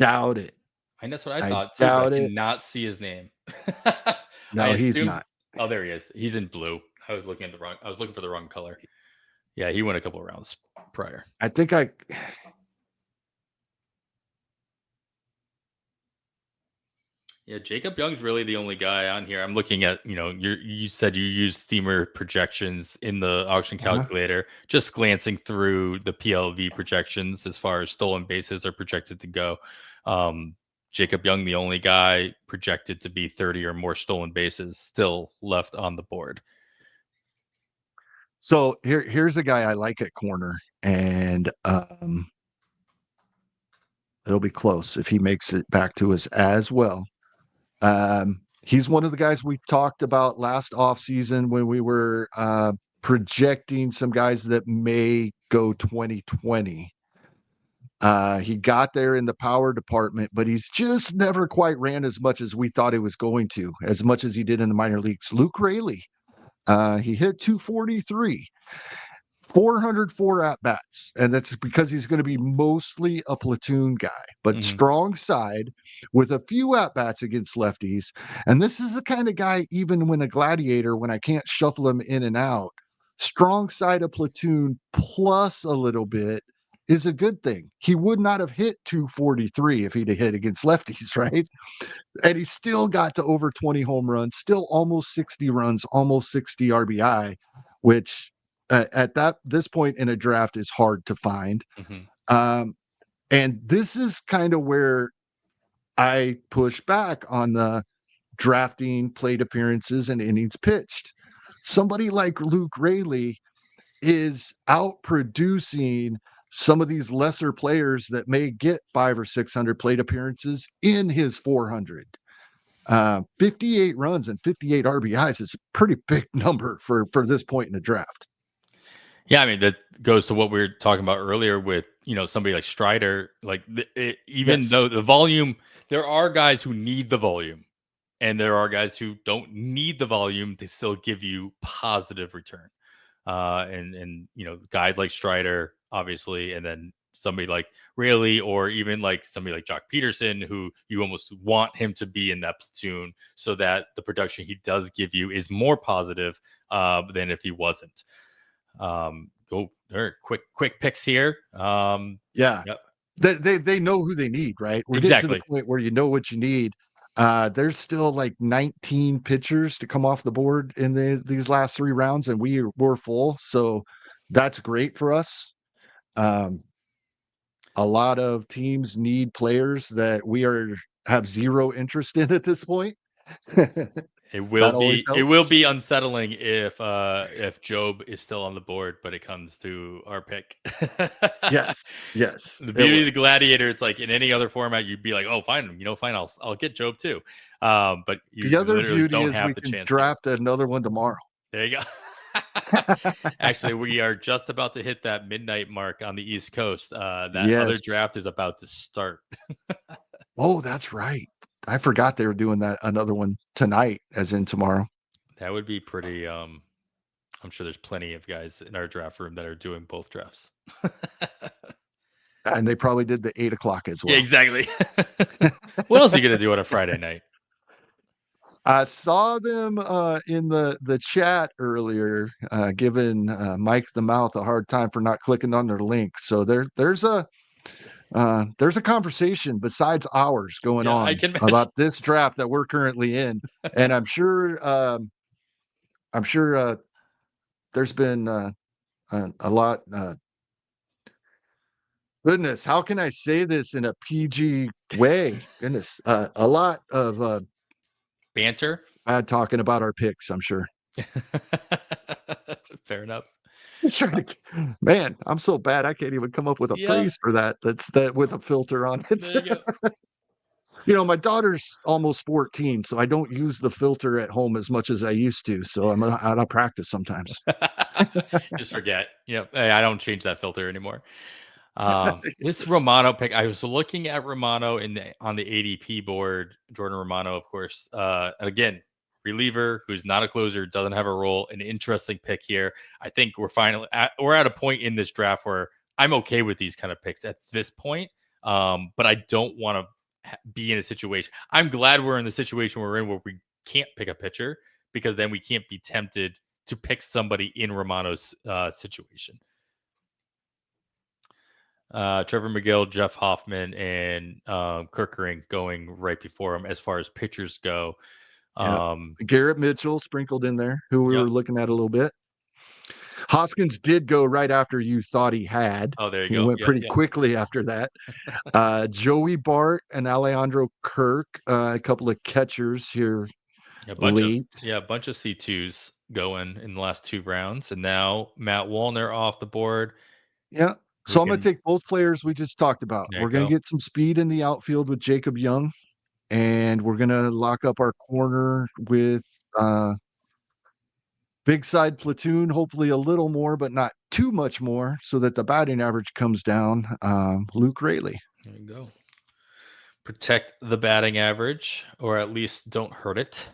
doubt it. And that's what I I thought too, but I doubt it. cannot see his name. I No, he's assumed. not. Oh, there he is. He's in blue. I was looking for the wrong color. Yeah, he went a couple of rounds prior. I think I. Yeah, Jacob Young's really the only guy on here. I'm looking at, you said you used steamer projections in the auction calculator. Just glancing through the PLV projections as far as stolen bases are projected to go. Jacob Young, the only guy projected to be 30 or more stolen bases still left on the board. So here's a guy I like at corner, and it'll be close if he makes it back to us as well. He's one of the guys we talked about last offseason when we were projecting some guys that may go 2020. He got there in the power department, but he's just never quite ran as much as we thought he was going to, as much as he did in the minor leagues. Luke Raley, he hit 243. 404 at bats, and that's because he's going to be mostly a platoon guy, but strong side with a few at bats against lefties. And this is the kind of guy, even when a Gladiator, when I can't shuffle him in and out, strong side of platoon plus a little bit is a good thing. He would not have hit 243 if he'd have hit against lefties, right? And he still got to over 20 home runs, still almost 60 runs, almost 60 RBI, which at this point in a draft is hard to find. And this is kind of where I push back on the drafting plate appearances and innings pitched. Somebody like Luke Raley is out producing some of these lesser players that may get 500 or 600 plate appearances in his 400. 58 runs and 58 RBIs is a pretty big number for this point in the draft. Yeah, I mean, that goes to what we were talking about earlier with, somebody like Strider. Like, though the volume, there are guys who need the volume, and there are guys who don't need the volume. They still give you positive return. And guys like Strider, obviously, and then somebody like Raley, or even like somebody like Jock Peterson, who you almost want him to be in that platoon so that the production he does give you is more positive than if he wasn't. Go there, quick picks here. Yep. They know who they need, right? We're getting to the point where you know what you need. There's still like 19 pitchers to come off the board in these last 3 rounds, and we're full, so that's great for us. A lot of teams need players that we have zero interest in at this point. It will be unsettling if Job is still on the board, but it comes to our pick. Yes. The beauty of the Gladiator, it's like in any other format, you'd be like, oh, fine, I'll get Job too. But the other beauty is we can draft another one tomorrow. There you go. Actually, we are just about to hit that midnight mark on the East Coast. Other draft is about to start. Oh, that's right. I forgot they were doing another one tonight, as in tomorrow. That would be pretty. I'm sure there's plenty of guys in our draft room that are doing both drafts. And they probably did the 8 o'clock as well. Yeah, exactly. What else are you gonna do on a Friday night? I saw them in the chat earlier, giving Mike the Mouth a hard time for not clicking on their link. So there's a conversation besides ours going on about this draft that we're currently in, and I'm sure there's been a lot. Goodness, how can I say this in a PG way? Goodness, a lot of banter. Talking about our picks, I'm sure. Fair enough. Man, I'm so bad I can't even come up with a phrase for that. That's that with a filter on it. There you go. My daughter's almost 14, so I don't use the filter at home as much as I used to. So I'm out of practice sometimes. Just forget. I don't change that filter anymore. This Romano pick, I was looking at Romano on the ADP board. Jordan Romano, of course. Again, reliever who's not a closer, doesn't have a role. An interesting pick here. I think we're at a point in this draft where I'm okay with these kind of picks at this point. But I don't want to be in a situation. I'm glad we're in the situation we're in where we can't pick a pitcher, because then we can't be tempted to pick somebody in Romano's situation. Trevor McGill, Jeff Hoffman, and Kirkering going right before him as far as pitchers go. Garrett Mitchell sprinkled in there, who we Yep. were looking at a little bit. Hoskins did go right after you thought he had. Oh, there you he go. went pretty quickly after that. Joey Bart and Alejandro Kirk, a couple of catchers here late. A bunch of C2s going in the last 2 rounds, and now Matt Wallner off the board. Yeah. So I'm going to take both players we just talked about. We're going to get some speed in the outfield with Jacob Young, and we're going to lock up our corner with big side platoon, hopefully a little more, but not too much more, so that the batting average comes down. Luke Raley. There you go. Protect the batting average, or at least don't hurt it.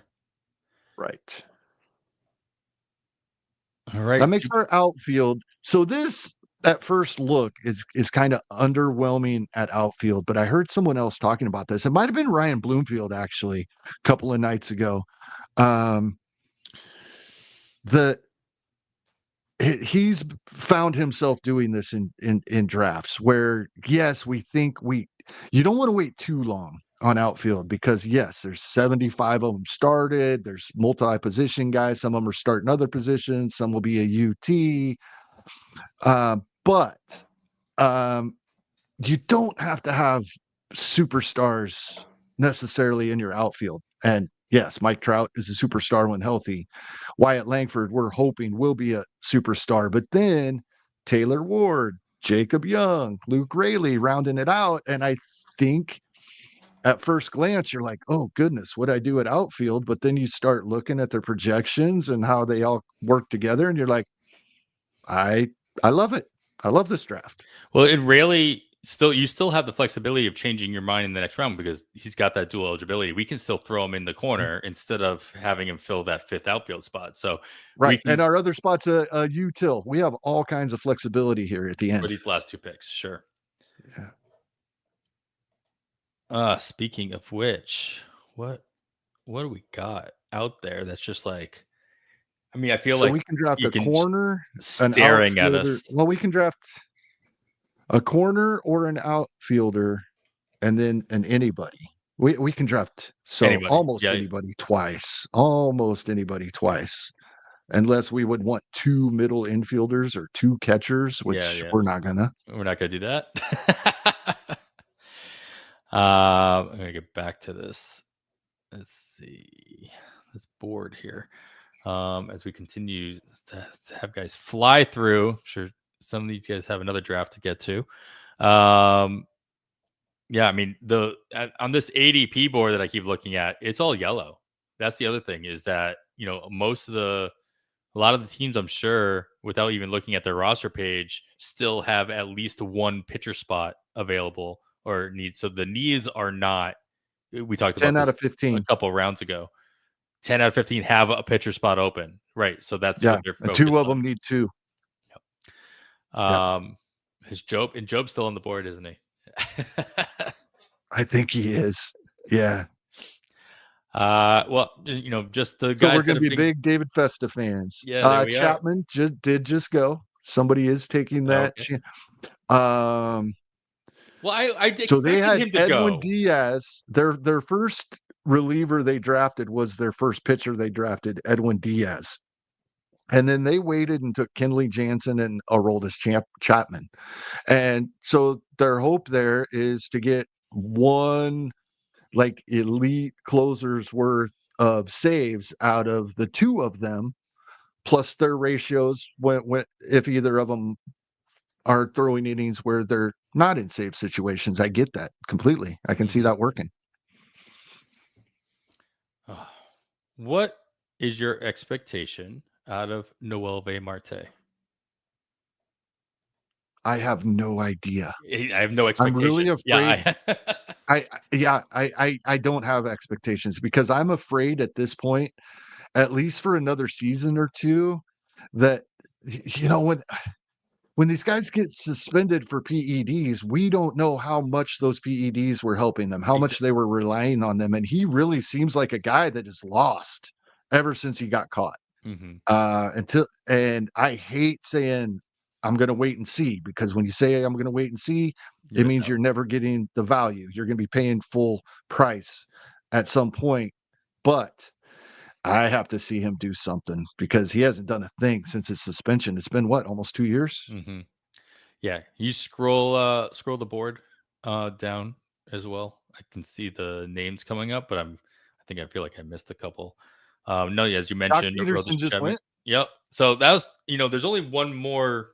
Right. All right. That makes our outfield. So this, at first look, is kind of underwhelming at outfield, but I heard someone else talking about this. It might have been Ryan Bloomfield, actually, a couple of nights ago. He's found himself doing this in drafts where, yes, we think you don't want to wait too long on outfield, because yes, there's 75 of them started. There's multi-position guys. Some of them are starting other positions. Some will be a UT. But you don't have to have superstars necessarily in your outfield. And yes, Mike Trout is a superstar when healthy. Wyatt Langford, we're hoping, will be a superstar. But then Taylor Ward, Jacob Young, Luke Raley rounding it out. And I think at first glance, you're like, oh, goodness, what I do at outfield? But then you start looking at their projections and how they all work together. And you're like, I love it. I love this draft. Well, it really you still have the flexibility of changing your mind in the next round, because he's got that dual eligibility. We can still throw him in the corner instead of having him fill that 5th outfield spot. So right, and our other spot's a util. We have all kinds of flexibility here at the end for these last 2 picks. Sure. Yeah. Speaking of which, what do we got out there that's just like? I mean, I feel like we can draft a corner, staring at us. Well, we can draft a corner or an outfielder, and then an anybody. We can draft anybody twice. Almost anybody twice. Unless we would want 2 middle infielders or 2 catchers, which we're not gonna. We're not gonna do that. I'm gonna get back to this. Let's see this board here. As we continue to have guys fly through. I'm sure some of these guys have another draft to get to. Yeah, I mean, on this ADP board that I keep looking at, it's all yellow. That's the other thing, is that, you know, a lot of the teams, I'm sure, without even looking at their roster page, still have at least 1 pitcher spot available or need. So the needs are not. We talked about 10 out of 15 a couple rounds ago. 10 out of 15 have a pitcher spot open, right? So that's what they're focused 2 of on. them need 2. Is Job's still on the board, isn't he? I think he is. Yeah. Well, you know, just the guys. So we're going to be big David Festa fans. Yeah, Chapman just go. Somebody is taking that. Well, I expected so they had him to Edwin Diaz. Their first reliever they drafted was their first pitcher they drafted, Edwin Diaz. And then they waited and took Kenley Jansen and Aroldis Chapman. And so their hope there is to get 1 like elite closer's worth of saves out of the 2 of them, plus their ratios when if either of them are throwing innings where they're not in save situations. I get that completely. I can see that working. What is your expectation out of Noelvi Marte? I have no idea. I have no expectation. I'm really afraid. I don't have expectations, because I'm afraid at this point, at least for another season or 2, that, you know, when these guys get suspended for PEDs, we don't know how much those PEDs were helping them, how much they were relying on them. And he really seems like a guy that is lost ever since he got caught. And I hate saying I'm going to wait and see, because when you say I'm going to wait and see, it means you're never getting the value. You're going to be paying full price at some point. But I have to see him do something, because he hasn't done a thing since his suspension. It's been what, almost 2 years? Yeah, you scroll the board down as well. I can see the names coming up, but I feel like I missed a couple. No, yeah, as you mentioned, Peterson just went. Yep. So that was, there's only one more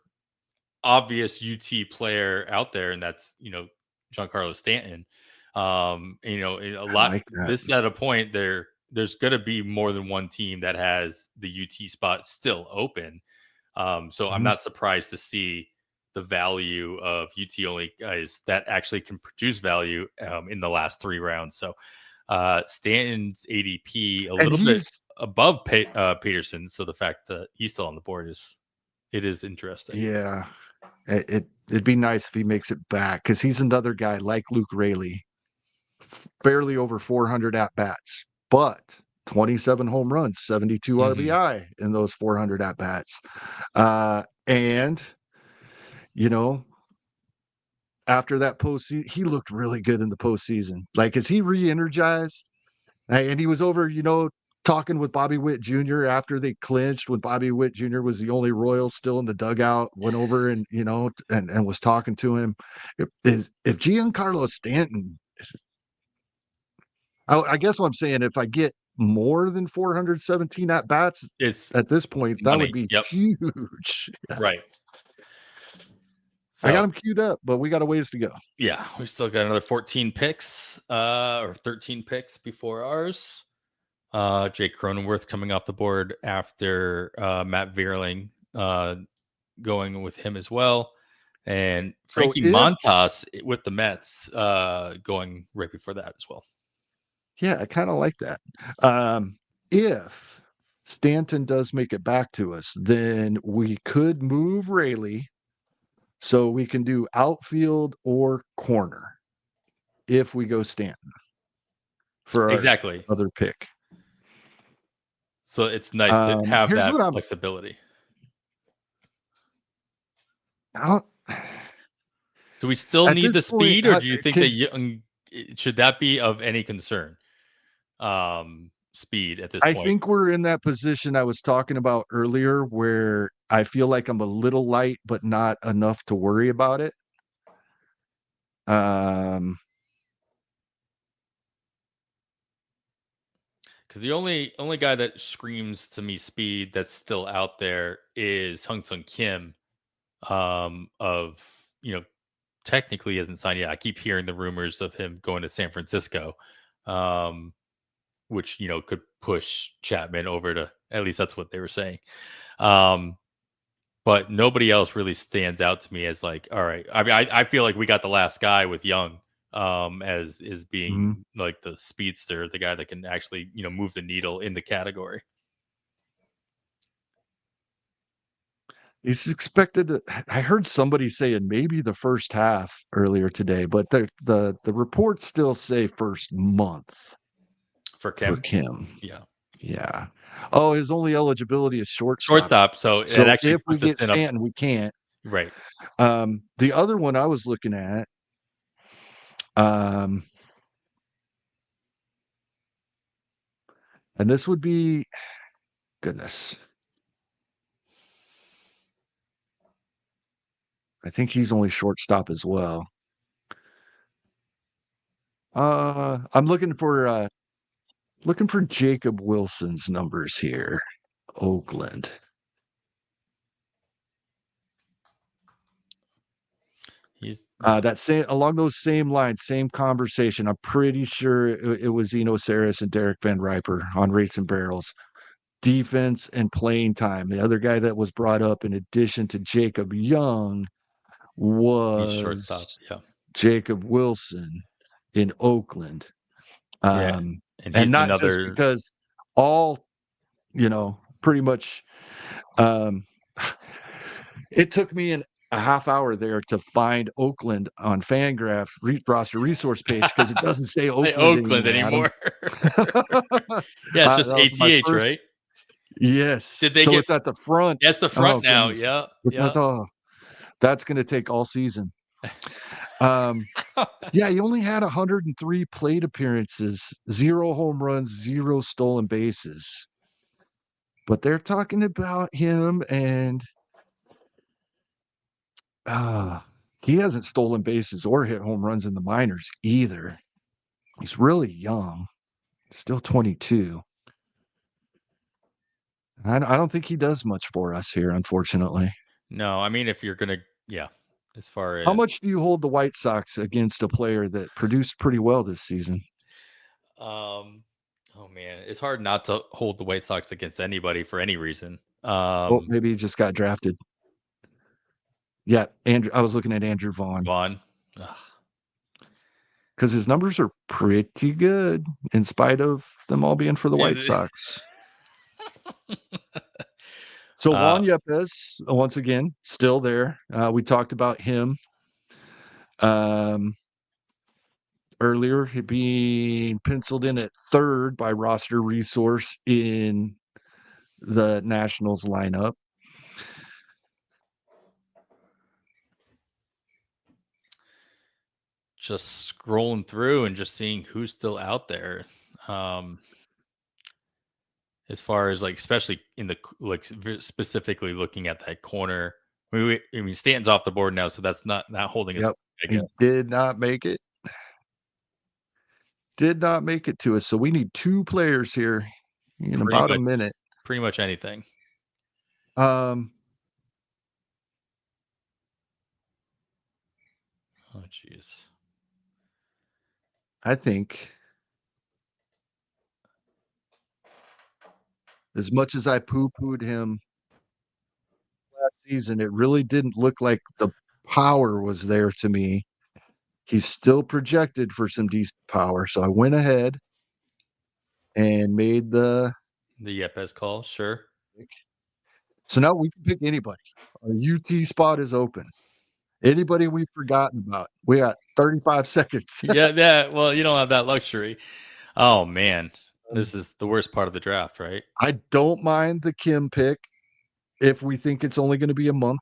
obvious UT player out there, and that's Giancarlo Stanton. A lot. Like this at a point there's going to be more than one team that has the UT spot still open. So I'm not surprised to see the value of UT only guys that actually can produce value in the last 3 rounds. So Stanton's ADP a little bit above Peterson. So the fact that he's still on the board is interesting. Yeah, it'd be nice if he makes it back, because he's another guy like Luke Raley, barely over 400 at bats, but 27 home runs, 72 RBI in those 400 at bats. And after that postseason, he looked really good in the postseason. Like, is he re-energized? And he was over, talking with Bobby Witt Jr. after they clinched, when Bobby Witt Jr. was the only Royal still in the dugout, went over and, and was talking to him. If Giancarlo Stanton, I guess what I'm saying, if I get more than 417 at bats, it's at this point, that would be huge. Right. So, I got him queued up, but we got a ways to go. Yeah, we still got another 14 picks or 13 picks before ours. Jake Cronenworth coming off the board after Matt Vierling going with him as well. And Frankie Montas with the Mets going right before that as well. Yeah, I kind of like that. If Stanton does make it back to us, then we could move Raley so we can do outfield or corner if we go Stanton for our other pick. So it's nice to have that flexibility. Do we still need the speed, or do you think that should that be of any concern? Speed at this point. I think we're in that position I was talking about earlier, where I feel like I'm a little light, but not enough to worry about it. Because the only guy that screams to me speed that's still out there is Hyun-Sung Kim. Technically hasn't signed yet. I keep hearing the rumors of him going to San Francisco, which could push Chapman over to, at least that's what they were saying. But nobody else really stands out to me as like, all right. I mean, I feel like we got the last guy with Young as being like the speedster, the guy that can actually move the needle in the category. He's expected to, I heard somebody saying maybe the first half earlier today, but the reports still say first month for Kim. Yeah. Oh, his only eligibility is shortstop. So it actually, if we get Stanton, we can't. Right. The other one I was looking at, and this would be, goodness, I think he's only shortstop as well. I'm looking for Jacob Wilson's numbers here. Oakland. He's along those same lines, same conversation. I'm pretty sure it was Eno Saris and Derek Van Riper on Rates and Barrels. Defense and playing time. The other guy that was brought up in addition to Jacob Young was Jacob Wilson in Oakland. And not just because all, pretty much it took me a half hour there to find Oakland on Fangraph roster resource page because it doesn't say Oakland anymore. Yeah, it's That just was my ATH, first. right? Yes. Did they So get? it's at the front. That's the front Oh now. goodness. Yeah, That's going to take all season. Yeah, he only had 103 plate appearances, 0 home runs, 0 stolen bases. But they're talking about him, and he hasn't stolen bases or hit home runs in the minors either. He's really young, still 22. I don't think he does much for us here, unfortunately. No, I mean, if you're gonna, yeah, as far as How much do you hold the White Sox against a player that produced pretty well this season? oh man, it's hard not to hold the White Sox against anybody for any reason. Oh, maybe he just got drafted. Yeah, Andrew. I was looking at Andrew Vaughn Vaughn. because his numbers are pretty good in spite of them all being for the White Sox. So Juan Yepes, once again, still there. We talked about him earlier, being penciled in at third by roster resource in the Nationals lineup. Just scrolling through and just seeing who's still out there. As far as like, especially in the specifically looking at that corner. I mean, Stanton's off the board now, so that's not holding us. Yep, he did not make it. Did not make it to us. So we need 2 players here in about a minute. Pretty much anything. Oh jeez. I think as much as I poo-pooed him last season, it really didn't look like the power was there to me. He's still projected for some decent power, so I went ahead and made the Yepes call. Sure. So now we can pick anybody. Our UT spot is open. Anybody we've forgotten about. We got 35 seconds. Yeah. Well, you don't have that luxury. Oh man, this is the worst part of the draft, right? I don't mind the Kim pick if we think it's only going to be a month.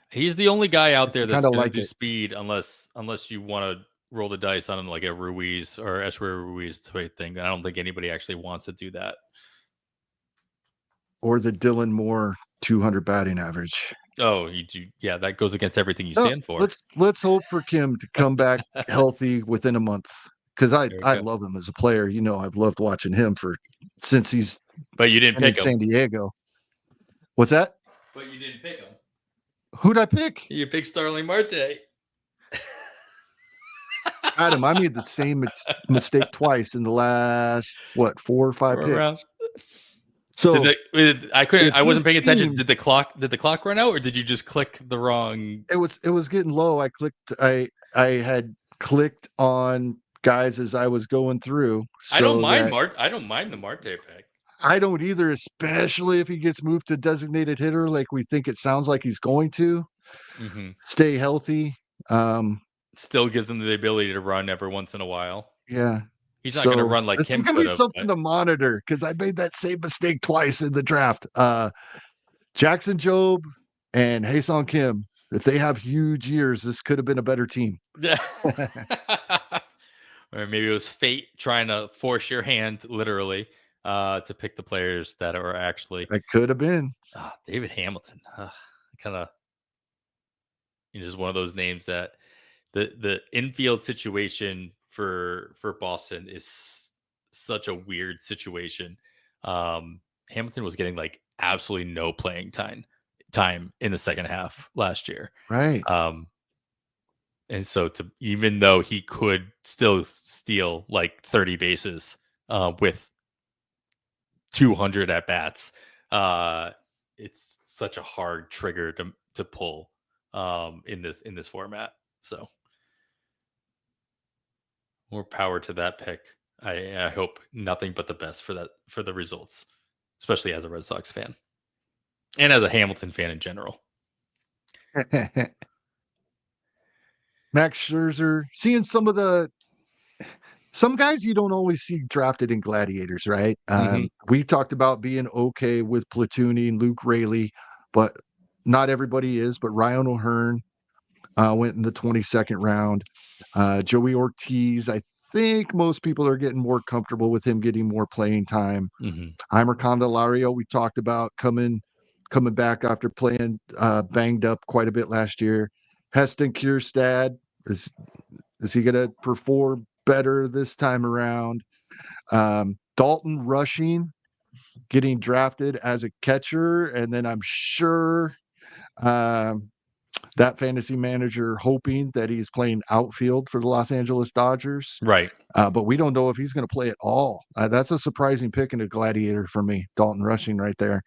He's the only guy out there that's going to do it. speed, unless you want to roll the dice on him like a Ruiz or Escher Ruiz type thing. I don't think anybody actually wants to do that. Or the Dylan Moore 200 batting average. Oh, yeah, that goes against everything you stand for. Let's hope for Kim to come back healthy within a month, because I love him as a player. You know, I've loved watching him since he's. But you didn't pick him. San Diego. What's that? But you didn't pick him. Who'd I pick? You picked Starling Marte. Adam, I made the same mistake twice in the last 4 or 5 picks. Rounds. So I wasn't paying attention. Did the clock run out, or did you just click the wrong? It was getting low. I had clicked on guys as I was going through. So I don't mind the Marte pick. I don't either, especially if he gets moved to designated hitter like we think it sounds like he's going to. Mm-hmm. Stay healthy. Still gives him the ability to run every once in a while. Yeah. He's not going to run like Kim. It's going to be something to monitor, because I made that same mistake twice in the draft. Jackson Jobe and Hae-Sung Kim, if they have huge years, this could have been a better team. Or maybe it was fate trying to force your hand, literally, to pick the players that are actually. That could have been. David Hamilton. Kind of, just one of those names that the infield situation for Boston is such a weird situation. Hamilton was getting like absolutely no playing time in the second half last year. Right. And so even though he could still steal like 30 bases with 200 at bats, it's such a hard trigger to pull in this format. So more power to that pick. I hope nothing but the best for the results, especially as a Red Sox fan and as a Hamilton fan in general. Max Scherzer, seeing some guys you don't always see drafted in Gladiators, right? We talked about being okay with platooning Luke Raley, but not everybody is. But Ryan O'Hearn went in the 22nd round. Joey Ortiz, I think most people are getting more comfortable with him getting more playing time. Heimer Candelario, we talked about coming back after playing banged up quite a bit last year. Heston Kierstad, is he going to perform better this time around? Dalton Rushing getting drafted as a catcher, and then I'm sure that fantasy manager hoping that he's playing outfield for the Los Angeles Dodgers. Right. But we don't know if he's going to play at all. That's a surprising pick in a Gladiator for me. Dalton Rushing right there.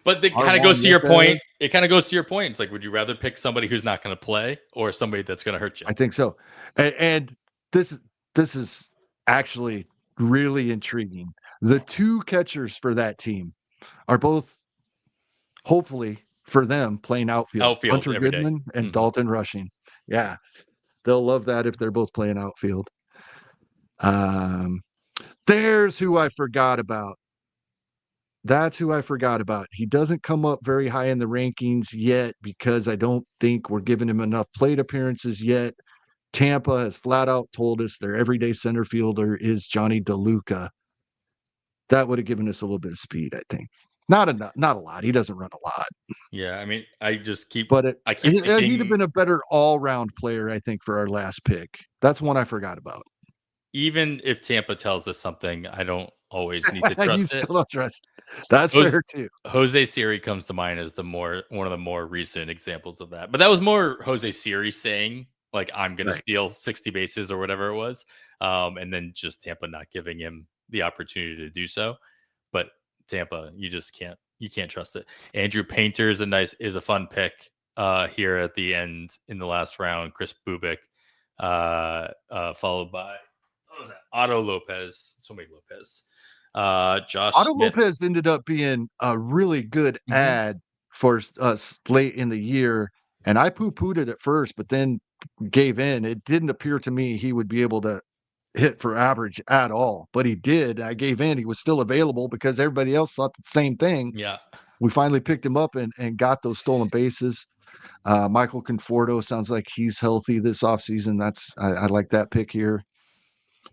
But it kind of goes to your point. It kind of goes to your point. It's like, would you rather pick somebody who's not going to play or somebody that's going to hurt you? I think so. And this is actually really intriguing. The two catchers for that team are both, hopefully for them, playing outfield. Hunter Goodman and Dalton Rushing. Yeah, they'll love that if they're both playing outfield. There's who I forgot about. That's who I forgot about. He doesn't come up very high in the rankings yet because I don't think we're giving him enough plate appearances yet. Tampa has flat out told us their everyday center fielder is Johnny DeLuca. That would have given us a little bit of speed, I think. Not a lot. He doesn't run a lot. Yeah, I mean, I just keep. But he'd have been a better all-round player, I think, for our last pick. That's one I forgot about. Even if Tampa tells us something, I don't always need to trust you it. Still don't trust it. That's fair too. Jose Siri comes to mind as one of the more recent examples of that. But that was more Jose Siri saying, like, I'm going to steal 60 bases or whatever it was. And then just Tampa not giving him the opportunity to do so. But Tampa, you can't trust it. Andrew Painter is a fun pick here at the end in the last round. Chris Bubik, followed by Otto Lopez. So many Lopez. Josh Otto Smith. Lopez ended up being a really good ad for us late in the year. And I poo-pooed it at first, but then gave in. It didn't appear to me he would be able to hit for average at all, but he did. I gave in. He was still available because everybody else thought the same thing. Yeah. We finally picked him up and got those stolen bases. Michael Conforto sounds like he's healthy this offseason. I like that pick here.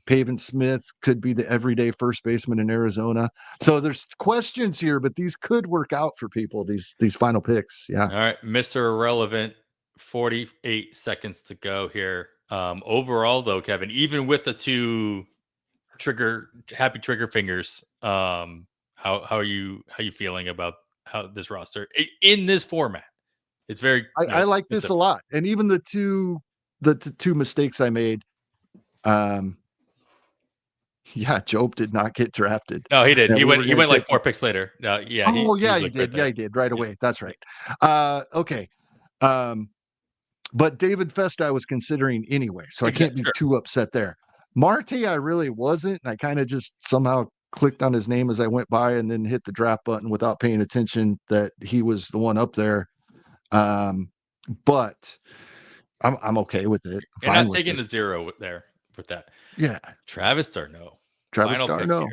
Pavin Smith could be the everyday first baseman in Arizona. So there's questions here, but these could work out for people, these final picks. Yeah. All right, Mr. Irrelevant, 48 seconds to go here. Overall, though, Kevin, even with the two happy trigger fingers, how are you feeling about how this roster in this format? It's very. I like this a lot, and even the two mistakes I made. Yeah, Job did not get drafted. No, he did. Yeah, he went like 4 picks later. Yeah. He did. Yeah, he did right away. That's right. Okay. But David Festa I was considering anyway, so I can't be too upset there. Marte, I really wasn't. And I kind of just somehow clicked on his name as I went by and then hit the draft button without paying attention that he was the one up there. But I'm okay with it. You're not taking a zero there with that. Yeah. Travis d'Arnaud. Travis d'Arnaud.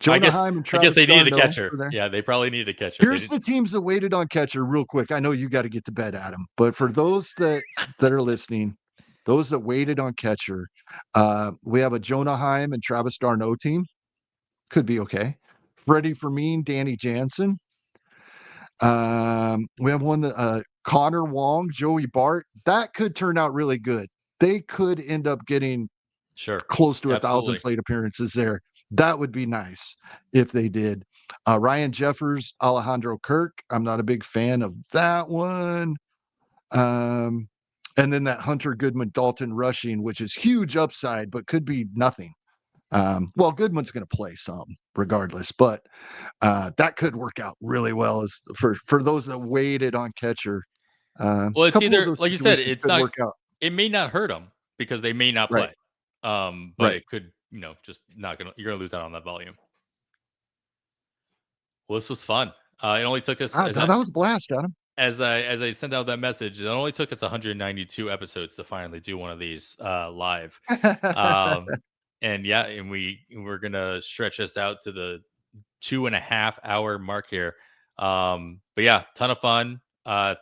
I guess they needed a catcher. Yeah, they probably needed a catcher. Here's the teams that waited on catcher real quick. I know you got to get to bed, Adam, but for those that are listening, those that waited on catcher, we have a Jonah Heim and Travis d'Arnaud team. Could be okay. Freddie Fermin, Danny Jansen. We have one that Connor Wong, Joey Bart. That could turn out really good. They could end up getting close to 1,000 plate appearances there. That would be nice if they did. Ryan Jeffers, Alejandro Kirk. I'm not a big fan of that one. And then that Hunter Goodman, Dalton Rushing, which is huge upside, but could be nothing. Well, Goodman's going to play some regardless, but that could work out really well as for those that waited on catcher. Well, it's either, like you said, it's not work out. It may not hurt them because they may not play. But it could, just you're going to lose out on that volume. Well, this was fun. It only took us. That was a blast, Adam. as I sent out that message, it only took us 192 episodes to finally do one of these live. And yeah, and we're gonna stretch this out to the 2.5 hour mark here. But yeah, ton of fun.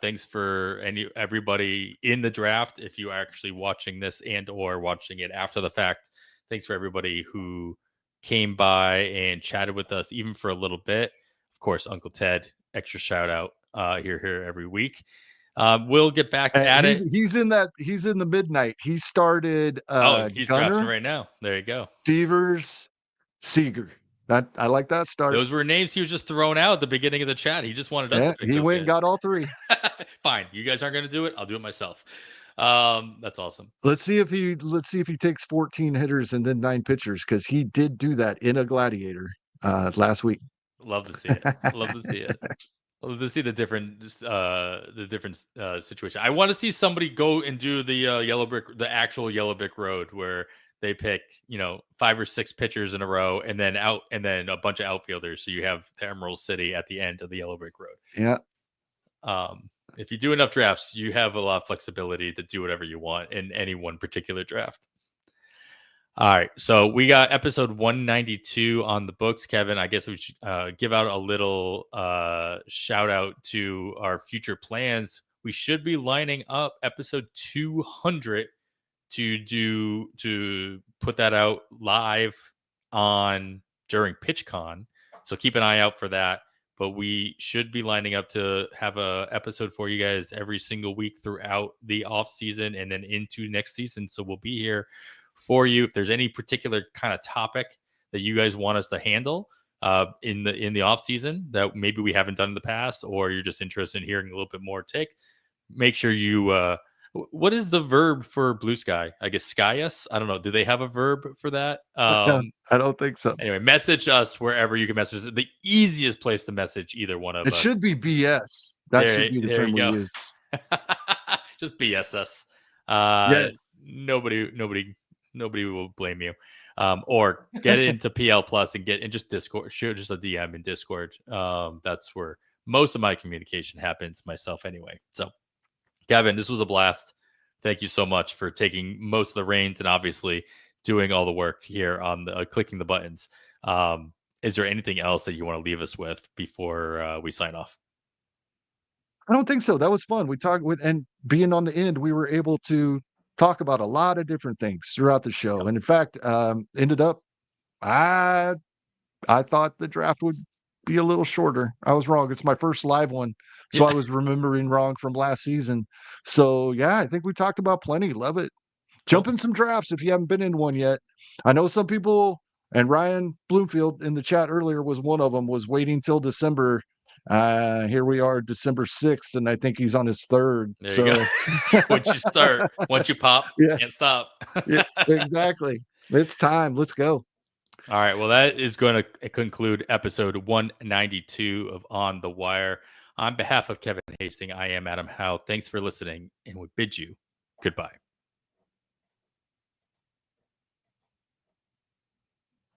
Thanks for everybody in the draft. If you are actually watching this and or watching it after the fact, thanks for everybody who came by and chatted with us, even for a little bit. Of course, Uncle Ted, extra shout out here every week. We'll get back at it. He's in the midnight. He started he's Gunner drafting right now. There you go. Stevers, Seager. That I like that start. Those were names he was just throwing out at the beginning of the chat. He just wanted us to pick he those went guys. and got all three. Fine. You guys aren't going to do it. I'll do it myself. That's awesome. Let's see if he takes 14 hitters and then 9 pitchers, because he did do that in a Gladiator last week. Love to see it. Love to see it. Love to see the different situation. I want to see somebody go and do the actual yellow brick road, where they pick 5 or 6 pitchers in a row and then a bunch of outfielders, so you have the Emerald City at the end of the yellow brick road. Yeah. If you do enough drafts, you have a lot of flexibility to do whatever you want in any one particular draft. All right, so we got episode 192 on the books. Kevin, I guess we should give out a little shout out to our future plans. We should be lining up episode 200 to put that out live during PitchCon. So keep an eye out for that. But we should be lining up to have a episode for you guys every single week throughout the off season and then into next season. So we'll be here for you. If there's any particular kind of topic that you guys want us to handle in the off season that maybe we haven't done in the past, or you're just interested in hearing a little bit more take, make sure you what is the verb for blue sky? I guess sky us. I don't know. Do they have a verb for that? I don't think so. Anyway, message us wherever you can message. The easiest place to message either one of us. It should be BS. That should be the term we use. Just BS us. Yes. Nobody will blame you. Or get into PL Plus and just Discord. Shoot just a DM in Discord. That's where most of my communication happens myself anyway. So, Kevin, this was a blast. Thank you so much for taking most of the reins and obviously doing all the work here on the clicking the buttons. Is there anything else that you want to leave us with before we sign off? I don't think so. That was fun. We talked and being on the end, we were able to talk about a lot of different things throughout the show. Yep. And in fact, ended up, I thought the draft would be a little shorter. I was wrong. It's my first live one. So I was remembering wrong from last season. So yeah, I think we talked about plenty. Love it. Jump in some drafts if you haven't been in one yet. I know some people, and Ryan Bloomfield in the chat earlier was one of them, was waiting till December. Here we are, December 6th, and I think he's on his 3rd. There you go. Once you pop, can't stop. Yeah, exactly. It's time. Let's go. All right. Well, that is going to conclude episode 192 of On the Wire. On behalf of Kevin Hasting, I am Adam Howe. Thanks for listening, and we bid you goodbye.